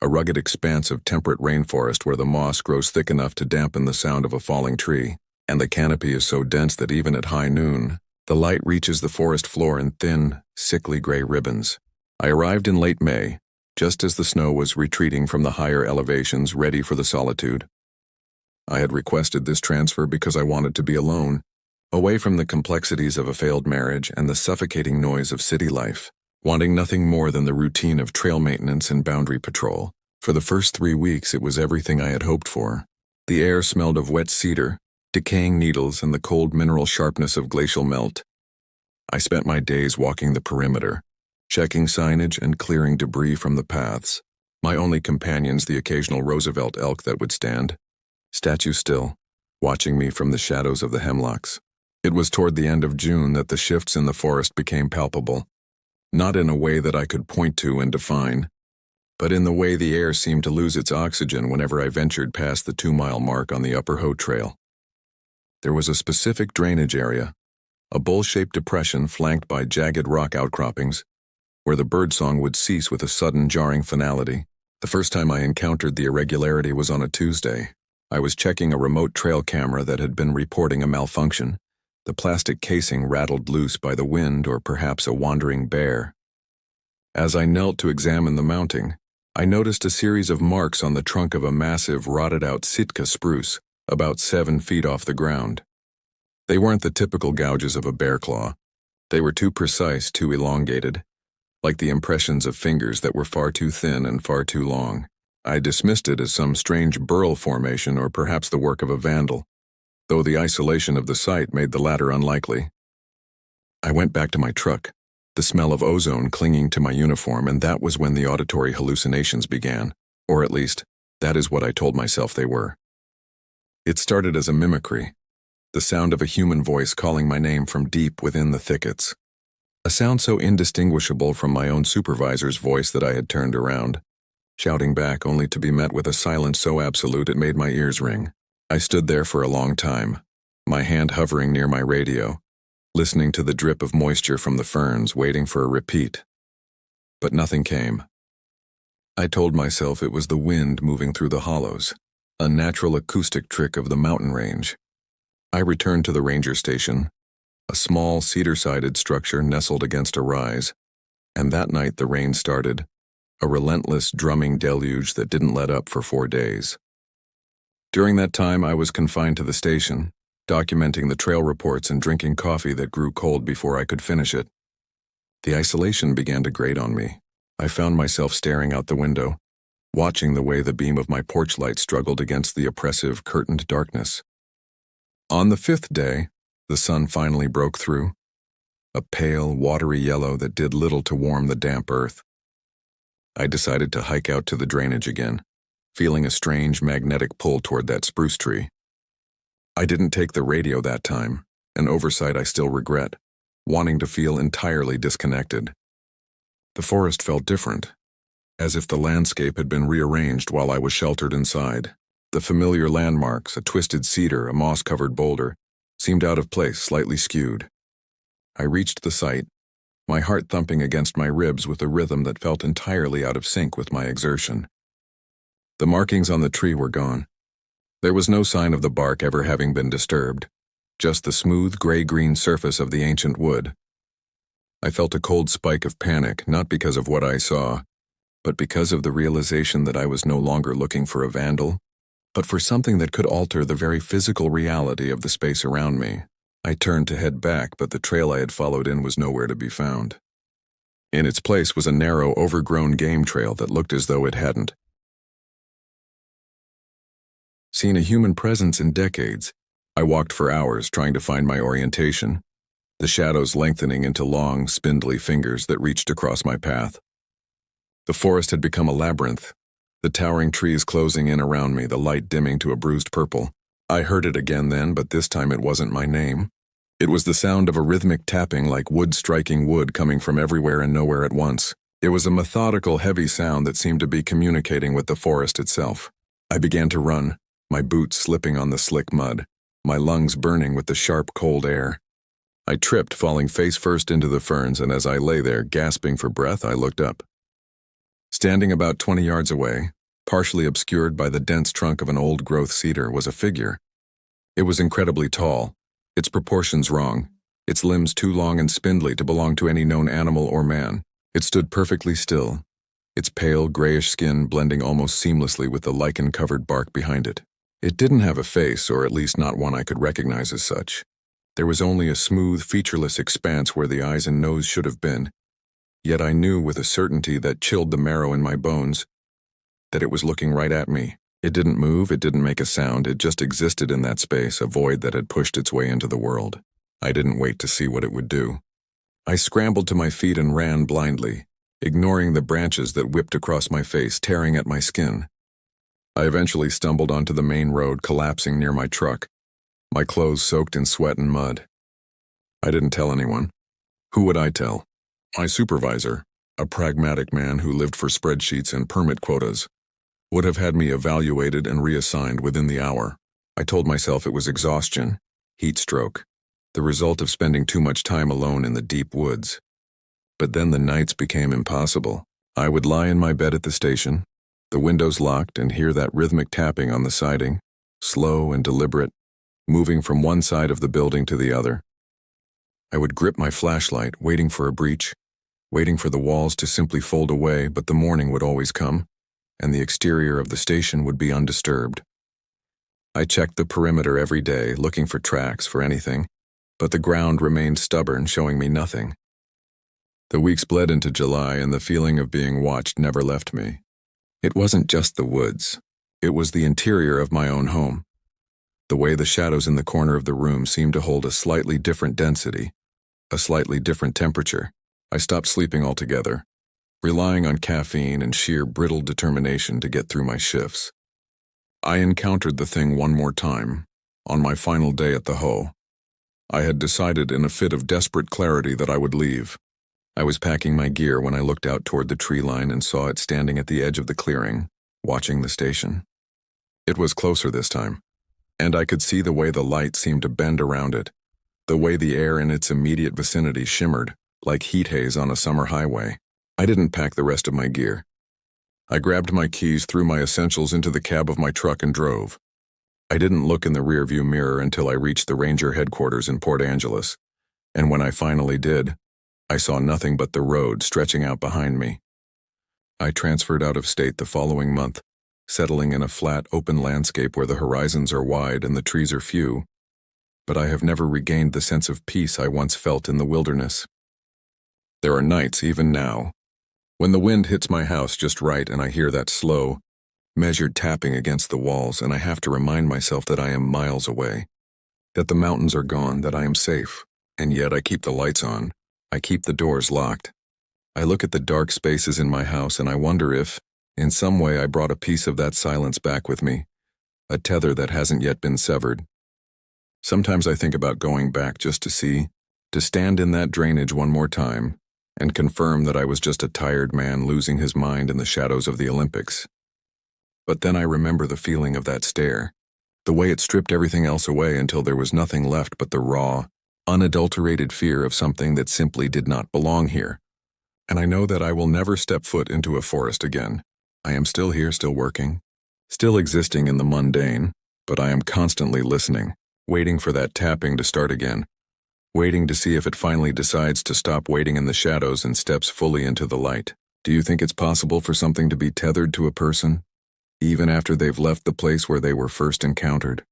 a rugged expanse of temperate rainforest where the moss grows thick enough to dampen the sound of a falling tree, and the canopy is so dense that even at high noon, the light reaches the forest floor in thin, sickly gray ribbons. I arrived in late May, just as the snow was retreating from the higher elevations, ready for the solitude. I had requested this transfer because I wanted to be alone, away from the complexities of a failed marriage and the suffocating noise of city life, wanting nothing more than the routine of trail maintenance and boundary patrol. For the first 3 weeks, it was everything I had hoped for. The air smelled of wet cedar, decaying needles, and the cold mineral sharpness of glacial melt. I spent my days walking the perimeter, checking signage and clearing debris from the paths. My only companions the occasional Roosevelt elk that would stand, statue still, watching me from the shadows of the hemlocks. It was toward the end of June that the shifts in the forest became palpable, not in a way that I could point to and define, but in the way the air seemed to lose its oxygen whenever I ventured past the 2-mile mark on the Upper Ho Trail. There was a specific drainage area, a bowl-shaped depression flanked by jagged rock outcroppings, where the birdsong would cease with a sudden jarring finality. The first time I encountered the irregularity was on a Tuesday. I was checking a remote trail camera that had been reporting a malfunction. The plastic casing rattled loose by the wind or perhaps a wandering bear. As I knelt to examine the mounting, I noticed a series of marks on the trunk of a massive rotted-out Sitka spruce, about 7 feet off the ground. They weren't the typical gouges of a bear claw. They were too precise, too elongated, like the impressions of fingers that were far too thin and far too long. I dismissed it as some strange burl formation or perhaps the work of a vandal, though the isolation of the site made the latter unlikely. I went back to my truck, the smell of ozone clinging to my uniform, and that was when the auditory hallucinations began, or at least, that is what I told myself they were. It started as a mimicry, the sound of a human voice calling my name from deep within the thickets. A sound so indistinguishable from my own supervisor's voice that I had turned around, shouting back only to be met with a silence so absolute it made my ears ring. I stood there for a long time, my hand hovering near my radio, listening to the drip of moisture from the ferns, waiting for a repeat. But nothing came. I told myself it was the wind moving through the hollows, a natural acoustic trick of the mountain range. I returned to the ranger station, a small cedar-sided structure nestled against a rise, and that night the rain started, a relentless drumming deluge that didn't let up for 4 days. During that time I was confined to the station, documenting the trail reports and drinking coffee that grew cold before I could finish it. The isolation began to grate on me. I found myself staring out the window, watching the way the beam of my porch light struggled against the oppressive, curtained darkness. On the 5th day, the sun finally broke through, a pale, watery yellow that did little to warm the damp earth. I decided to hike out to the drainage again, feeling a strange magnetic pull toward that spruce tree. I didn't take the radio that time, an oversight I still regret, wanting to feel entirely disconnected. The forest felt different, as if the landscape had been rearranged while I was sheltered inside. The familiar landmarks, a twisted cedar, a moss-covered boulder, seemed out of place, slightly skewed. I reached the site, my heart thumping against my ribs with a rhythm that felt entirely out of sync with my exertion. The markings on the tree were gone. There was no sign of the bark ever having been disturbed, just the smooth gray-green surface of the ancient wood. I felt a cold spike of panic, not because of what I saw, but because of the realization that I was no longer looking for a vandal, but for something that could alter the very physical reality of the space around me. I turned to head back, but the trail I had followed in was nowhere to be found. In its place was a narrow, overgrown game trail that looked as though it hadn't seen a human presence in decades. I walked for hours trying to find my orientation, the shadows lengthening into long, spindly fingers that reached across my path. The forest had become a labyrinth, the towering trees closing in around me, the light dimming to a bruised purple. I heard it again then, but this time it wasn't my name. It was the sound of a rhythmic tapping, like wood striking wood, coming from everywhere and nowhere at once. It was a methodical, heavy sound that seemed to be communicating with the forest itself. I began to run, my boots slipping on the slick mud, my lungs burning with the sharp, cold air. I tripped, falling face first into the ferns, and as I lay there, gasping for breath, I looked up. Standing about 20 yards away, partially obscured by the dense trunk of an old-growth cedar, was a figure. It was incredibly tall, its proportions wrong, its limbs too long and spindly to belong to any known animal or man. It stood perfectly still, its pale, grayish skin blending almost seamlessly with the lichen-covered bark behind it. It didn't have a face, or at least not one I could recognize as such. There was only a smooth, featureless expanse where the eyes and nose should have been, yet I knew with a certainty that chilled the marrow in my bones that it was looking right at me. It didn't move, it didn't make a sound, it just existed in that space, a void that had pushed its way into the world. I didn't wait to see what it would do. I scrambled to my feet and ran blindly, ignoring the branches that whipped across my face, tearing at my skin. I eventually stumbled onto the main road, collapsing near my truck, my clothes soaked in sweat and mud. I didn't tell anyone. Who would I tell? My supervisor, a pragmatic man who lived for spreadsheets and permit quotas, would have had me evaluated and reassigned within the hour. I told myself it was exhaustion, heat stroke, the result of spending too much time alone in the deep woods. But then the nights became impossible. I would lie in my bed at the station, the windows locked, and hear that rhythmic tapping on the siding, slow and deliberate, moving from one side of the building to the other. I would grip my flashlight, waiting for a breach, waiting for the walls to simply fold away, but the morning would always come, and the exterior of the station would be undisturbed. I checked the perimeter every day, looking for tracks, for anything, but the ground remained stubborn, showing me nothing. The weeks bled into July, and the feeling of being watched never left me. It wasn't just the woods. It was the interior of my own home. The way the shadows in the corner of the room seemed to hold a slightly different density, a slightly different temperature. I stopped sleeping altogether, relying on caffeine and sheer brittle determination to get through my shifts. I encountered the thing one more time, on my final day at the Hoe. I had decided in a fit of desperate clarity that I would leave. I was packing my gear when I looked out toward the tree line and saw it standing at the edge of the clearing, watching the station. It was closer this time, and I could see the way the light seemed to bend around it, the way the air in its immediate vicinity shimmered, like heat haze on a summer highway. I didn't pack the rest of my gear. I grabbed my keys, threw my essentials into the cab of my truck, and drove. I didn't look in the rearview mirror until I reached the ranger headquarters in Port Angeles, and when I finally did, I saw nothing but the road stretching out behind me. I transferred out of state the following month, settling in a flat, open landscape where the horizons are wide and the trees are few, but I have never regained the sense of peace I once felt in the wilderness. There are nights, even now, when the wind hits my house just right and I hear that slow, measured tapping against the walls, and I have to remind myself that I am miles away, that the mountains are gone, that I am safe, and yet I keep the lights on. I keep the doors locked. I look at the dark spaces in my house and I wonder if, In some way, I brought a piece of that silence back with me, a tether that hasn't yet been severed. Sometimes I think about going back just to see, to stand in that drainage one more time, and confirm that I was just a tired man losing his mind in the shadows of the Olympics. But then I remember the feeling of that stare, the way it stripped everything else away until there was nothing left but the raw, unadulterated fear of something that simply did not belong here. And I know that I will never step foot into a forest again. I am still here, still working, still existing in the mundane, but I am constantly listening, waiting for that tapping to start again, waiting to see if it finally decides to stop waiting in the shadows and steps fully into the light. Do you think it's possible for something to be tethered to a person, even after they've left the place where they were first encountered?